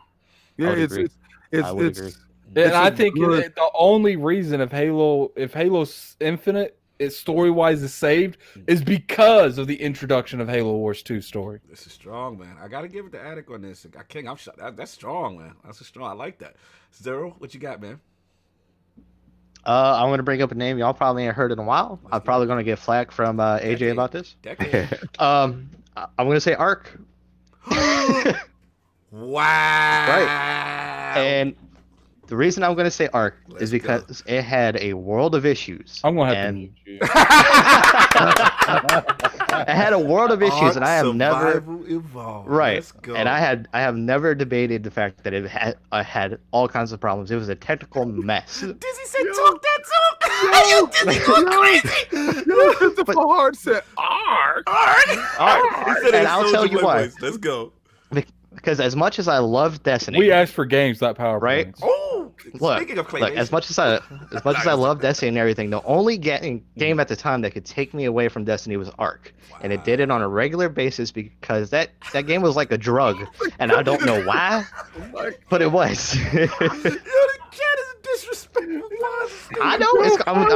I would agree. And I think the only reason if Halo's Infinite story wise is saved is because of the introduction of Halo Wars 2 story. This is strong, man. I gotta give it to Attic on this. King, I'm shot. That's strong, man. That's strong. I like that. Zero, what you got, man? I'm gonna bring up a name y'all probably ain't heard in a while. I'm probably gonna get flack from AJ about this. I'm gonna say Ark. Wow. Right. And the reason I'm gonna say Ark is because it had a world of issues. I'm gonna have to mute you. It had a world of issues, and I have never evolved. right. Let's go. And I have never debated the fact that it had all kinds of problems. It was a technical mess. Dizzy said, "Talk that talk." You Dizzy going crazy. Christopher Hart said, "Ark." He said, And I'll tell you why. Let's go. Because as much as I love Destiny, We asked for games, not PowerPoints. right? Oh, speaking of Look, as much as I love Destiny and everything, the only game at the time that could take me away from Destiny was Ark, and it did it on a regular basis because that game was like a drug, and I don't know why, but it was. Yo, the cat is disrespectful. I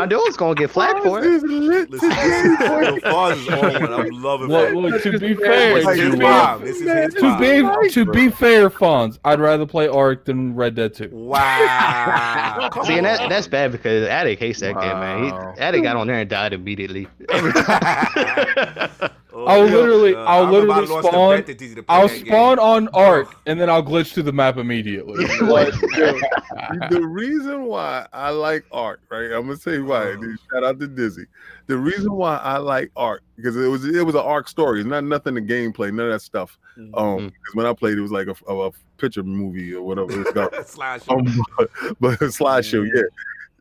know it's gonna get flack for it. Listen, Fonz is on one. I'm loving it. Look, to be fair, This is his vibe. This is his vibe. to be fair, Fonz, I'd rather play Ark than Red Dead 2. Wow. See, and that's bad because Attic hates that game, man. Attic got on there and died immediately every time. I'll literally I'll spawn on Ark and then I'll glitch to the map immediately. The reason why I like Ark, right? I'm gonna say why. Shout out to Dizzy. The reason why I like Ark because it was an Ark story. It's not nothing to gameplay, none of that stuff. Because when I played, it was like a picture movie or whatever it's called. Slideshow. But a slideshow, yeah.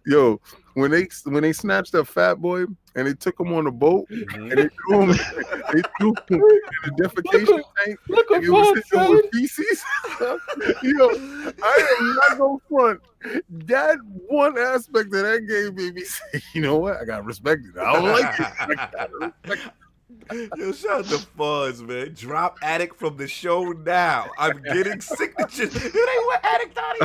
Yo, when they snatched that fat boy and they took him on the boat and they threw him in the defecation tank and it was filled with feces. Yo, I am not gonna front. That one aspect of that game made me say, you know what? I gotta respect it. I don't like it. I gotta respect it. Yo, shout out to Fuzz, man. Drop Attic from the show now. I'm getting signatures. It ain't what Attic thought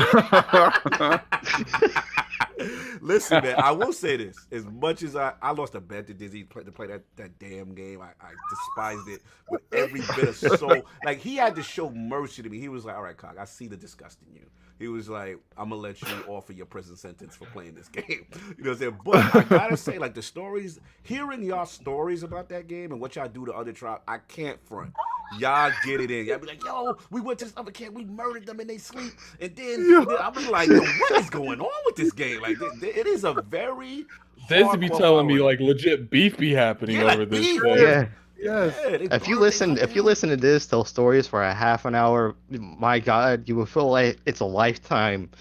he Listen, man, I will say this. As much as I lost a bet to Dizzy to play that damn game, I despised it with every bit of soul. Like, he had to show mercy to me. He was like, all right, Cog, I see the disgust in you. He was like, I'm going to let you off of your prison sentence for playing this game. You know what I'm saying? But I got to say, like, the stories, hearing y'all stories about that game and what y'all do to other tribes, I can't front. Y'all get it in. Y'all be like, yo, we went to this other camp, we murdered them in they sleep. And then I'll be like, yo, what is going on with this game? Like, it is a very Dizzy be telling me, like, legit beef be happening over this beef, thing. Yeah. Yes. If you listen to this tell stories for a half an hour, my God, you will feel like it's a lifetime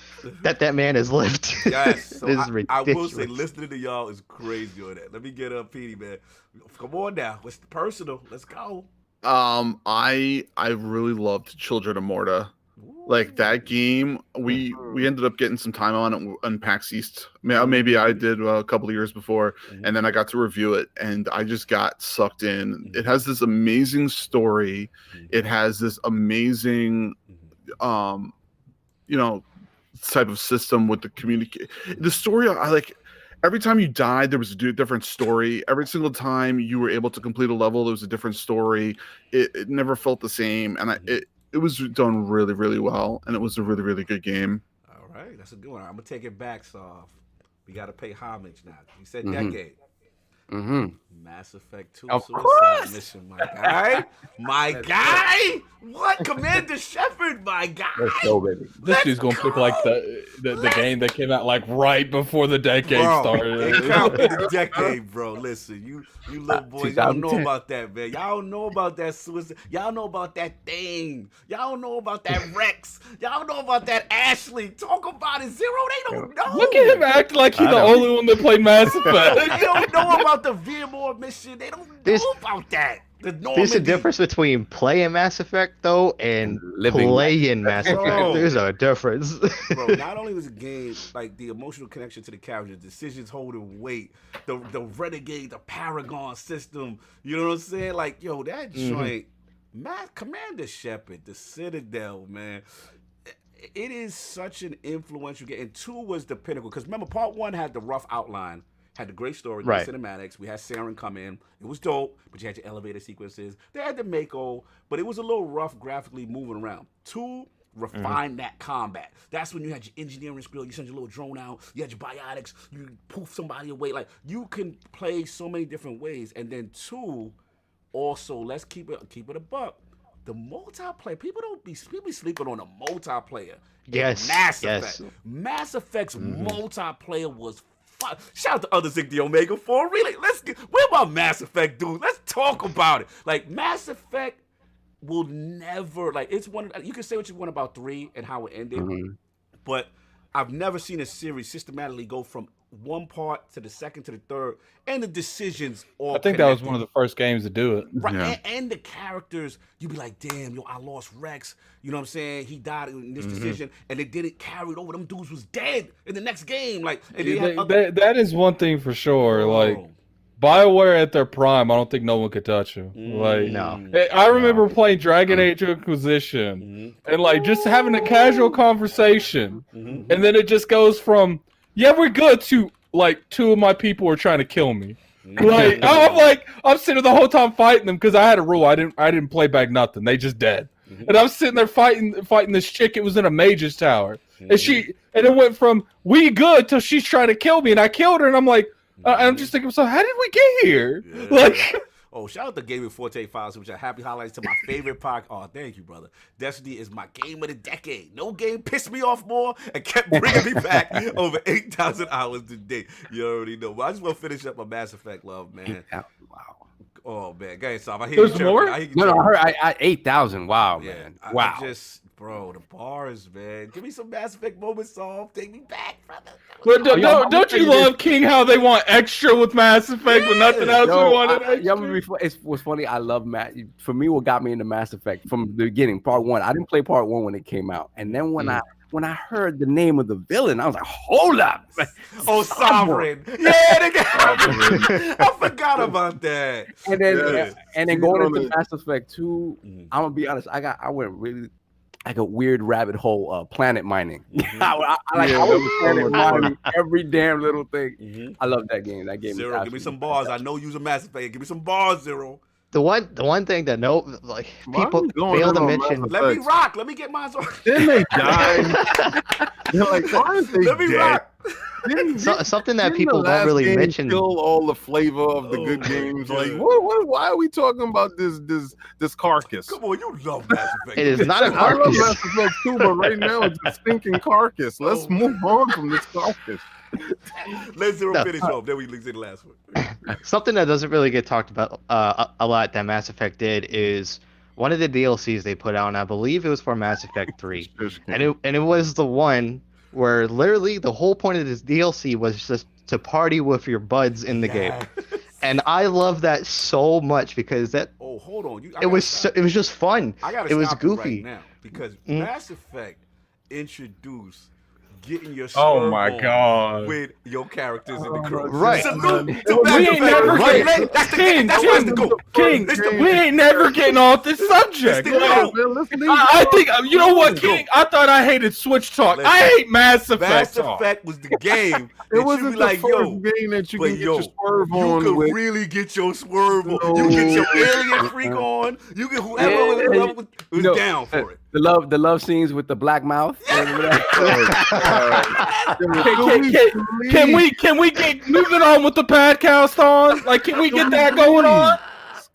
that man has lived. Yes, so This is I ridiculous. will say listening to y'all is crazy on that. Let me get up, Petey, man. Come on now, what's the personal? Let's go. I really loved Children of Morta. Like that game, we ended up getting some time on it on PAX East. Maybe I did a couple of years before, and then I got to review it, and I just got sucked in. It has this amazing story. It has this amazing, type of system with the communicate. The story, I like. Every time you died, there was a different story. Every single time you were able to complete a level, there was a different story. It never felt the same, and it was done really, really well, and it was a really, really good game. All right, that's a good one. I'm gonna take it back, Soft. We gotta pay homage now. You said decade. Mass Effect 2 Suicide Mission, my guy. My guy. What? got Commander Shepard, my guy. Let's go, baby. This dude's gonna pick like the game that came out like right before the decade started. It can't be the decade, bro. Listen, you little boys, y'all don't know about that, man. Y'all don't know about that suicide. Y'all know about that thing. Y'all don't know about that Rex. Y'all don't know about that Ashley. Talk about it, Zero. They don't know. Look at him acting like he's the only one that played Mass Effect. They don't know about the Veermore mission. They don't know about that. There's a difference between playing Mass Effect though and playing Mass Effect. Bro. There's a difference. Bro, not only was the game like the emotional connection to the characters, decisions holding weight, the Renegade, the Paragon system. You know what I'm saying? Like, yo, that joint, Commander Shepard, the Citadel, man. It is such an influential game. And 2 was the pinnacle. Because remember, part 1 had the rough outline. Had the great story, the cinematics. We had Saren come in. It was dope, but you had your elevator sequences. They had the Mako, but it was a little rough graphically moving around. 2 refined that combat. That's when you had your engineering skill. You send your little drone out. You had your biotics. You poof somebody away. Like, you can play so many different ways. And then 2, also, let's keep it a buck. The multiplayer, people be sleeping on the multiplayer. Yes, Mass Effect. Mass Effect's multiplayer was fun. Shout out to other Zig the Omega for really. Where my Mass Effect dude? Let's talk about it. Like, Mass Effect will never, like, it's one. You can say what you want about 3 and how it ended, but I've never seen a series systematically go from one part to the second to the third, and the decisions all. I think that was one of the first games to do it. Right, yeah. And the characters, you'd be like, damn, yo, I lost Rex. You know what I'm saying? He died in this decision, and they didn't carry it over. Them dudes was dead in the next game. Like, and that is one thing for sure. Like, BioWare at their prime, I don't think no one could touch you. Like, no. I remember playing Dragon Age Inquisition and like just having a casual conversation, and then it just goes from yeah, we're good to like 2 of my people are trying to kill me. Like, I'm sitting there the whole time fighting them because I had a rule. I didn't play back nothing. They just dead. And I'm sitting there fighting this chick. It was in a mage's tower, and it went from we good till she's trying to kill me, and I killed her. And I'm like, I'm just thinking, so how did we get here? Yeah. Like. Oh, shout out to Gaming Forte Files, which are happy highlights to my favorite podcast. Oh, thank you, brother. Destiny is my game of the decade. No game pissed me off more and kept bringing me back over 8,000 hours today. You already know. But I just want to finish up my Mass Effect love, man. Wow. Oh, man. Go ahead, Sam. I hear There's you more? No, I heard I 8,000. Wow, yeah, man. Wow. Bro, the bars, man. Give me some Mass Effect moments, Saul. Take me back, brother. But don't you love King how they want extra with Mass Effect, but nothing else we wanted extra? It was funny. I love Mass. For me, what got me into Mass Effect from the beginning, part 1. I didn't play part 1 when it came out, and then when I heard the name of the villain, I was like, hold up. Oh, Sovereign. Yeah, I forgot about that. And then going into Mass Effect 2, I'm gonna be honest. I went really like a weird rabbit hole planet mining. I was planet mining every damn little thing. I love that game. That game. Zero, give me some bars. I know you're a Mass Effect. Give me some bars, Zero. The one thing that people fail to mention. Let me rock. Let me get mine. Then they die. They're like, why is they Let me dead? rock. Something that people don't really mention. Kill all the flavor of the good games. Like, why are we talking about this carcass? Come on, you love Mass Effect. It is not a I love carcass. Mass Effect too, but right now it's a stinking carcass. Let's move on from this carcass. Let Zero finish off. Then we say the last one. Something that doesn't really get talked about a lot that Mass Effect did is one of the DLCs they put out, and I believe it was for Mass Effect 3. And it was the one where literally the whole point of this DLC was just to party with your buds in the game. And I love that so much because that. Oh, hold on. It was just fun. It was stop goofy right now because Mass Effect introduced getting your Oh my god! with your characters in the crew. Right. We ain't never getting King. We ain't never getting off this subject. I think you know what, King. I thought I hated Switch talk. I hate Mass Effect. Mass Effect was the game. It wasn't the like, first game that you can get your swerve on. You with. can really get your swerve on. You get your alien freak on. You get whoever was down for it. The love scenes with the black mouth. Can we get moving on with the podcast on? Like, can we get that going on?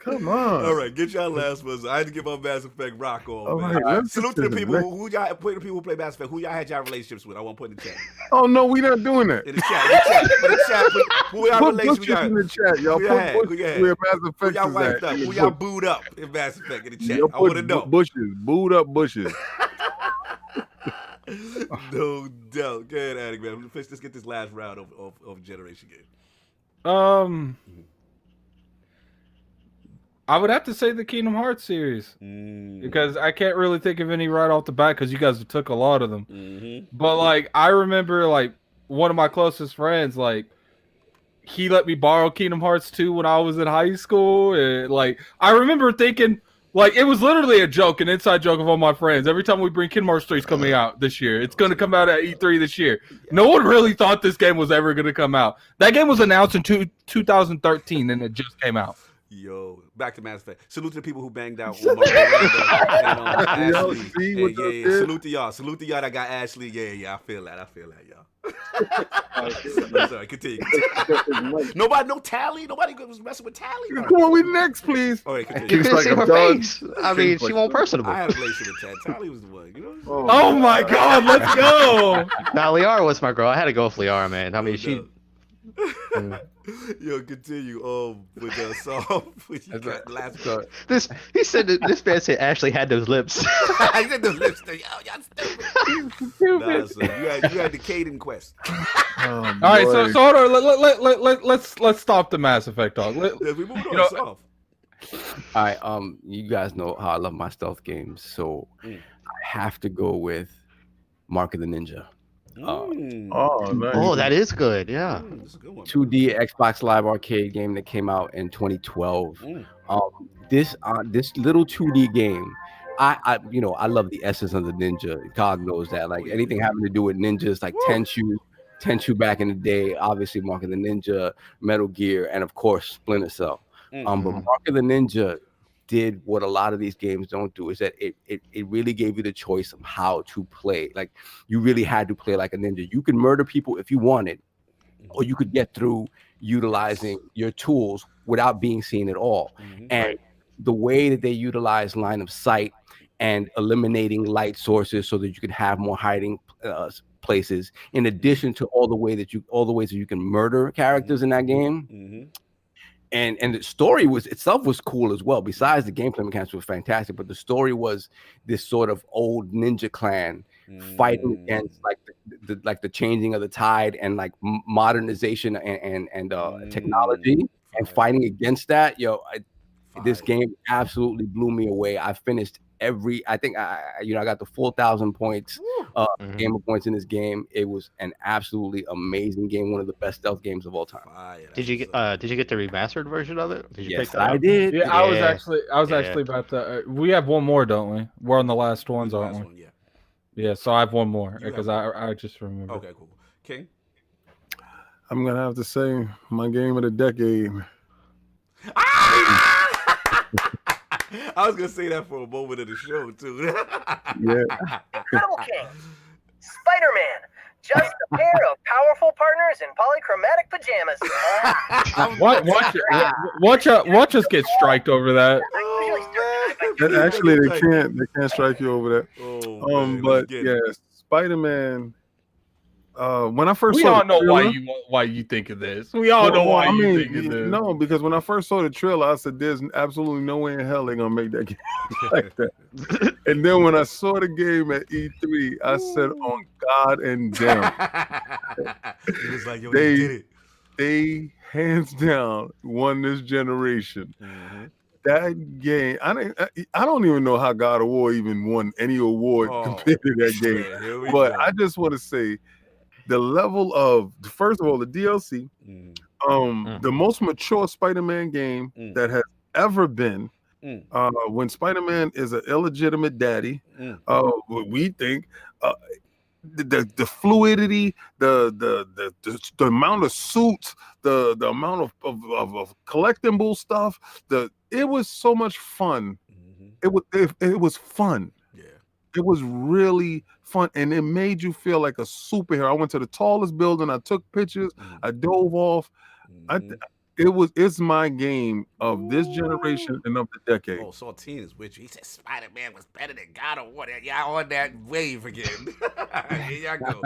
Come on. All right, get y'all last ones. I had to get my Mass Effect rock on, All man. right, let's Salute get to the to the people next- who y'all put the people who play Mass Effect. Who y'all had y'all relationships with? I want to put in the chat. Oh no, we not doing that. In the chat. Put in the chat. Who y'all Put relationships bushes with? in the chat, y'all. Who y'all had? Put Who y'all bushes had? where Mass Who Effect y'all is wiped at. up? Who y'all booed up in Mass Effect in the chat? Y'all I want to put know. bushes, booed up bushes. No doubt. Go ahead, Attic, man. Let's get this last round of Generation game. I would have to say the Kingdom Hearts series because I can't really think of any right off the bat because you guys took a lot of them. But like, I remember like one of my closest friends, like he let me borrow Kingdom Hearts 2 when I was in high school, and like I remember thinking like it was literally a joke, an inside joke of all my friends. Every time we bring Kingdom Hearts 3 is coming out this year, it's going to come out at E3 this year. No one really thought this game was ever going to come out. That game was announced in 2013, and it just came out. Yo, back to Mass Effect. Salute to the people who banged out Miranda and Ashley. see what y'all did? Salute to y'all. Salute to y'all that got Ashley. Yeah. I feel that, y'all. I'm sorry. Continue. Nobody, no Tally. Nobody was messing with Tally. Come on, we next, please. All right, You continue. couldn't see her done. face. I mean, she won't personable. I had a relationship with Tally was the one. You know. Oh my God, let's go! Now, Liara was my girl. I had to go with Liara, man. I mean, she. Yo, continue. With Saul. With you got last one. He said that this man said Ashley had those lips. I said the lipstick. Yo, y'all stupid. Nah, son, you had the Caden quest. All right, so hold on. Let's stop the Mass Effect talk. We moved on. Soft. All right, you guys know how I love my stealth games, so I have to go with Mark of the Ninja. Oh, nice. Oh, that is good. Yeah. That's a good one. 2D Xbox Live Arcade game that came out in 2012. This little 2D game, I love the essence of the ninja. God knows that. Like anything having to do with ninjas, like Tenchu back in the day, obviously Mark of the Ninja, Metal Gear, and of course Splinter Cell. But Mark of the Ninja did what a lot of these games don't do, is that it really gave you the choice of how to play. Like you really had to play like a ninja. You could murder people if you wanted, or you could get through utilizing your tools without being seen at all. And the way that they utilize line of sight and eliminating light sources so that you could have more hiding places, in addition to all the ways that you can murder characters in that game. And the story itself was cool as well. Besides the gameplay mechanics was fantastic, but the story was this sort of old ninja clan fighting against like the changing of the tide and like modernization and technology, and fighting against that. This game absolutely blew me away. I finished I got the full 1,000 points, gamer points in this game. It was an absolutely amazing game, one of the best stealth games of all time. Did you get the remastered version of it? Did you Yes, pick that I up? did. Yeah, I was actually about to. We have one more, don't we? We're on the last ones, aren't we? One, yeah. Yeah, so I have one more You because have I just remember. Okay, cool. King? I'm gonna have to say my game of the decade. I was gonna say that for a moment of the show too. Yeah. Incredible King, Spider-Man, just a pair of powerful partners in polychromatic pajamas. Watch us get striked over that. Actually, they can't strike you over that. Oh, man, but yeah, Spider-Man. When I first We saw all know trailer, why you think of this. We all know why you think of this. No, because when I first saw the trailer, I said, "There's absolutely no way in hell they're gonna make that game like that." And then when I saw the game at E3, I said, "On God and damn!" It was like, yo, they did it. They hands down won this generation. That game, I don't even know how God of War even won any award compared to that game. Yeah, but I just want to say, the level of, first of all, the DLC, the most mature Spider-Man game that has ever been. When Spider-Man is an illegitimate daddy, we think the fluidity, the amount of suits, the amount of collectible stuff, it was so much fun. It was fun. It was really fun, and it made you feel like a superhero. I went to the tallest building. I took pictures. I dove off. It's my game of this generation and of the decade. Oh, Saltine is with you. He said Spider-Man was better than God of War. Y'all on that wave again. Here y'all go.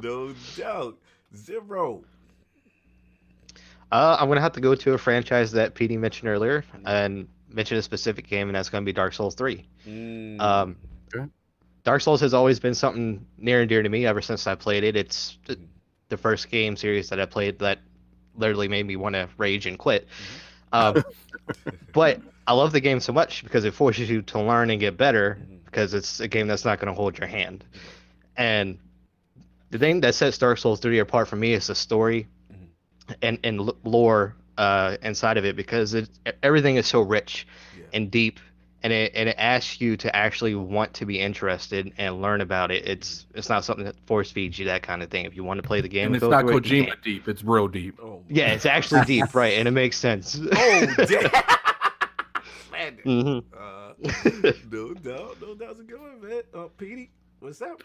No doubt. Zero. I'm gonna have to go to a franchise that PD mentioned earlier and mention a specific game, and that's gonna be Dark Souls 3. Dark Souls has always been something near and dear to me ever since I played it. It's the first game series that I played that literally made me want to rage and quit. But I love the game so much because it forces you to learn and get better because it's a game that's not going to hold your hand. And the thing that sets Dark Souls 3 apart from me is the story and lore inside of it, because everything is so rich and deep, and it asks you to actually want to be interested and learn about it. It's not something that force feeds you, that kind of thing. If you want to play the game, and it's not Kojima deep, it's real deep. Oh, yeah, it's actually deep, right? And it makes sense. Oh, damn. No doubt. That's a good one, man. Petey, what's up?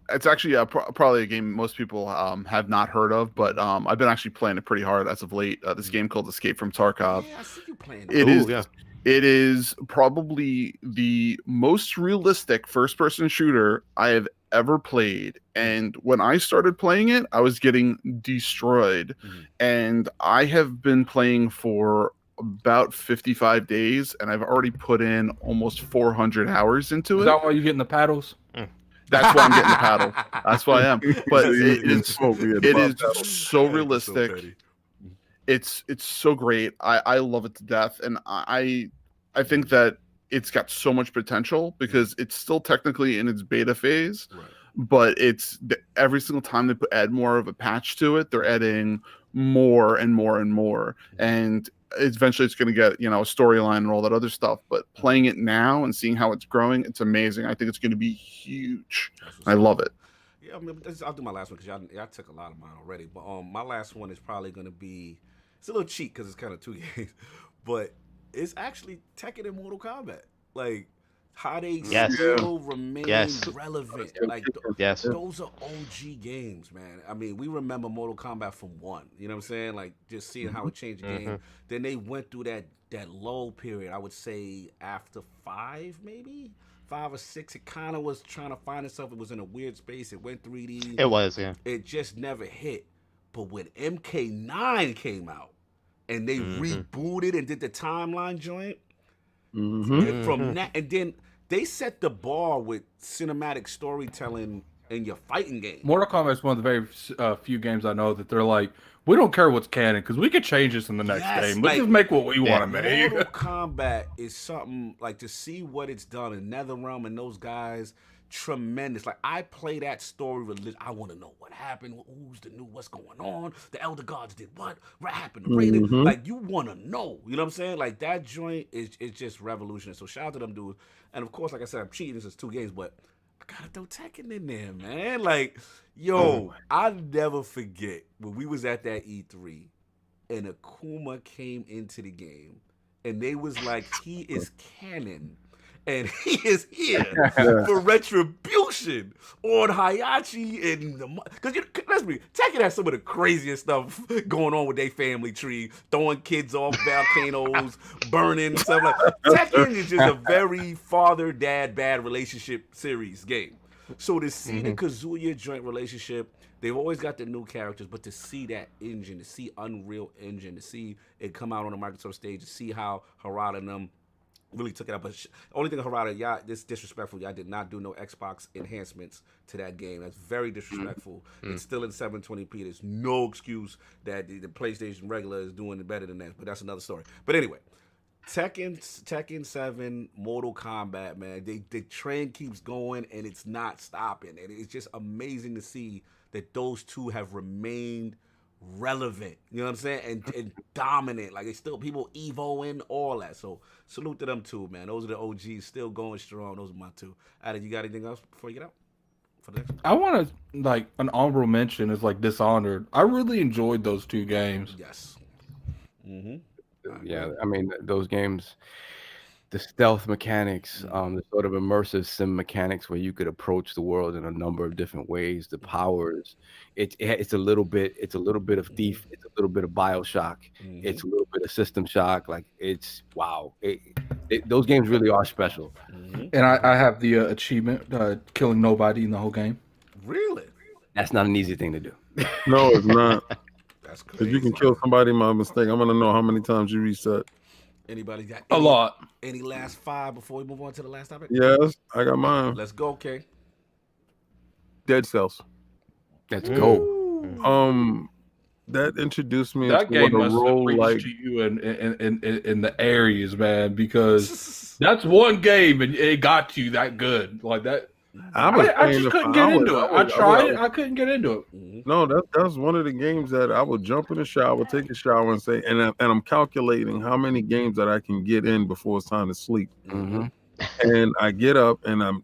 It's actually probably a game most people have not heard of, but I've been actually playing it pretty hard as of late. This game called Escape from Tarkov. Yeah, I see you playing it. It is probably the most realistic first-person shooter I have ever played. And when I started playing it, I was getting destroyed. And I have been playing for about 55 days, and I've already put in almost 400 hours into it. Is that why you're getting the paddles? That's why I'm getting the paddle. That's why I am. But it is so realistic. It's so great. I love it to death, and I think that it's got so much potential because it's still technically in its beta phase, but it's every single time they add more of a patch to it, they're adding more and more and more, and eventually it's going to get a storyline and all that other stuff. But playing it now and seeing how it's growing, it's amazing. I think it's going to be huge. I love it. Yeah, I'll do my last one because y'all took a lot of mine already. But my last one is probably going to be, it's a little cheat because it's kind of 2 games, but it's actually Tekken and Mortal Kombat. Like how they still remain relevant. Like those are OG games, man. I mean, we remember Mortal Kombat from 1. You know what I'm saying? Like just seeing how it changed the game. Then they went through that lull period. I would say after 5, maybe 5 or 6. It kind of was trying to find itself. It was in a weird space. It went 3D. It was, yeah. It just never hit. But when MK9 came out, and they rebooted and did the timeline joint. From that, and then they set the bar with cinematic storytelling in your fighting game. Mortal Kombat is one of the very few games I know that they're like, we don't care what's canon because we can change this in the next game. Let's just make what we want to make. Mortal Kombat is something like to see what it's done in NetherRealm and those guys. Tremendous. Like I play that story. I want to know what happened. Who's the new? What's going on? The Elder Gods did what? What happened to Raiden? Like you want to know. You know what I'm saying? Like that joint is just revolutionary. So shout out to them dudes. And of course, like I said, I'm cheating. This is 2 games, but I gotta throw Tekken in there, man. Like I'll never forget when we was at that E3 and Akuma came into the game and they was like, he is canon. And he is here for retribution on Hayachi and because let's be Tekken has some of the craziest stuff going on with their family tree, throwing kids off volcanoes, burning stuff like. Tekken is just a very father-dad bad relationship series game. So to see the Kazuya joint relationship, they've always got the new characters, but to see that engine, to see Unreal Engine, to see it come out on the Microsoft stage, to see how Harada and them really took it up. But only thing Harada, y'all, this disrespectful. Y'all did not do no Xbox enhancements to that game. That's very disrespectful. It's still in 720p. There's no excuse that the PlayStation regular is doing it better than that. But that's another story. But anyway, Tekken 7, Mortal Kombat, man. The trend keeps going and it's not stopping. And it's just amazing to see that those two have remained relevant, you know what I'm saying, and dominant. Like it's still people evoing all that. So salute to them too, man. Those are the OGs still going strong. Those are my 2. Adam, you got anything else before you get out for the next one? I want to like an honorable mention is like Dishonored. I really enjoyed those 2 games. Yes. Yeah, I mean those games. the stealth mechanics, the sort of immersive sim mechanics where you could approach the world in a number of different ways. The powers, it's a little bit of Thief, it's a little bit of BioShock, it's a little bit of System Shock. Like it's wow, those games really are special. And I have the achievement, killing nobody in the whole game. Really? That's not an easy thing to do. No, it's not. That's If crazy. you can kill somebody by mistake, I'm gonna know how many times you reset. Anybody got A lot. Any last 5 before we move on to the last topic? Yes, I got mine. Let's go, Kay. Dead Cells. Let's go. That introduced me That into game what a must have role reached like. to you in the areas, man, because that's one game and it got you that good like that. I just couldn't get into it. I tried it. I couldn't get into it. No, that's one of the games that I would jump in the shower, take a shower, and say, and I'm calculating how many games that I can get in before it's time to sleep. And I get up and I'm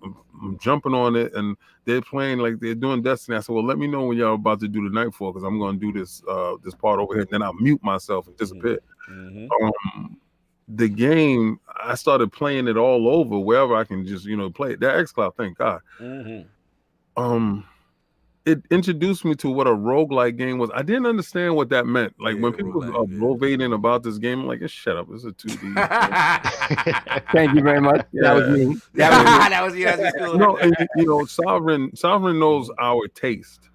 jumping on it, and they're playing like they're doing Destiny. I said, well, let me know when y'all about to do the Nightfall, because I'm going to do this this part over here. And then I'll mute myself and disappear. The game, I started playing it all over wherever I can just, play it. That xCloud, thank God. It introduced me to what a roguelike game was. I didn't understand what that meant. Like when people are bloviating about this game, I'm like, shut up, it's a 2D. Thank you very much. Yeah. That was me. That was you. That's cool. No, and Sovereign knows our taste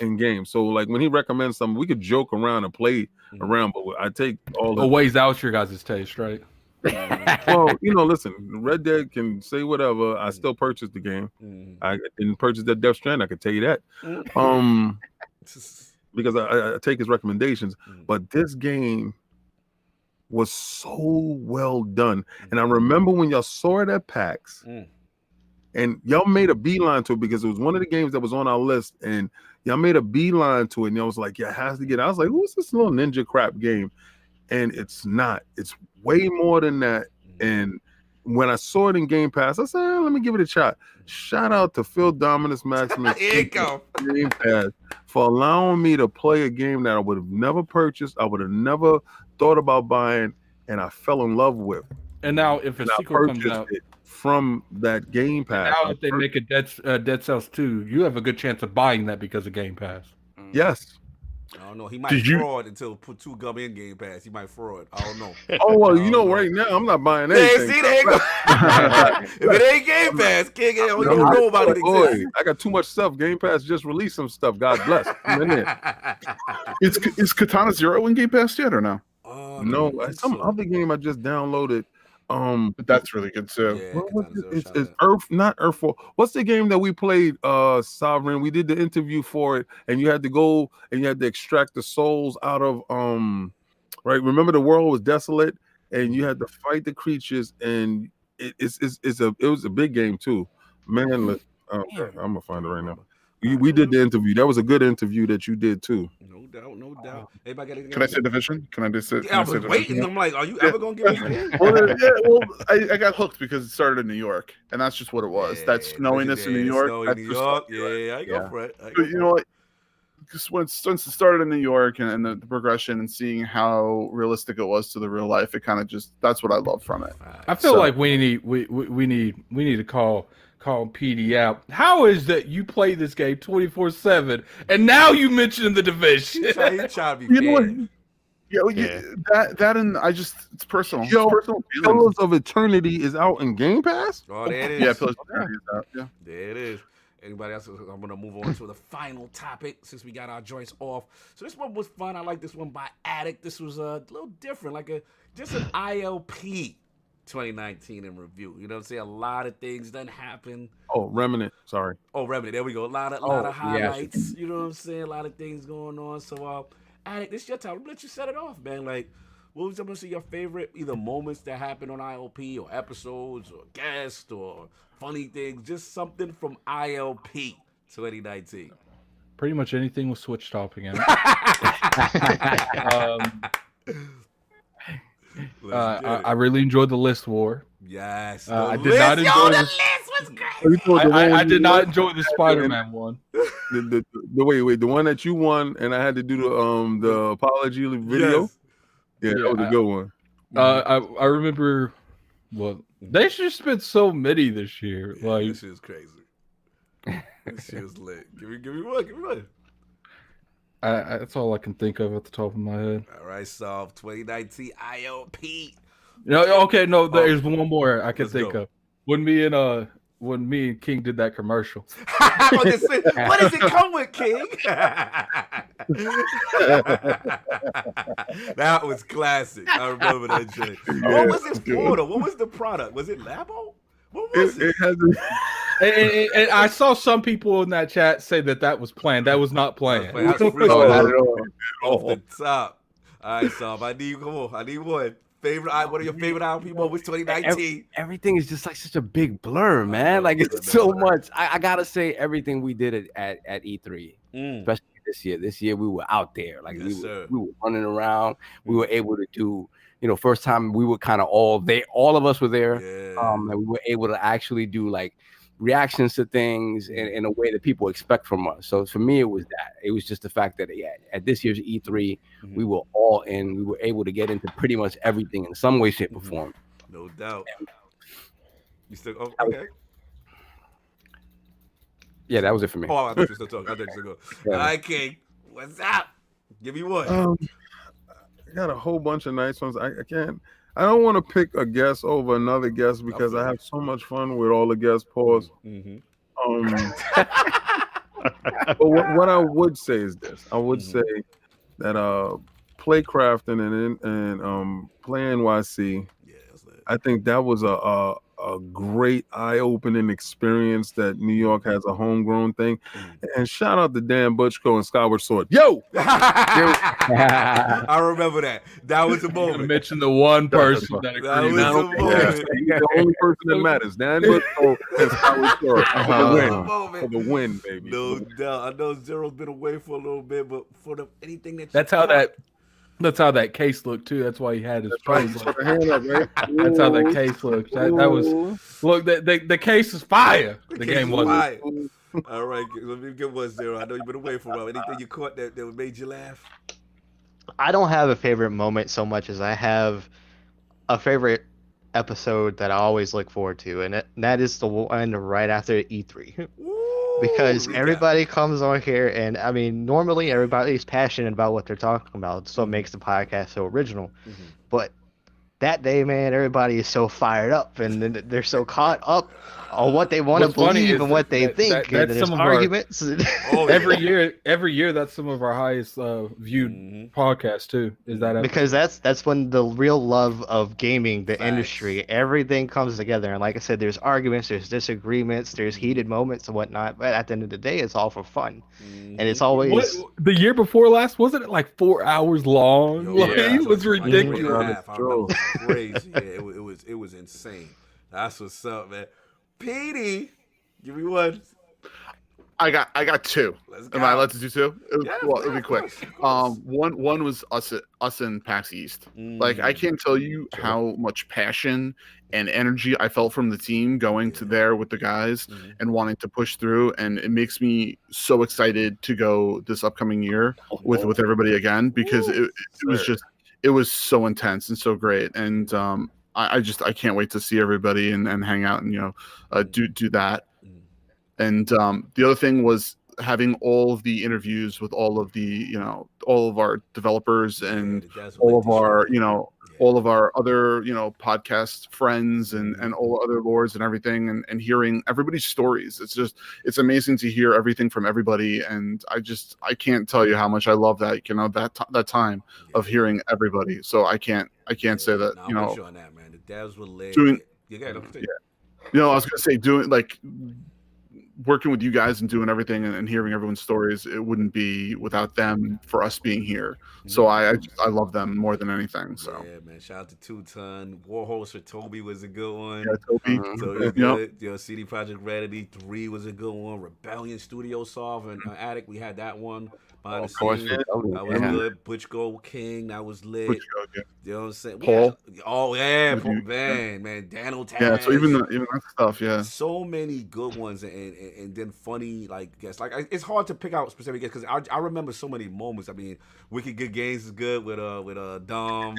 in games. So like when he recommends something, we could joke around and play around, but I take all the ways out your guys' taste, right? Well, listen, Red Dead can say whatever. I still purchased the game. I didn't purchase that Death Strand, I can tell you that. Because I take his recommendations. But this game was so well done. And I remember when y'all saw it at PAX, and y'all made a beeline to it because it was one of the games that was on our list, and y'all made a beeline to it, and y'all was like, yeah, it has to get. I was like, who's this little ninja crap game? And it's not. It's way more than that. And when I saw it in Game Pass, I said, let me give it a shot. Shout out to Phil Dominus Maximus Game Pass for allowing me to play a game that I would have never purchased, I would have never thought about buying, and I fell in love with. And now if a sequel comes out from that Game Pass, now if they make a Dead Cells 2, you have a good chance of buying that because of Game Pass. Yes. I don't know. He might fraud until put 2 gum in Game Pass. He might fraud. I don't know. Oh well, right now I'm not buying anything. See, there you go. If it ain't Game Pass, you don't know about it. Boy, I got too much stuff. Game Pass just released some stuff. God bless. I'm in there. Is Katana Zero in Game Pass yet or no? No, some other game I just downloaded. But that's really good too. Yeah, it's Earth, not Earthfall. What's the game that we played? Sovereign. We did the interview for it, and you had to go and you had to extract the souls out of right. Remember, the world was desolate, and you had to fight the creatures, and it was a big game too. Man, I'm gonna find it right now. We did the interview. That was a good interview that you did too. No doubt. Everybody got anything Can I say Division? Can I just say? I was waiting. I'm like, are you ever gonna give me that? Well, I got hooked because it started in New York, and that's just what it was. That snowiness in New York. I go for it. You know what? Because since it started in New York and the progression and seeing how realistic it was to the real life, it kind of that's what I love from it. I feel like we need to call PD out. How is that you play this game 24/7 and now you mention the Division? He trying to be fair. That and it's personal. Yo, personal Pillars of Eternity is out in Game Pass. Oh, there it is. Yeah, Pillars of Eternity is out. Yeah, there it is. Anybody else? I'm gonna move on to the final topic since we got our joints off. So this one was fun. I like this one by Attack. This was a little different, just an ILP 2019 in review. You know what I'm saying? A lot of things done happen. Oh, Remnant. Sorry. Oh, Remnant. There we go. A lot of highlights. Yes. You know what I'm saying? A lot of things going on. So, Attack, this is your time. I'm gonna let you set it off, man. Like, what was some of your favorite either moments that happened on ILP or episodes or guests or funny things? Just something from ILP 2019. Pretty much anything with Switch top again. I really enjoyed the list war. Yes. I did not enjoy the list was great. I did not enjoy the Spider-Man one. The one that you won, and I had to do the apology video. Yes. Yeah, that was a good one. I remember Well, they should spend so many this year. Yeah, Like, this shit is crazy. This shit is lit. Give me one. that's all I can think of at the top of my head. All right, solve 2019 ILP. No, okay, no, there's one more I can Let's think go. of. When me and King did that commercial. What does it come with, King? That was classic. I remember that shit. What was it for? Though? What was the product? Was it Labo? What was it? It hasn't. And I saw some people in that chat say that was planned. That was not planned. That's Oh, freestyle. not at all. Off the top. All right, Solve. I need one. Favorite. What are your favorite ILP moments 2019? Everything is just like such a big blur, man. Like it's so much. I gotta say, everything we did at E3, especially this year. This year we were out there, like we were running around. We were able to do, first time we were kind of all there. All of us were there. Yeah. And we were able to actually do like reactions to things in a way that people expect from us. So for me, it was that. It was just the fact that at this year's E3, we were all in. We were able to get into pretty much everything in some way, shape, or form. No doubt. You still okay? Yeah, that was it for me. Oh, I thought you were still talking. I thought you were still going. All right, King. What's up? Give me one. I got a whole bunch of nice ones. I can't. I don't want to pick a guest over another guest because I have so much fun with all the guest pause. But what I would say is this: I would say that Playcrafting and Play NYC, I think that was a great eye-opening experience that New York has a homegrown thing. And shout out to Dan Butchko and Skyward Sword. Yo! I remember that. That was a moment. Mention the one person that That agreed. was a moment. He's the only person that matters. Dan Butchko and Skyward Sword for the win, baby. No doubt. I know Zero's been away for a little bit, but for anything that That's how that case looked too. That's why he had his pose. Put your hand up, right? That's how that case looked. That was look. The case is fire. The game wasn't. All right, let me get one, Zero. I know you've been away for a while. Anything you caught that made you laugh? I don't have a favorite moment so much as I have a favorite episode that I always look forward to, and that is the one right after E3. Because everybody comes on here, and I mean, normally everybody's passionate about what they're talking about, so it makes the podcast so original. But that day, man, everybody is so fired up, and they're so caught up on what they want to believe and what they think. And there's arguments. Every year, that's some of our highest viewed podcasts too. Is that because that's when the real love of gaming, the industry, everything comes together. And like I said, there's arguments, there's disagreements, there's heated moments and whatnot. But at the end of the day, it's all for fun, and it's always the year before last. Wasn't it like 4 hours long? It was ridiculous. I remember. Crazy. Yeah, it was insane. That's what's up, man. Petey, give me one. I got two. Am I allowed to do two? It'll be quick. Course. One was us in PAX East. Like I can't tell you how much passion and energy I felt from the team going to there with the guys and wanting to push through, and it makes me so excited to go this upcoming year with everybody again because it was so intense and so great, and I can't wait to see everybody and hang out and do that. And the other thing was having all of the interviews with all of the all of our developers and all of our all of our other podcast friends and all other lords and everything, and hearing everybody's stories. It's amazing to hear everything from everybody, and I can't tell you how much I love that that time of hearing everybody. So I can't say that I'm with you on that, man. The devs were lit. I was gonna say doing like working with you guys and doing everything and hearing everyone's stories, it wouldn't be without them for us being here. So I love them more than anything. So yeah, man. Shout out to 2 Ton. Warhorse for Toby was a good one. Yeah, Toby. Toby good. CD Projekt Red E3 was a good one. Rebellion Studio Solve and Attic, we had that one. Of course, that was good. Butch Gold King, that was lit. You know what I'm saying? Paul. Oh yeah, man. Dan O'Taz. Yeah, so even that stuff, yeah. So many good ones, and and then funny like guests. Like it's hard to pick out specific guests because I remember so many moments. I mean, Wicked Good Games is good with Dom.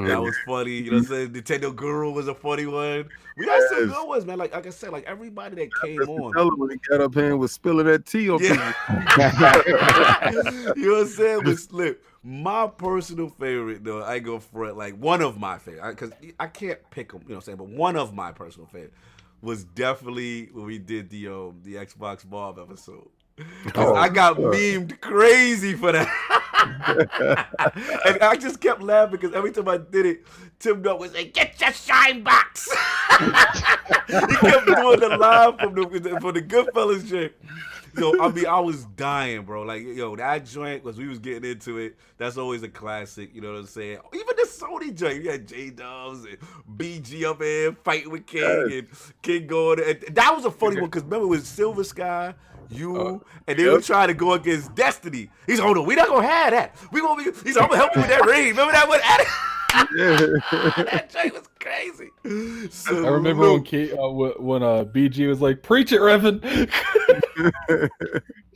That was funny. You know what I'm saying? Nintendo Guru was a funny one. We had some good ones, man. Like I said, like everybody that came on. Tell him when he got up here and was spilling that tea on people. You know what I'm saying? But look, my personal favorite though, I go for it. Like one of my favorite, because I can't pick them. You know what I'm saying? But one of my personal favorite was definitely when we did the Xbox Bob episode. I got memed crazy for that. And I just kept laughing because every time I did it, Tim Duck was like, "Get your shine box." He kept doing the line from the Goodfellas shit. Yo, I mean, I was dying, bro. Like, yo, that joint, was we was getting into it. That's always a classic, you know what I'm saying? Even the Sony joint, you had J-Dubs and BG up there fighting with King and King going. And that was a funny one because remember, it was Silver Sky, and they were trying to go against Destiny. He's like, "Oh no, we're not gonna have that. We gonna be." He's like, "I'm gonna help you with that raid." Remember that one? That joint was crazy. So, I remember when BG was like, "Preach it, Revan."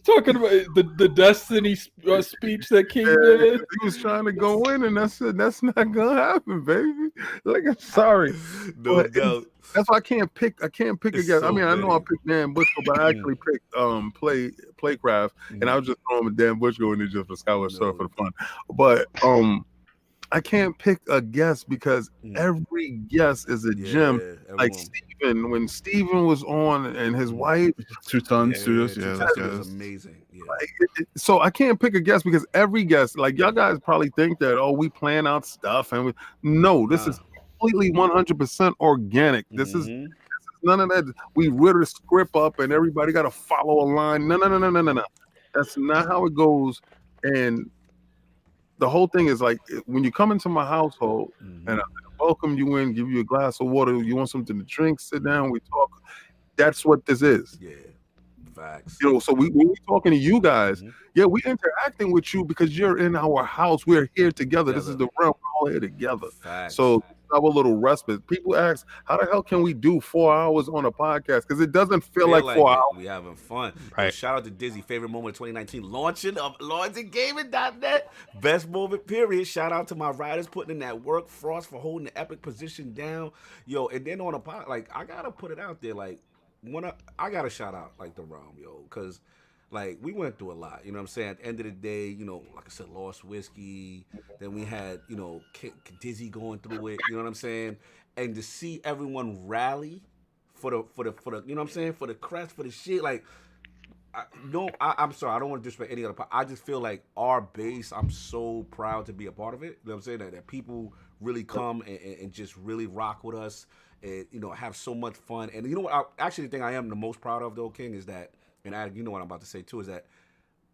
Talking about the Destiny speech that King did. He was trying to go in, and I said, "That's not gonna happen, baby." Like, I'm sorry. No doubt. That's why I can't pick again. So I mean, I know I picked Dan Bushko, but I actually picked Playcraft, and I was just throwing Dan Bushko in there just for Skyward Surf for the fun. But I can't pick a guest because every guest is a gem. Like Steven, when Steven was on and his wife, Two Ton Studios, that was amazing. Yeah. Like, so I can't pick a guest because every guest, like y'all guys probably think that plan out stuff, and this is completely 100% organic. This is none of that. We wrote a script up and everybody got to follow a line. No. That's not how it goes. And the whole thing is like when you come into my household and I welcome you in, give you a glass of water, you want something to drink, sit down, we talk. That's what this is. Yeah, facts. You know, so when we talking to you guys, we interacting with you because you're in our house. We're here together. This is the realm. We're all here together. Facts. So have a little respite. People ask, how the hell can we do 4 hours on a podcast? Because it doesn't feel like 4 hours. We having fun. Right. Shout out to Dizzy. Favorite moment of 2019. Launching of LordsandGaming.net. Best moment, period. Shout out to my writers putting in that work. Frost for holding the epic position down. Yo, and then on a pod, like, I got to put it out there. Like, I got to shout out, like, the realm, yo. Because, like, we went through a lot. You know what I'm saying? At the end of the day, you know, like I said, Lost Whiskey. Then we had, you know, Dizzy going through it. You know what I'm saying? And to see everyone rally for the you know what I'm saying? For the crest, for the shit. Like, I'm sorry. I don't want to disrespect any other part. I just feel like our base, I'm so proud to be a part of it. You know what I'm saying? That people really come and just really rock with us and, you know, have so much fun. And you know what? Actually, the thing I am the most proud of, though, King, is that, and you know what I'm about to say too, is that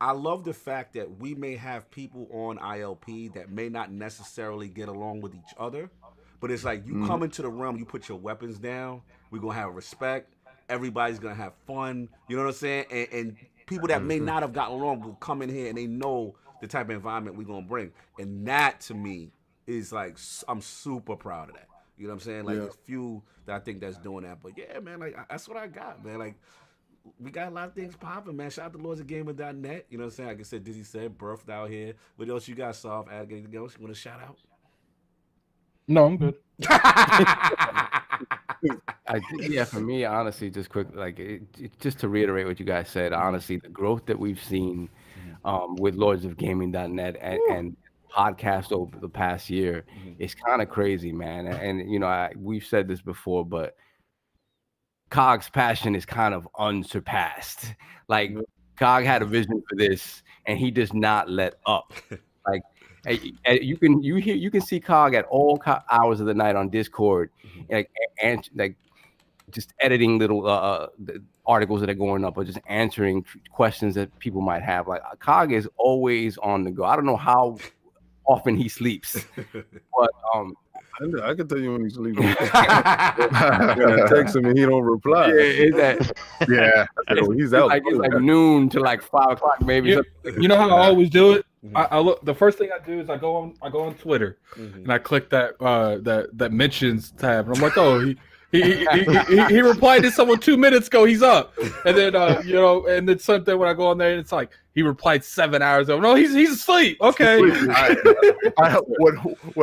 I love the fact that we may have people on ILP that may not necessarily get along with each other, but it's like you come into the realm, you put your weapons down, we're going to have respect, everybody's going to have fun, you know what I'm saying? And people that may not have gotten along will come in here and they know the type of environment we're going to bring. And that, to me, is like, I'm super proud of that. You know what I'm saying? Like, there's few that I think that's doing that. But yeah, man, like, that's what I got, man. Like, we got a lot of things popping, man. Shout out to LordsandGaming.net. You know what I'm saying? Like I said, Dizzy said, birthed out here. What else you got, Soft? Add anything else you want to shout out? No, I'm good. For me, honestly, just quick, just to reiterate what you guys said, honestly, the growth that we've seen with LordsofGaming.net and podcast over the past year is kind of crazy, man. And you know, we've said this before, but Cog's passion is kind of unsurpassed. Like, Cog had a vision for this, and he does not let up. Like, you can see Cog at all hours of the night on Discord, and just editing little articles that are going up, or just answering questions that people might have. Like, Cog is always on the go. I don't know how often he sleeps, but I can tell you when he's leaving. I text him and he don't reply. He's out. It's like noon to like 5 o'clock, maybe. You know how I always do it? I look. The first thing I do is I go on Twitter and I click that mentions tab, and I'm like, oh, He replied to someone 2 minutes ago. He's up, and then and then something when I go on there, and it's like he replied 7 hours ago. No, he's asleep. Okay. When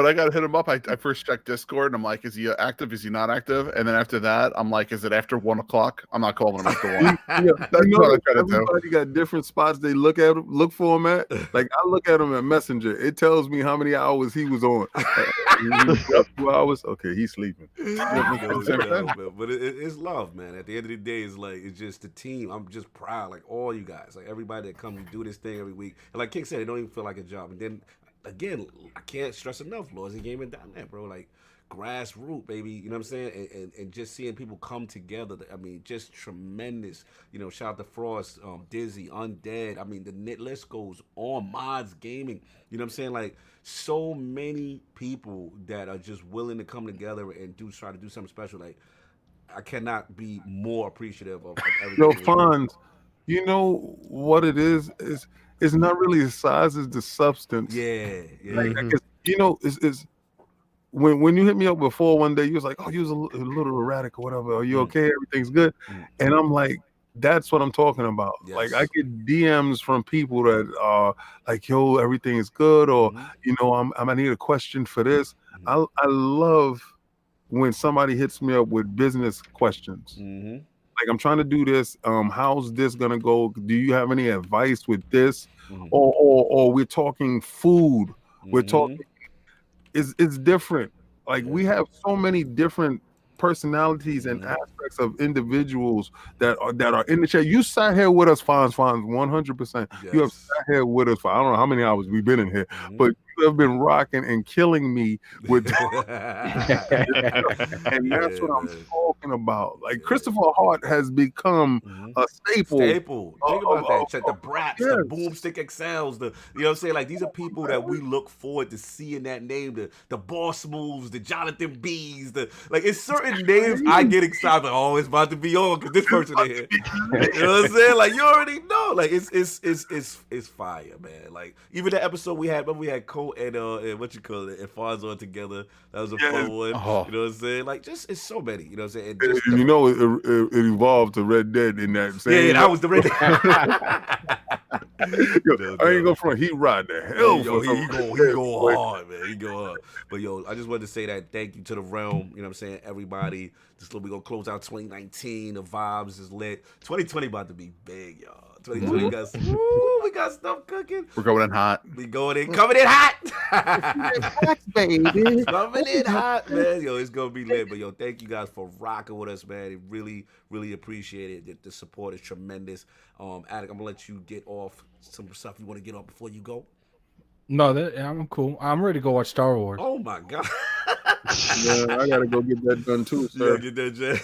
I got to hit him up, I first checked Discord, and I'm like, is he active? Is he not active? And then after that, I'm like, is it after 1 o'clock? I'm not calling him after 1. That's what I try to do. Everybody got different spots they look for him at. Like I look at him at Messenger. It tells me how many hours he was on. He was up 2 hours. Okay, he's sleeping. But it's love, man. At the end of the day, it's just the team. I'm just proud, like all you guys, like everybody that comes. We do this thing every week, and like King said, it don't even feel like a job. And then again, I can't stress enough, LawsGaming.net, bro. Like grassroots, baby. You know what I'm saying? And just seeing people come together. I mean, just tremendous. Shout out to Frost, Dizzy, Undead. I mean, the list goes on. Mods Gaming. You know what I'm saying? Like so many people that are just willing to come together and try to do something special. Like I cannot be more appreciative of everything. Yo, Fonz. You know what it is? It's not really the size, it's the substance. Yeah. Like, it's when you hit me up before one day, you was like, oh, you was a little erratic or whatever. Are you okay? Everything's good. And I'm like, that's what I'm talking about. Yes. Like I get DMs from people that are like, yo, everything is good, or I need a question for this. I love when somebody hits me up with business questions. Like I'm trying to do this. How's this gonna go? Do you have any advice with this? Or we're talking food. We're talking. It's different. Like we have so many different personalities and aspects of individuals that are in the chat. You sat here with us, Fonz, 100%. Yes. You have sat here with us for I don't know how many hours we've been in here, but you have been rocking and killing me with and that's what I'm talking about. Like Christopher Hart has become a staple. Think about that. Check the Brats, the Boomstick XLs, you know what I'm saying? Like these are people that we look forward to seeing that name, the Boss Moves, the Jonathan B's, like it's certain names I get excited. Like, oh, it's about to be on because this person in here. You know what I'm saying? Like you already know. Like it's fire, man. Like even the episode we had Cole and what you call it, and Fonzo together. That was a fun one. You know what I'm saying? Like just it's so many. You know what I'm saying? It evolved to Red Dead in that same. Yeah, that was the Red Dead. I ain't go front. He ride the hell. He go hard, man. He go hard. But yo, I just wanted to say that thank you to the realm. You know what I'm saying? Everybody, we gonna close out 2019. The vibes is lit. 2020 about to be big, y'all. 2020 we got stuff cooking. We're going in hot. Coming in hot. Baby. Coming in hot, man. Yo, it's gonna be lit. But yo, thank you guys for rocking with us, man. It really, really appreciate it. The support is tremendous. Attic, I'm gonna let you get off some stuff you want to get off before you go. No, I'm cool. I'm ready to go watch Star Wars. Oh my god. Man, I gotta go get that done too, sir. Get that jet.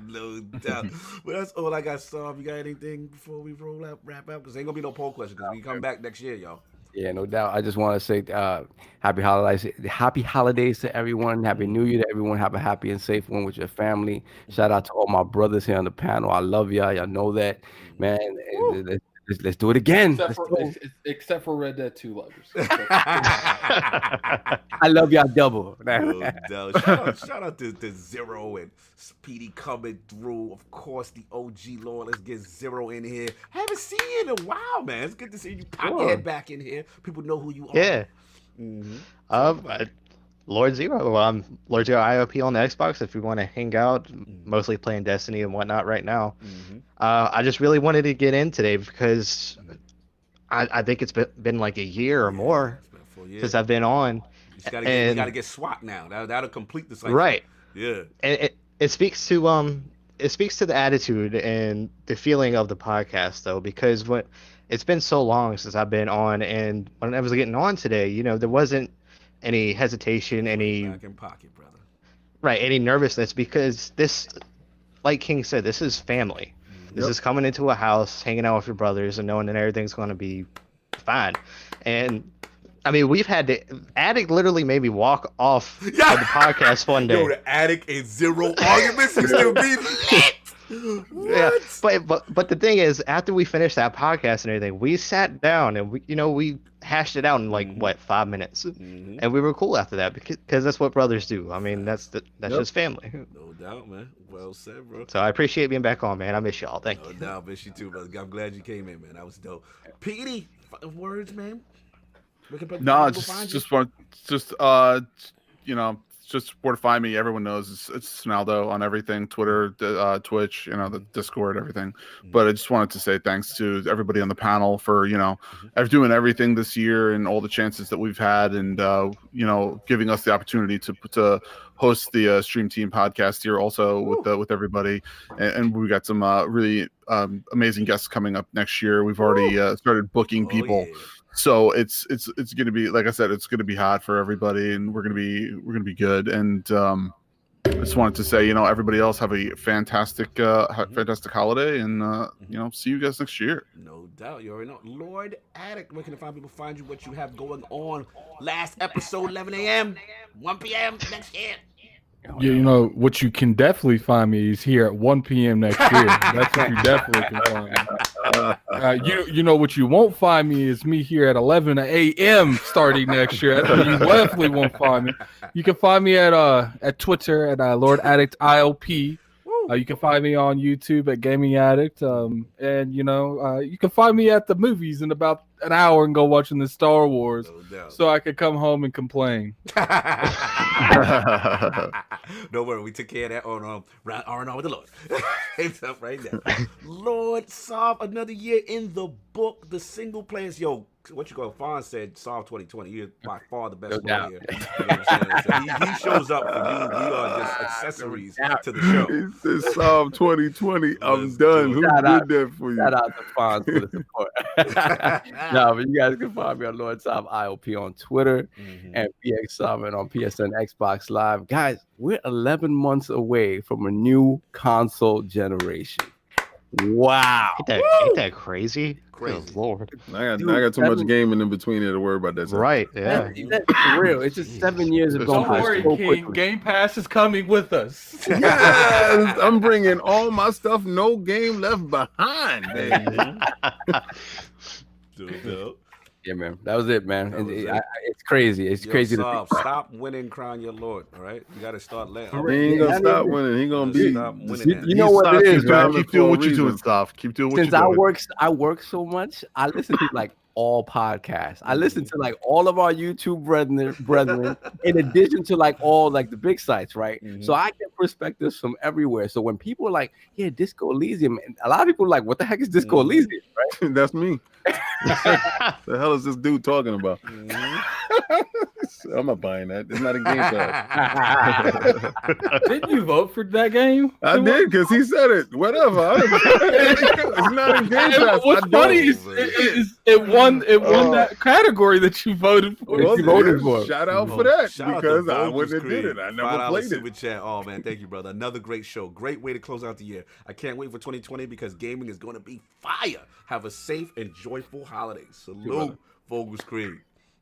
No doubt. But that's all I got, Saab. You got anything before we wrap up? Because ain't gonna be no poll question because we come back next year, y'all. Yeah, no doubt. I just want to say happy holidays to everyone. Happy New Year to everyone. Have a happy and safe one with your family. Shout out to all my brothers here on the panel. I love y'all. Y'all know that, man. Let's do it again. Except for Red Dead 2 lovers. I love y'all double. Shout out to Zero and Speedy coming through. Of course, the OG Lord. Let's get Zero in here. Haven't seen you in a while, man. It's good to see you pop your head back in here. People know who you are. Yeah. Lord Zero. Lord Zero IOP on the Xbox if you want to hang out, mostly playing Destiny and whatnot right now. I just really wanted to get in today because I think it's been like a year or more since I've been on. You gotta get SWAT now. That'll complete the cycle. Right. Yeah. And it speaks to the attitude and the feeling of the podcast though, because it's been so long since I've been on, and when I was getting on today, there wasn't any hesitation, any back in pocket, brother. Right, any nervousness, because this, like King said, this is family. This is coming into a house, hanging out with your brothers, and knowing that everything's going to be fine. And I mean, we've had Attic literally made me walk off of the podcast one day. Yo, the Attic and Zero arguments used to be lit. Yeah, but the thing is, after we finished that podcast and everything, we sat down and we hashed it out in like what 5 minutes, and we were cool after that because that's what brothers do. I mean, that's just family. No doubt, man. Well said, bro. So I appreciate being back on, man. I miss y'all. Thank you. No doubt, miss you too, brother. I'm glad you came in, man. That was dope. Petey, words, man. No, just where to find me. Everyone knows it's Snalydo on everything, Twitter, Twitch, the Discord, everything. But I just wanted to say thanks to everybody on the panel for doing everything this year and all the chances that we've had, and giving us the opportunity to host the Stream Team podcast here also with everybody. And we got some really amazing guests coming up next year. We've already started booking people. Yeah. So it's going to be, like I said, it's going to be hot for everybody, and we're going to be good. And I just wanted to say, everybody else have a fantastic holiday, and see you guys next year. No doubt, you already know. Lord Addict, where can people find you? What you have going on? Last episode, 11 a.m., 1 p.m. next year. Yeah, what you can definitely find me is here at 1 p.m. next year. That's what you definitely can find me. What you won't find me is me here at 11 a.m. starting next year. That's what you definitely won't find me. You can find me at Twitter at Lord Addict ILP. You can find me on YouTube at Gaming Addict. And you can find me at the movies in about an hour and go watching the Star Wars, so I could come home and complain. Don't worry, we took care of that on R&R with the Lord. It's up right now. Lord, solve another year in the book. The single players, what you call Fawn said, solve 2020. You're by far the best one here. You know what I'm saying? So he shows up for you. We are just accessories to the show. He said, solve 2020. I'm done. Who did that for you? Shout out to Fawn for the support. No, but you guys can find me on Lord Sob ILP on Twitter and PX Summon on PSN Xbox Live. Guys, we're 11 months away from a new console generation. Wow. Ain't that crazy? Good Lord. I got too much gaming in between here to worry about that. Right, yeah. That's real. It's just 7 years of going. Don't worry, so King. quickly. Game Pass is coming with us. Yes, I'm bringing all my stuff. No game left behind, baby. Yeah, man. That was it, man. It's crazy. It's crazy to think. Stop winning, crying your Lord. All right, you got to start laughing. He ain't gonna stop winning. He gonna be. Stop winning. You know what it is, man. Keep doing what you're doing, Stop. Keep doing what you're doing. Since I work so much, I listen to like all podcasts. I listen to like all of our YouTube brethren, in addition to like all like the big sites, right? So I get perspectives from everywhere. So when people are like, yeah, Disco Elysium, a lot of people are like, what the heck is Disco Elysium, right? That's me. The hell is this dude talking about? I'm not buying that. It's not a game pass. Didn't you vote for that game? I did, because he said it. Whatever. It's not a game pass. What's funny is it won that category that you voted for. Well, you voted for. Shout out for that, Shout because out I wouldn't have did it. I never played it. Chat. Oh man, thank you, brother. Another great show. Great way to close out the year. I can't wait for 2020 because gaming is going to be fire. Have a safe and joyful holiday. Salute, Vogel's Creed.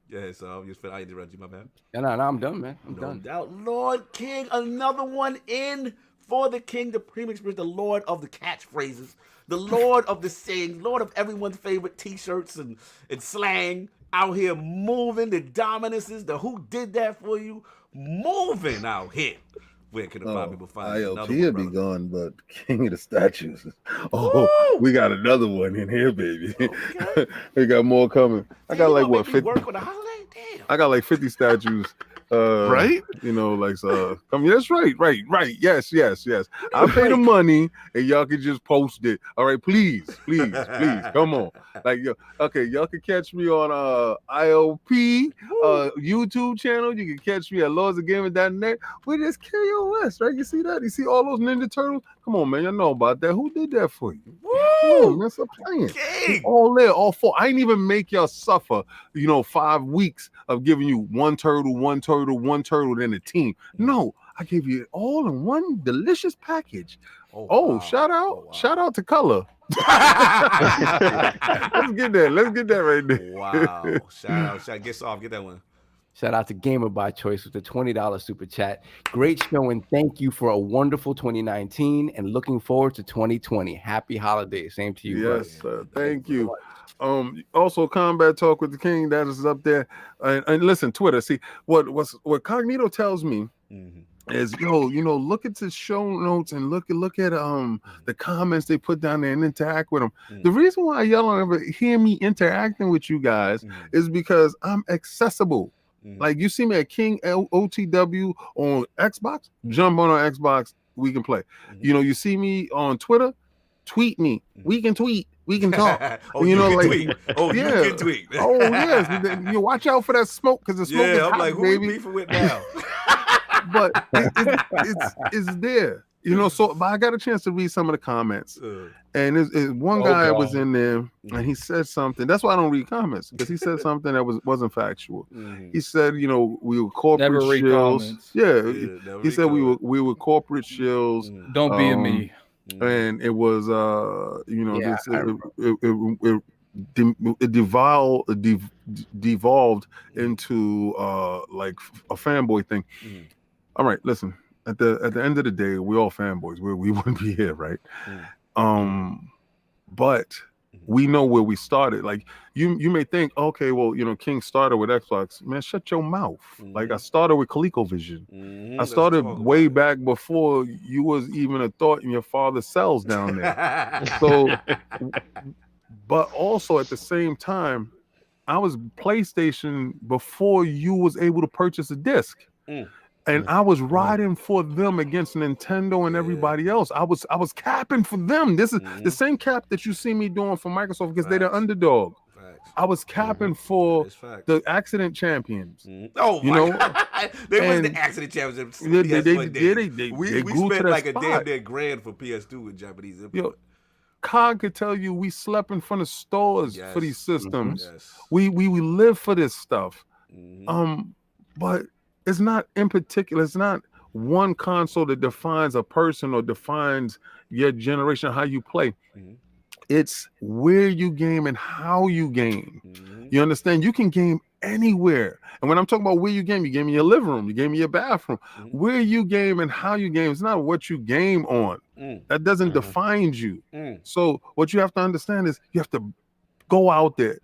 Yeah, so I interrupted you, my man. No, I'm done, man. I'm done. No doubt. Lord King, another one in for the King, the premium experience, the Lord of the catchphrases, the Lord of the sayings, Lord of everyone's favorite t-shirts and slang, out here moving, the dominances, the who did that for you, moving out here. Where can the five people find ILP will be gone, but King of the Statues. Oh, we got another one in here, baby. Okay. We got more coming. I got like what 50? Work with a holiday? Damn. I got like 50 statues. Right? That's right. Yes. I'll pay the money and y'all can just post it. All right, please. Come on. Y'all can catch me on ILP YouTube channel. You can catch me at lordsofgaming.net. We just KOS, right? You see that? You see all those Ninja Turtles? Come on, man. You know about that. Who did that for you? Woo! That's a plan. All there, all four. I ain't even make y'all suffer, 5 weeks of giving you one turtle, then a team. No, I gave you it all in one delicious package. Wow. Shout out to Color. Let's get that right there. Wow. Shout out. Get that one. Shout out to Gamer by Choice with the $20 super chat. Great show and thank you for a wonderful 2019 and looking forward to 2020. Happy holidays. Same to you, Yes, sir. Thank you. Also Combat Talk with the King, that is up there. And listen, Twitter. See what Cognito tells me is, look at the show notes and look at the comments they put down there and interact with them. The reason why y'all don't ever hear me interacting with you guys is because I'm accessible. Like you see me at King OTW on Xbox, jump on our Xbox, we can play. You see me on Twitter, tweet me. We can tweet. We can talk. You can tweet. You can tweet. Oh yes. You watch out for that smoke because the smoke is hot, like, who baby. we beefing with now? But it's there. But I got a chance to read some of the comments. And one guy was in there and he said something. That's why I don't read comments, because he said something that wasn't factual. He said, we were corporate Never read shills. comments. Yeah, he said we were corporate shills. Don't be a me. And it was it devolved into like a fanboy thing. All right, listen. At the end of the day, we're all fanboys. We wouldn't be here, right? But we know where we started. Like you may think, okay, well, King started with Xbox. Man, shut your mouth. Like I started with ColecoVision. I started way back before you was even a thought in your father's cells down there. So, but also at the same time, I was PlayStation before you was able to purchase a disc. And I was riding for them against Nintendo and everybody else. I was capping for them. This is the same cap that you see me doing for Microsoft because they're the underdog. I was capping for the accident champions. Oh, they wasn't the accident champions. They we grew spent to like that a spot. damn grand for PS2 with Japanese input. Cog could tell you we slept in front of stores for these systems. We live for this stuff. But it's not in particular. It's not one console that defines a person or defines your generation, how you play. It's where you game and how you game. You understand? You can game anywhere. And when I'm talking about where you game in your living room, you game in your bathroom. Where you game and how you game is not what you game on. That doesn't define you. So what you have to understand is you have to go out there.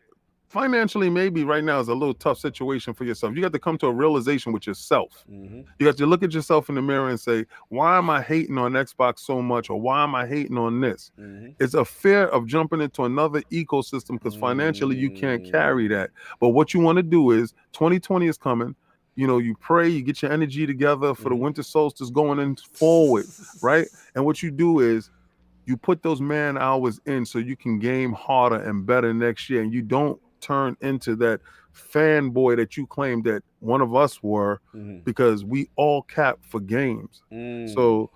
Financially, maybe right now is a little tough situation for yourself. You got to come to a realization with yourself. You got to look at yourself in the mirror and say, why am I hating on Xbox so much? Or why am I hating on this? It's a fear of jumping into another ecosystem because financially you can't carry that. But what you want to do is 2020 is coming. You pray, you get your energy together for the winter solstice going in forward, right? And what you do is you put those man hours in so you can game harder and better next year. And you don't turn into that fanboy that you claimed that one of us were, because we all cap for games. So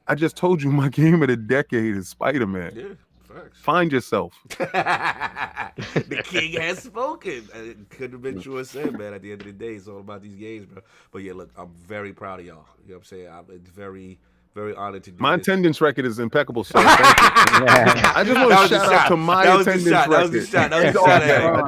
I just told you my game of the decade is Spider-Man. Yeah, facts. Find yourself. The king has spoken. It could have been true or said, man. At the end of the day, it's all about these games, bro. But yeah, look, I'm very proud of y'all. You know what I'm saying? It's very, very honored to do My this. attendance record is impeccable, sir. Thank you. I just want to shout out to my attendance record. That was the shot. I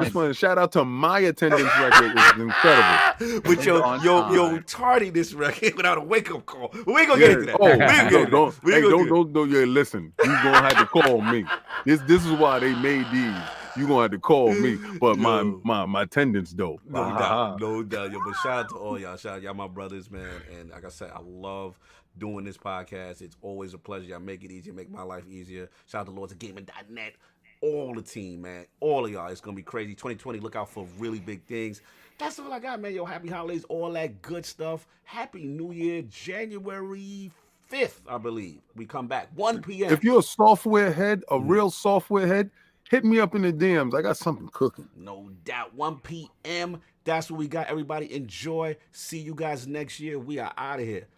just want to shout out to my attendance record. It's incredible. With your tardiness record without a wake up call. We ain't gonna get into that. Don't. Yeah, listen. You gonna have to call me. This is why they made these. You gonna have to call me, but my attendance dope. No doubt. Yo, but shout out to all y'all. Shout out y'all, my brothers, man. And like I said, I love doing this podcast. It's always a pleasure. Y'all make it easier, make my life easier. Shout out to lordsofgaming.net, all the team, man, all of y'all. It's gonna be crazy. 2020. Look out for really big things. That's all I got, man. Yo, happy holidays, all that good stuff. Happy New Year, January 5th, I believe. We come back 1 p.m. If you're a software head, a real software head, hit me up in the DMs. I got something cooking. No doubt. 1 p.m. That's what we got. Everybody enjoy. See you guys next year. We are out of here.